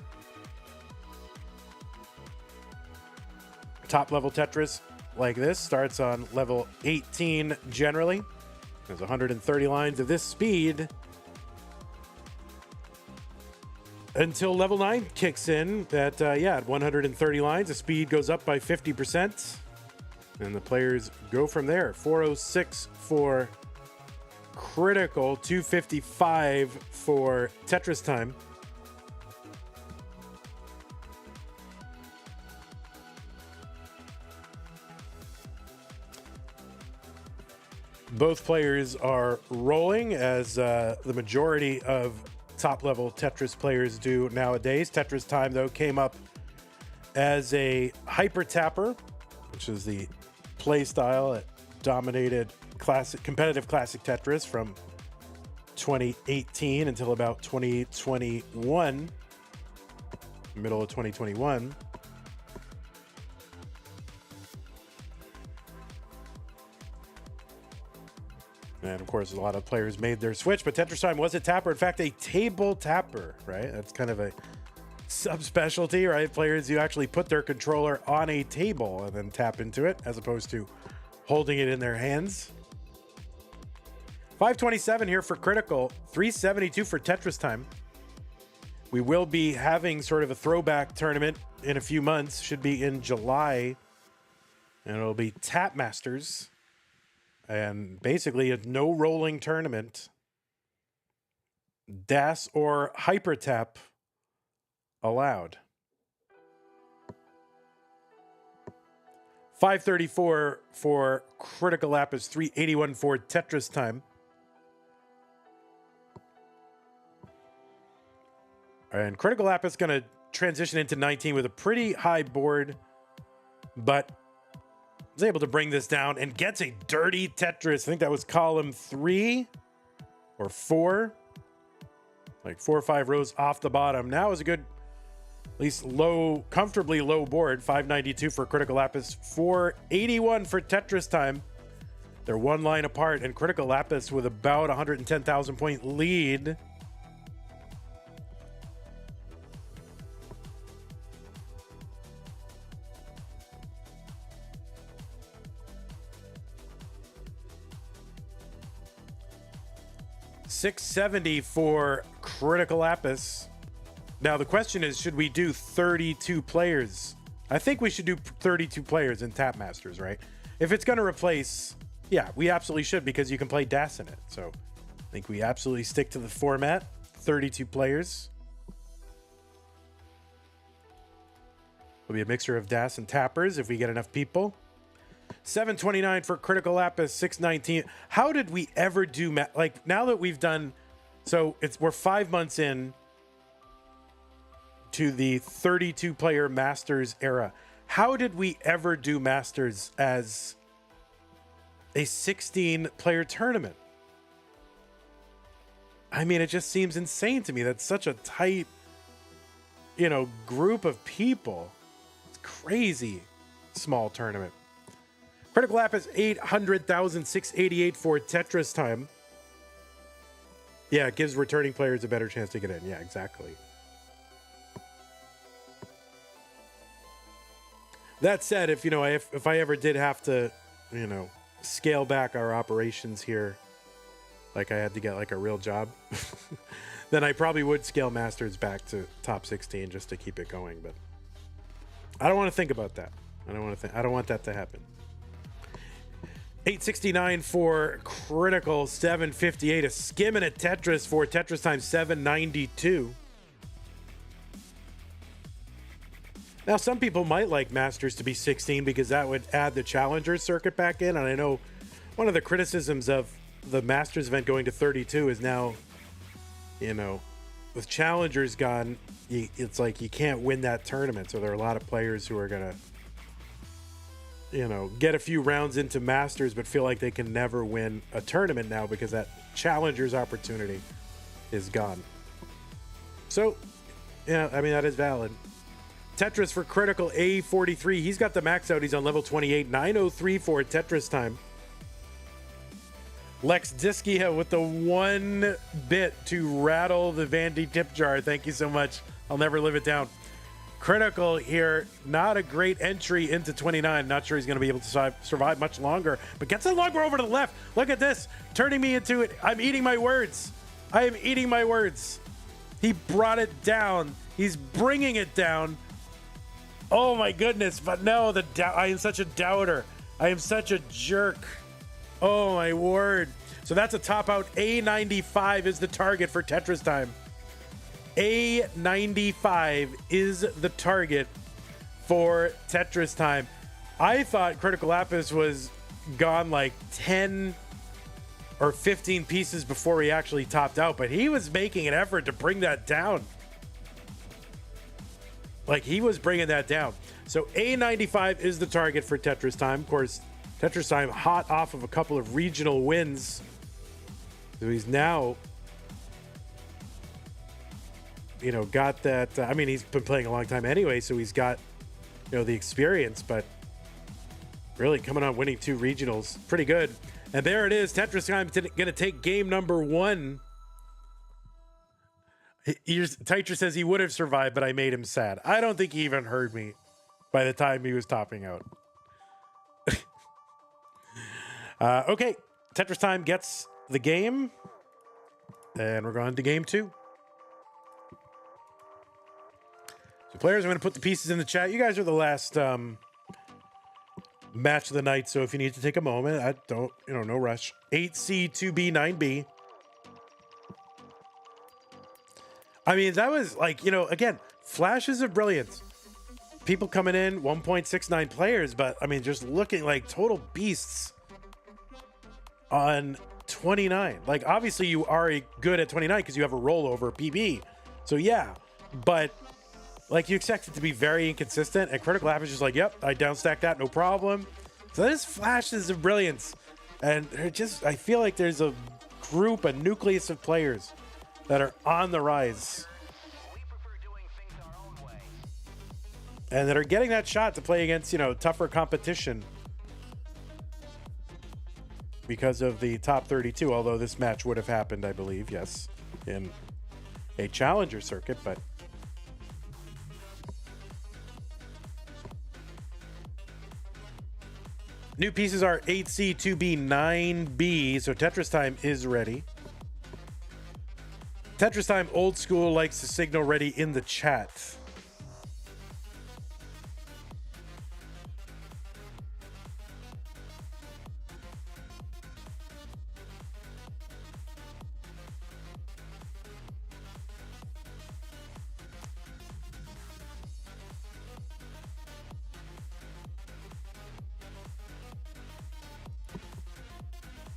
Top level Tetris like this starts on level 18 generally. There's 130 lines of this speed until level 9 kicks in. At 130 lines, the speed goes up by 50%. And the players go from there. 406 for Critical, 255 for Tetris Time. Both players are rolling as the majority of top-level Tetris players do nowadays. Tetris Time, though, came up as a hyper tapper, which is the play style that dominated competitive classic Tetris from 2018 until about 2021, middle of 2021. And of course, a lot of players made their switch, but Tetris Time was a tapper. In fact, a table tapper, right? That's kind of a subspecialty, right? Players who actually put their controller on a table and then tap into it, as opposed to holding it in their hands. 527 here for Critical, 372 for Tetris Time. We will be having sort of a throwback tournament in a few months, should be in July, and it'll be Tap Masters. And basically a no rolling tournament. DAS or hyper tap allowed. 534 for Critical Lapis, 381 for Tetris Time. And Critical Lapis going to transition into 19 with a pretty high board, but was able to bring this down and gets a dirty Tetris. I think that was column 3 or 4. Like 4 or 5 rows off the bottom. Now is a good, at least low, comfortably low board. 592 for Critical Lapis, 481 for Tetris Time. They're 1 line apart, and Critical Lapis with about 110,000 point lead. $670 for Critical Lapis. Now the question is, should we do 32 players? I think we should do 32 players in Tap Masters, right? If it's going to replace, yeah, we absolutely should, because you can play DAS in it. So I think we absolutely stick to the format. 32 players. It'll be a mixture of DAS and tappers if we get enough people. 729 for Critical Lapis, 619. How did we ever do like, now that we've done, so we're 5 months in to the 32 player Masters era. How did we ever do Masters as a 16 player tournament? I mean, it just seems insane to me. That's such a tight, group of people. It's crazy small tournament. Critical Lapis, 800,688 for Tetris Time. Yeah, it gives returning players a better chance to get in. Yeah, exactly. That said, if if I ever did have to, scale back our operations here, like I had to get like a real job, then I probably would scale Masters back to top 16 just to keep it going. But I don't want to think about that. I don't want that to happen. 869 for Critical, 758. A skimming at Tetris for Tetris Time, 792. Now, some people might like Masters to be 16 because that would add the Challenger circuit back in. And I know one of the criticisms of the Masters event going to 32 is now, with Challengers gone, it's like you can't win that tournament. So there are a lot of players who are going to, get a few rounds into Masters, but feel like they can never win a tournament now because that Challenger's opportunity is gone. So, yeah, I mean, that is valid. Tetris for Critical, A43. He's got the max out. He's on level 28. 903 for Tetris Time. Lex Diskia with the 1 bit to rattle the Vandy tip jar. Thank you so much. I'll never live it down. Critical here, not a great entry into 29. Not sure he's going to be able to survive much longer, but gets a longer over to the left. Look at this, turning me into it. I'm eating my words. I am eating my words. He brought it down. He's bringing it down. Oh my goodness, but no, I am such a doubter. I am such a jerk. Oh my word. So that's a top out. A95 is the target for Tetris Time. A95 is the target for Tetris Time. I thought Critical Lapis was gone like 10 or 15 pieces before he actually topped out, but he was making an effort to bring that down. Like, he was bringing that down. So A95 is the target for Tetris Time. Of course, Tetris Time hot off of a couple of regional wins. So he's now, got that. I mean, he's been playing a long time anyway, so he's got, the experience, but really coming on winning 2 regionals. Pretty good. And there it is. Tetris Time going to take game number 1. Titra says he would have survived, but I made him sad. I don't think he even heard me by the time he was topping out. Okay, Tetris Time gets the game, and we're going to game 2. So players, I'm going to put the pieces in the chat. You guys are the last match of the night, so if you need to take a moment, I don't, no rush. 8C, 2B, 9B. I mean, that was like, again, flashes of brilliance. People coming in, 1.69 players, but I mean, just looking like total beasts on 29. Like, obviously you are good at 29 because you have a rollover PB. So yeah, but like, you expect it to be very inconsistent, and Critical Lapis is just like, yep, I downstack that, no problem. So that is flashes of brilliance. And I feel like there's a nucleus of players that are on the rise and that are getting that shot to play against, tougher competition because of the top 32, although this match would have happened, I believe, yes, in a challenger circuit, but new pieces are 8C, 2B, 9B, so Tetris Time is ready. Tetris Time old school likes to signal ready in the chat.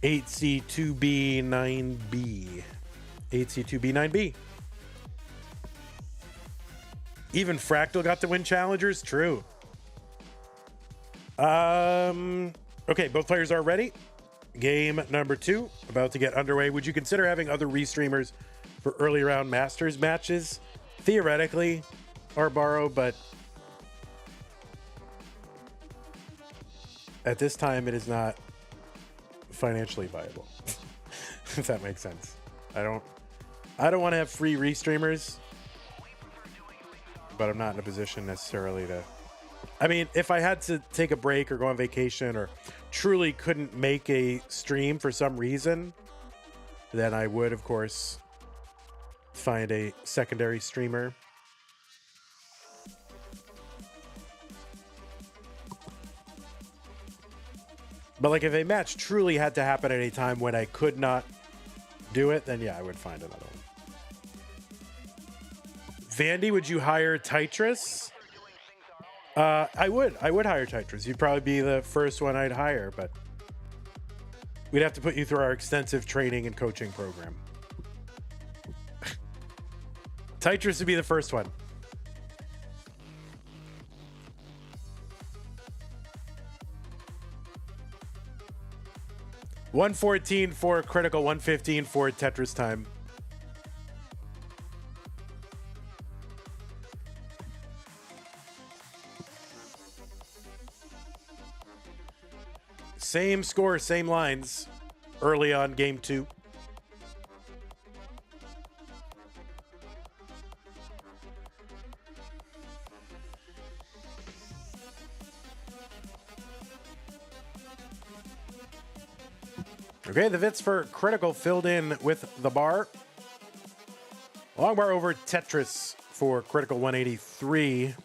Eight C 2B 9B. 8C2B9B. Even Fractal got to win challengers. True. Okay, both players are ready. Game number 2 about to get underway. Would you consider having other restreamers for early round Masters matches? Theoretically, or borrow, but at this time it is not financially viable. If that makes sense. I don't want to have free restreamers, but I'm not in a position necessarily to. I mean, if I had to take a break or go on vacation or truly couldn't make a stream for some reason, then I would, of course, find a secondary streamer. But like if a match truly had to happen at a time when I could not do it, then yeah, I would find another one. Vandy, would you hire Tetris? I would hire Tetris. You'd probably be the first one I'd hire, but we'd have to put you through our extensive training and coaching program. Tetris would be the first one. $114 for Critical, $115 for Tetris time. Same score, same lines early on game 2. Okay, the Vits for Critical filled in with the bar. Long bar over Tetris for Critical, 183.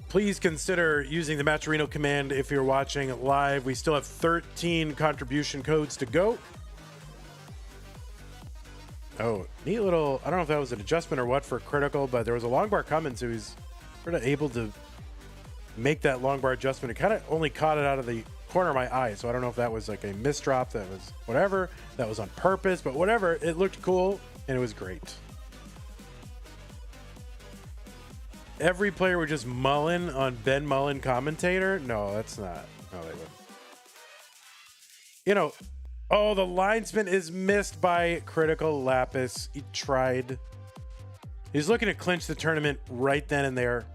Please consider using the Matcherino command if you're watching live. We still have 13 contribution codes to go. Oh, neat little, I don't know if that was an adjustment or what for Critical, but there was a long bar coming, so he's sort of able to make that long bar adjustment. It kind of only caught it out of the corner of my eye, so I don't know if that was like a misdrop, that was whatever, that was on purpose, but whatever, it looked cool and it was great. Every player would just Mullen on Ben Mullen commentator? No, that's not. No, they wouldn't. You know, oh, the line spin is missed by Critical Lapis. He tried. He's looking to clinch the tournament right then and there.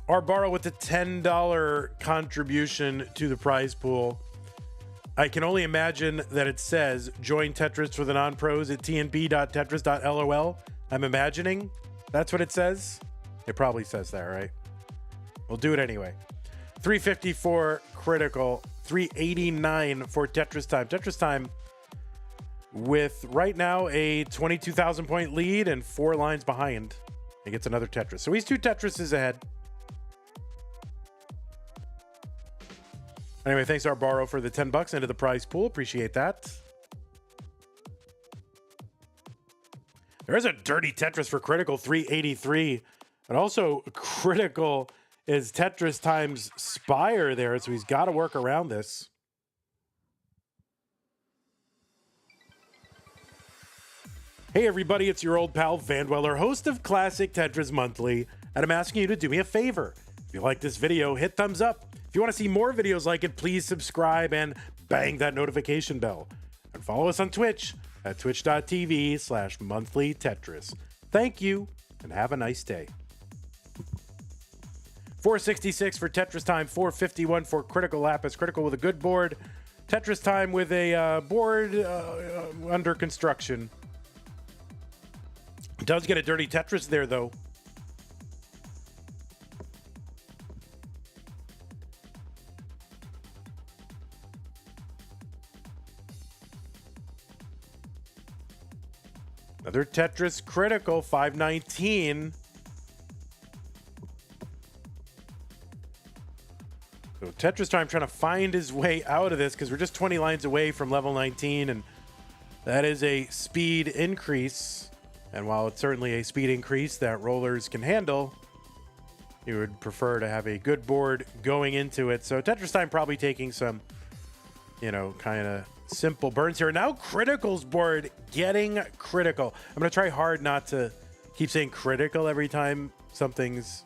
Arbaro with the $10 contribution to the prize pool. I can only imagine that it says join Tetris for the non-pros at tnp.tetris.lol. I'm imagining that's what it says. It probably says that, right? We'll do it anyway. 350 for Critical, 389 for Tetris time. Tetris time with right now a 22,000 point lead and 4 lines behind. He gets another Tetris. So he's 2 Tetrises ahead. Anyway, thanks Arbaro for the $10 into the prize pool. Appreciate that. There is a dirty Tetris for Critical, 383. And also Critical is Tetris times Spire there, so he's got to work around this. Hey everybody, it's your old pal Van Weller, host of Classic Tetris Monthly, and I'm asking you to do me a favor. If you like this video, hit thumbs up. If you want to see more videos like it, please subscribe and bang that notification bell. And follow us on Twitch at twitch.tv/monthlytetris. Thank you, and have a nice day. 466 for Tetris time, 451 for Critical Lapis. Critical with a good board. Tetris time with a board under construction. Does get a dirty Tetris there, though. Another Tetris Critical, 519. So Tetris time trying to find his way out of this because we're just 20 lines away from level 19, and that is a speed increase. And while it's certainly a speed increase that rollers can handle, you would prefer to have a good board going into it. So Tetris time probably taking some, you know, kind of simple burns here. Now Critical's board getting critical. I'm going to try hard not to keep saying critical every time something's,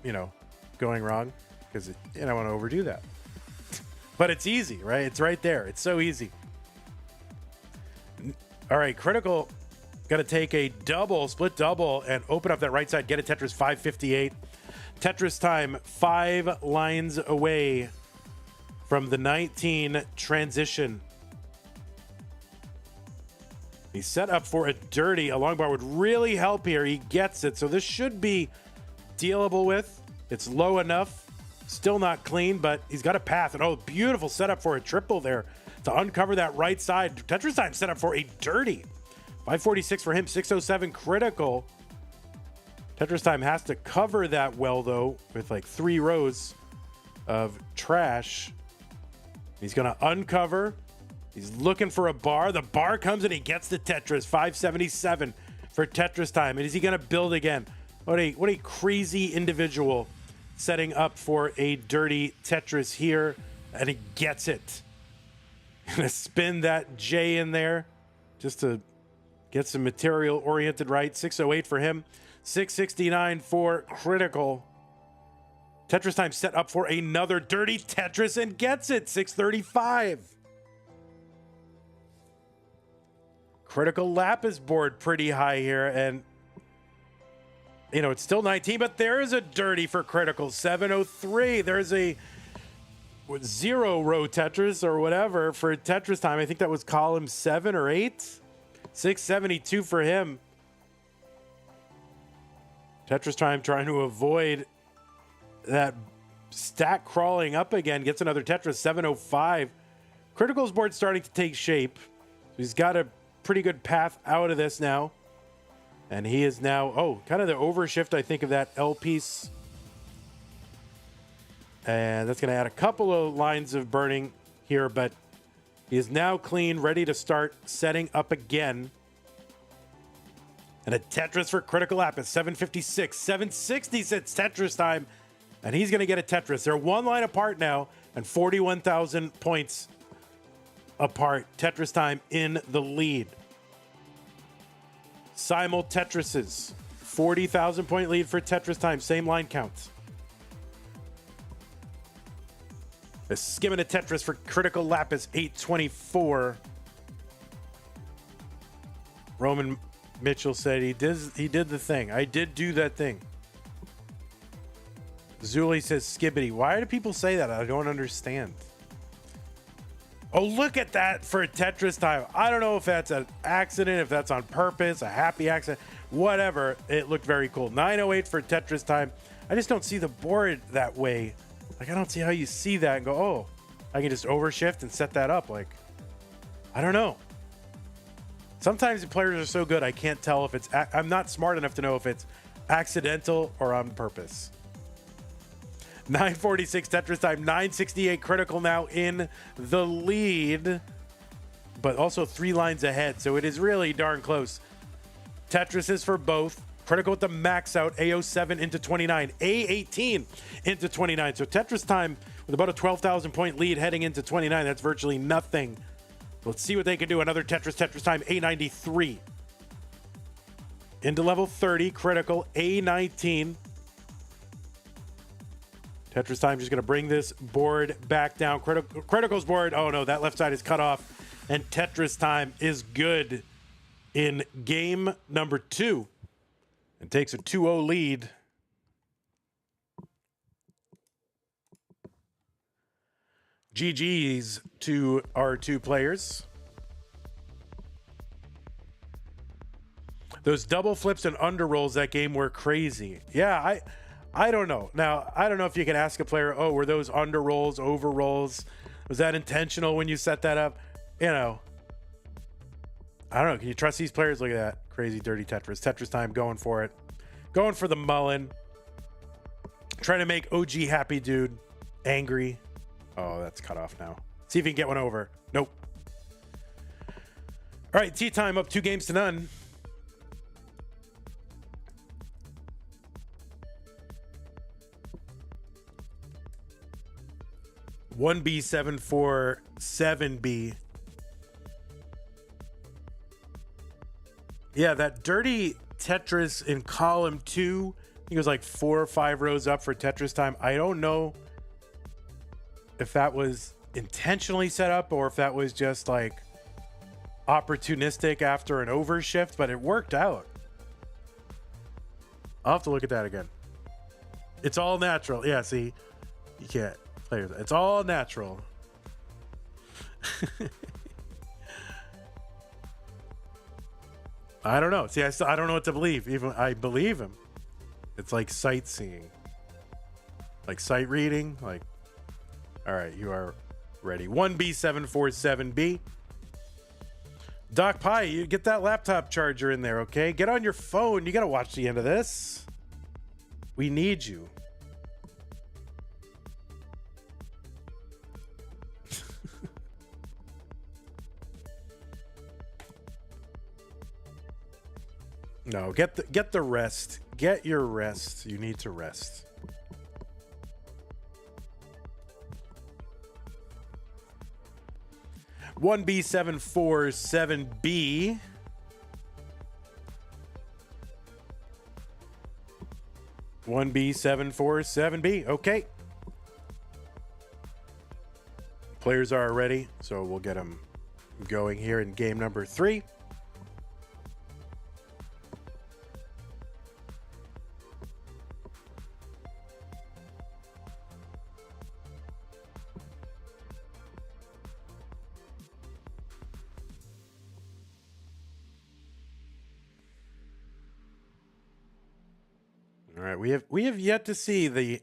you know, going wrong, because I don't want to overdo that. But it's easy, right? It's right there. It's so easy. All right, critical. Got to take a double, split double, and open up that right side. Get a Tetris 558. Tetris time 5 lines away from the 19 transition. He's set up for a dirty. A long bar would really help here. He gets it. So this should be dealable with. It's low enough. Still not clean, but he's got a path. And oh, beautiful setup for a triple there to uncover that right side. Tetris time set up for a dirty. 546 for him, 607 critical. Tetris time has to cover that well, though, with like 3 rows of trash. He's going to uncover. He's looking for a bar. The bar comes and he gets the Tetris. 577 for Tetris time. And is he going to build again? What a crazy individual setting up for a dirty Tetris here. And he gets it. Gonna spin that J in there just to get some material oriented right. 608 for him. 669 for critical. Tetris time set up for another dirty Tetris and gets it. 635. Critical Lapis board pretty high here, and you know it's still 19, but there is a dirty for critical. 703. There's a 0 row Tetris or whatever for Tetris time. I think that was column 7 or 8. 672 for him. Tetris time trying to avoid that stack crawling up again. Gets another Tetris. 705. Critical's board starting to take shape. He's got a pretty good path out of this now. And he is now, oh, kind of the overshift, I think, of that L piece. And that's going to add a couple of lines of burning here, but he is now clean, ready to start setting up again. And a Tetris for critical Lapis, 756, 766 Tetris time. And he's going to get a Tetris. They're 1 line apart now and 41,000 points apart. Tetris time in the lead. Simul Tetrises, 40,000 point lead for Tetris time. Same line count. A skimming a Tetris for critical Lapis, 824. Roman Mitchell said he did the thing. I did do that thing. Zuli says skibbity. Why do people say that? I don't understand. Oh, look at that for Tetris time. I don't know if that's an accident, if that's on purpose, a happy accident, whatever. It looked very cool. 908 for Tetris time. I just don't see the board that way. Like, I don't see how you see that and go, oh, I can just overshift and set that up. Like, I don't know. Sometimes the players are so good, I can't tell if it's, I'm not smart enough to know if it's accidental or on purpose. 946 Tetris time, 968 critical now in the lead, but also 3 lines ahead. So it is really darn close. Tetris is for both. Critical with the max out, A07 into 29, A18 into 29. So Tetris time with about a 12,000 point lead heading into 29. That's virtually nothing. Let's see what they can do. Another Tetris time, A93. Into level 30, critical, A19. Tetris time just going to bring this board back down. Critical's board, oh no, that left side is cut off. And Tetris time is good in game number 2. And takes a 2-0 lead. GG's to our 2 players. Those double flips and under rolls that game were crazy. Yeah, I don't know. Now, I don't know if you can ask a player, oh, were those under rolls, over rolls? Was that intentional when you set that up? You know, I don't know. Can you trust these players? Look at that. Crazy dirty Tetris. Tetris time going for it. Going for the mullen. Trying to make OG happy dude angry. Oh, that's cut off now. See if he can get one over. Nope. All right, Ttime up 2 games to none. One B 747B. Yeah, that dirty Tetris in column 2. I think it was like 4 or 5 rows up for Tetris time. I don't know if that was intentionally set up or if that was just like opportunistic after an overshift, but it worked out. I'll have to look at that again. It's all natural. Yeah, see, you can't play with it. It's all natural. I don't know. See, I don't know what to believe. Even I believe him. It's like sightseeing, like sight reading. Like, all right, you are ready. 1B747B. Doc Pie, you get that laptop charger in there, okay? Get on your phone. You got to watch the end of this. We need you. No, get the rest. Get your rest. You need to rest. One B747B. One B747B. Okay. Players are ready, so we'll get them going here in game number 3. All right, we have yet to see the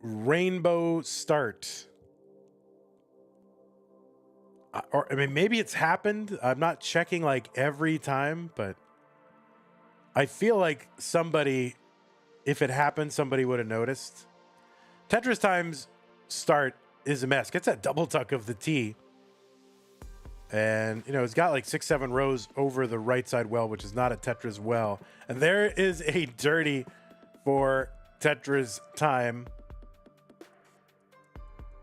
rainbow start. Or I mean, maybe it's happened. I'm not checking like every time, but I feel like somebody, if it happened, somebody would have noticed. Tetris Time's start is a mess. Gets that double tuck of the T. And, you know, it's got like 6-7 rows over the right side well, which is not a Tetris well. And there is a dirty for Tetris Time.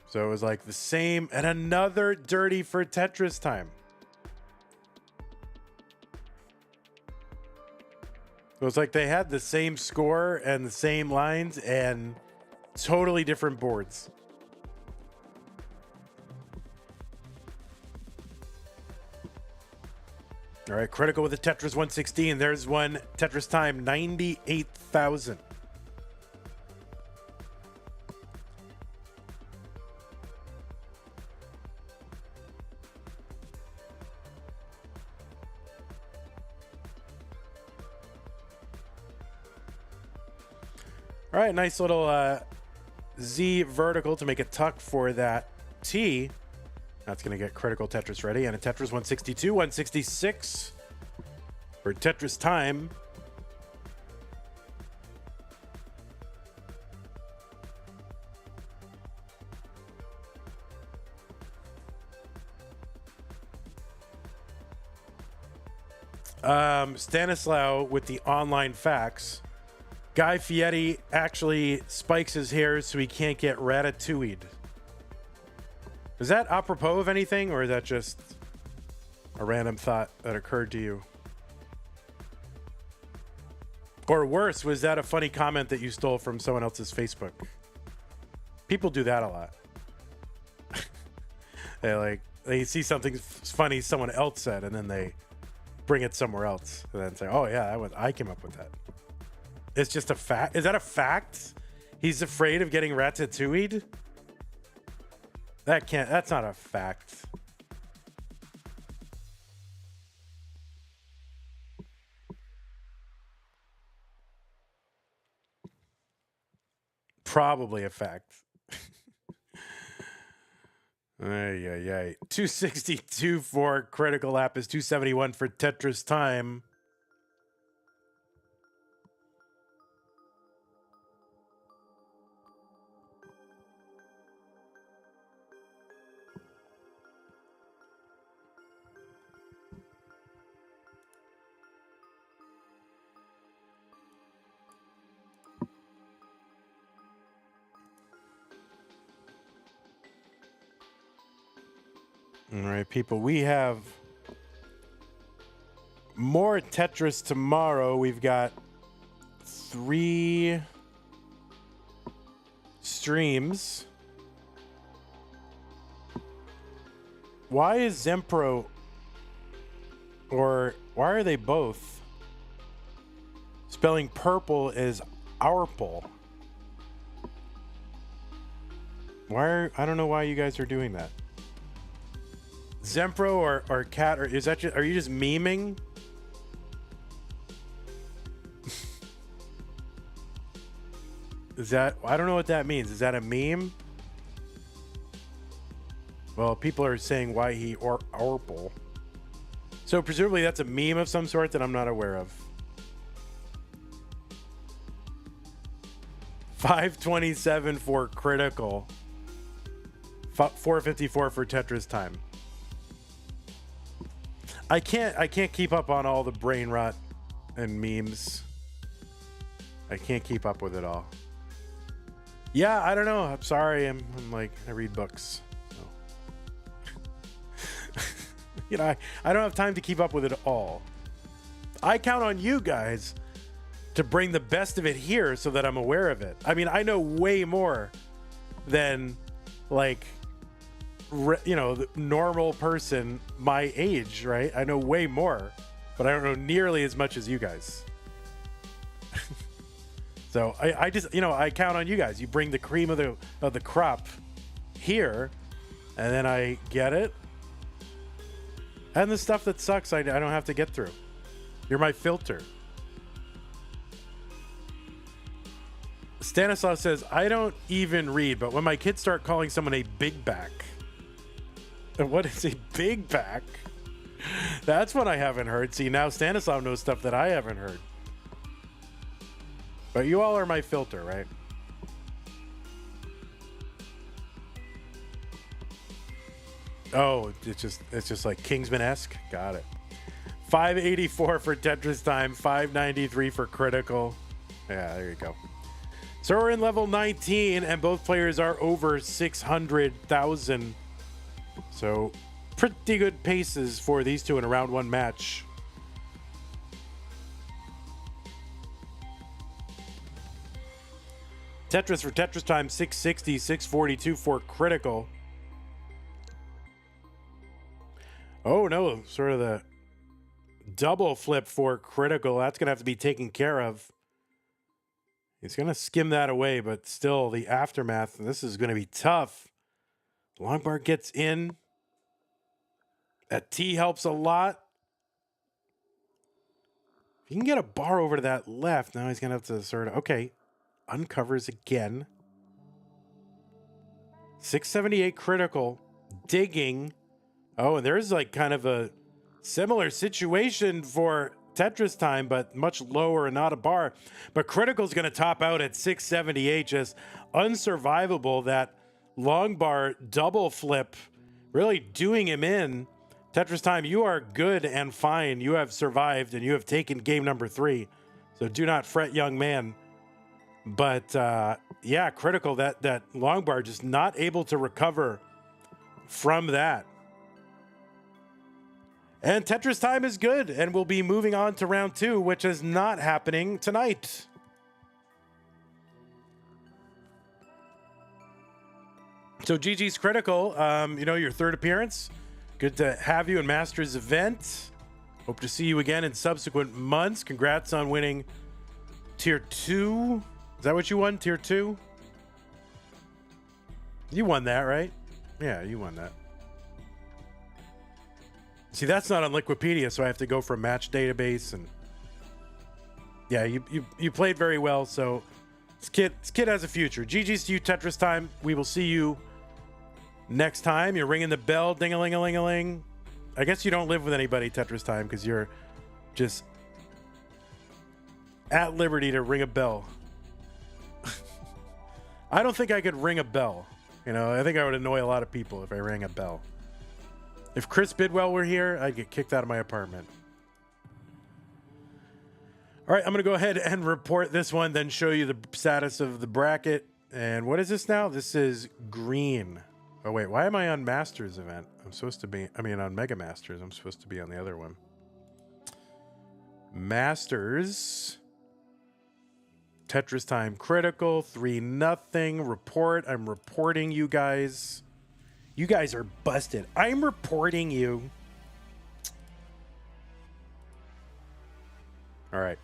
So it was like the same, and another dirty for Tetris Time. So it's like they had the same score and the same lines and totally different boards. All right, Critical with the Tetris 116. There's one Tetris Time, 98,000. All right, nice little Z vertical to make a tuck for that T. That's going to get Critical Tetris ready. And a Tetris 162, 166 for Tetris Time. Stanislaw with the online facts. Guy Fieri actually spikes his hair so he can't get ratatouille'd. Is that apropos of anything, or is that just a random thought that occurred to you? Or worse, was that a funny comment that you stole from someone else's Facebook? People do that a lot. They see something funny someone else said, and then they bring it somewhere else, and then say, "Oh yeah, I came up with that." It's just a fact. Is that a fact? He's afraid of getting ratatouille'd? That's not a fact. Probably a fact. Ay. 262 for Critical, Lapis, 271 for Tetris Time. All right, people, we have More Tetris tomorrow. We've got 3 streams. Why is Zempro, or why are they both spelling purple as Ourple? I don't know why you guys are doing that. Zempro or Cat, or is that are you just memeing? Is that, I don't know what that means. Is that a meme? Well, people are saying why he or Ourple. So presumably that's a meme of some sort that I'm not aware of. 527 for Critical. 454 for Tetris time. I can't keep up on all the brain rot and memes. I can't keep up with it all. Yeah, I don't know. I'm sorry. I'm like, I read books. So. You know, I don't have time to keep up with it all. I count on you guys to bring the best of it here so that I'm aware of it. I mean, I know way more than, like, you know, the normal person my age, right? I know way more, but I don't know nearly as much as you guys. So I just, you know, I count on you guys. You bring the cream of the crop here, and then I get it. And the stuff that sucks, I don't have to get through. You're my filter. Stanislav says, I don't even read, but when my kids start calling someone a big back. What is a big back? That's what I haven't heard. See, now Stanislav knows stuff that I haven't heard. But you all are my filter, right? Oh, it's just like Kingsman-esque. Got it. 584 for Tetris time, 593 for Critical. Yeah, there you go. So we're in level 19, and both players are over 600,000. So pretty good paces for these two in a round 1 match. Tetris for Tetris time, 660, 642 for Critical. Oh no, sort of the double flip for Critical. That's going to have to be taken care of. He's going to skim that away, but still the aftermath. This is going to be tough. Long bar gets in. That T helps a lot. If you can get a bar over to that left, now he's going to have to sort of, okay, uncovers again. 678 Critical, digging. Oh, and there's like kind of a similar situation for Tetris time, but much lower and not a bar. But Critical's going to top out at 678, just unsurvivable. That long bar double flip really doing him in. Tetris time, you are good and fine. You have survived and you have taken game number 3. So do not fret, young man. But yeah, Critical, that long bar just not able to recover from that. And Tetris time is good, and we'll be moving on to round 2, which is not happening tonight. So GG's Critical, you know, your 3rd appearance. Good to have you in Masters event. Hope to see you again in subsequent months. Congrats on winning Tier 2. Is that what you won, Tier 2? You won that, right? Yeah, you won that. See, that's not on Liquipedia, so I have to go from match database, and yeah, you played very well. So this kid has a future. GG's to you, Tetris time. We will see you next time. You're ringing the bell, ding-a-ling-a-ling-a-ling. I guess you don't live with anybody, Tetris time, because you're just at liberty to ring a bell. I don't think I could ring a bell. You know, I think I would annoy a lot of people if I rang a bell. If Chris Bidwell were here, I'd get kicked out of my apartment. All right, I'm going to go ahead and report this one, then show you the status of the bracket. And what is this now? This is green. Oh, wait, why am I on Masters event? I'm supposed to be, I mean, on Mega Masters. I'm supposed to be on the other one. Masters. Tetris time critical. 3-0. Report. I'm reporting you guys. You guys are busted. I'm reporting you. All right.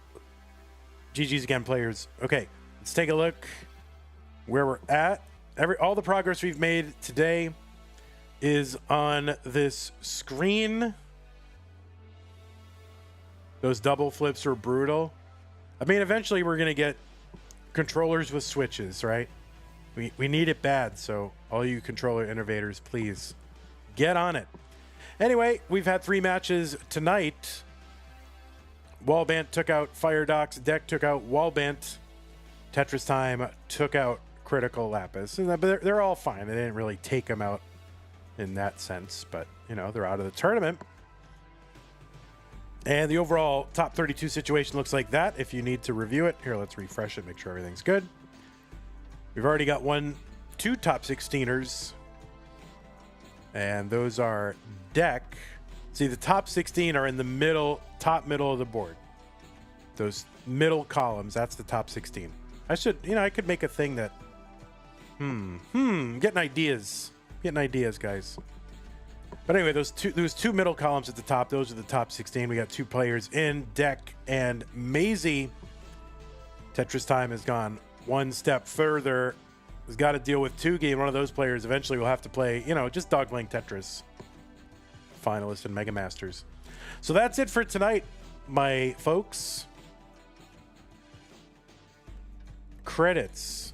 GG's again, players. Okay, let's take a look where we're at. All the progress we've made today is on this screen. Those double flips are brutal. I mean, eventually we're going to get controllers with switches, right? We need it bad, so all you controller innovators, please get on it. Anyway, we've had 3 matches tonight. Wallbant took out Firedox. Dekk took out Wallbant. Tetris Time took out Crytical Lapis. But they're all fine. They didn't really take them out in that sense, but, you know, they're out of the tournament. And the overall top 32 situation looks like that. If you need to review it, here, let's refresh it, make sure everything's good. We've already got 2 top 16ers. And those are Dekk. See, the top 16 are in the middle, top middle of the board. Those middle columns, that's the top 16. I should, you know, I could make a thing that, getting ideas. Getting ideas, guys. But anyway, those two middle columns at the top, those are the top 16. We got 2 players in, Dekk and Maisie. Tetris Time has gone one step further. Has got to deal with Tugi, one of those players eventually will have to play, you know, just dog playing Tetris. Finalist in Mega Masters. So that's it for tonight, my folks. Credits.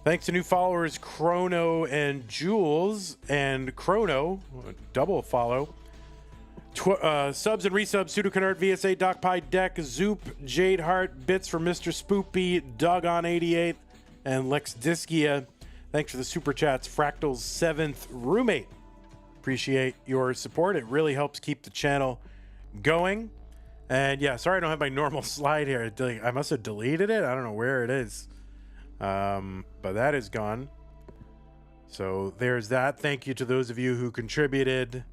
Thanks to new followers Chrono and Jules, and Chrono, double follow. Subs and resubs, Pseudo-Canard, VSA, DocPie, Dekk, Zoop, Jade Heart, Bits for Mr. Spoopy, Dogon88, and Lex Diskia. Thanks for the super chats, Fractal's 7th roommate. Appreciate your support. It really helps keep the channel going. And yeah, sorry I don't have my normal slide here. I must have deleted it. I don't know where it is. But that is gone. So there's that. Thank you to those of you who contributed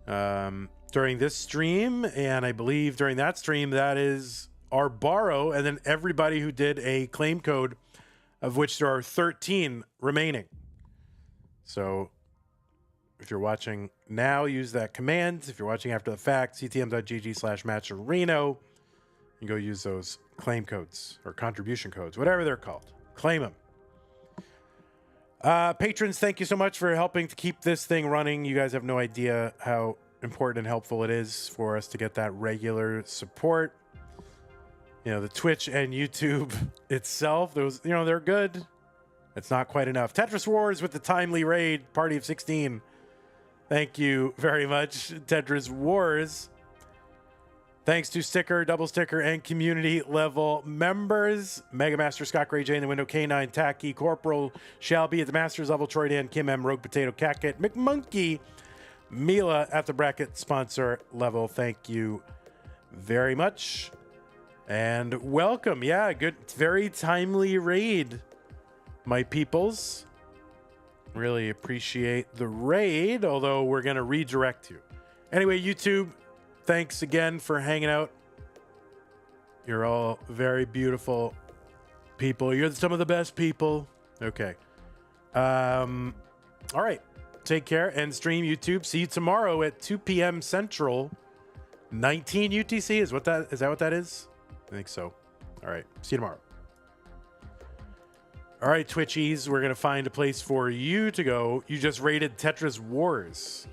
during this stream. And I believe during that stream, that is our borrow. And then everybody who did a claim code, of which there are 13 remaining. So if you're watching now, use that command. If you're watching after the fact, ctm.gg/matcherino, you can go use those claim codes or contribution codes, whatever they're called. Claim them. Patrons, thank you so much for helping to keep this thing running. You guys have no idea how important and helpful it is for us to get that regular support. You know, the Twitch and YouTube itself, those, you know, they're good. It's not quite enough. Tetris Wars with the timely raid, party of 16. Thank you very much, Tetris Wars. Thanks to sticker, double sticker, and community level members. Mega Master Scott Gray J in the window, K9, Tacky, Corporal, Shelby at the Masters level, Troy Dan, Kim M, Rogue Potato, Catcat, McMonkey, Mila at the bracket sponsor level. Thank you very much. And welcome. Yeah, good, very timely raid, my peoples. Really appreciate the raid, although we're going to redirect you. Anyway, YouTube, thanks again for hanging out. You're all very beautiful people. You're some of the best people. Okay. All right. Take care and stream YouTube. See you tomorrow at 2 p.m. Central. 19 UTC is that what that is? I think so. All right. See you tomorrow. All right, Twitchies, we're going to find a place for you to go. You just raided Tetris Wars.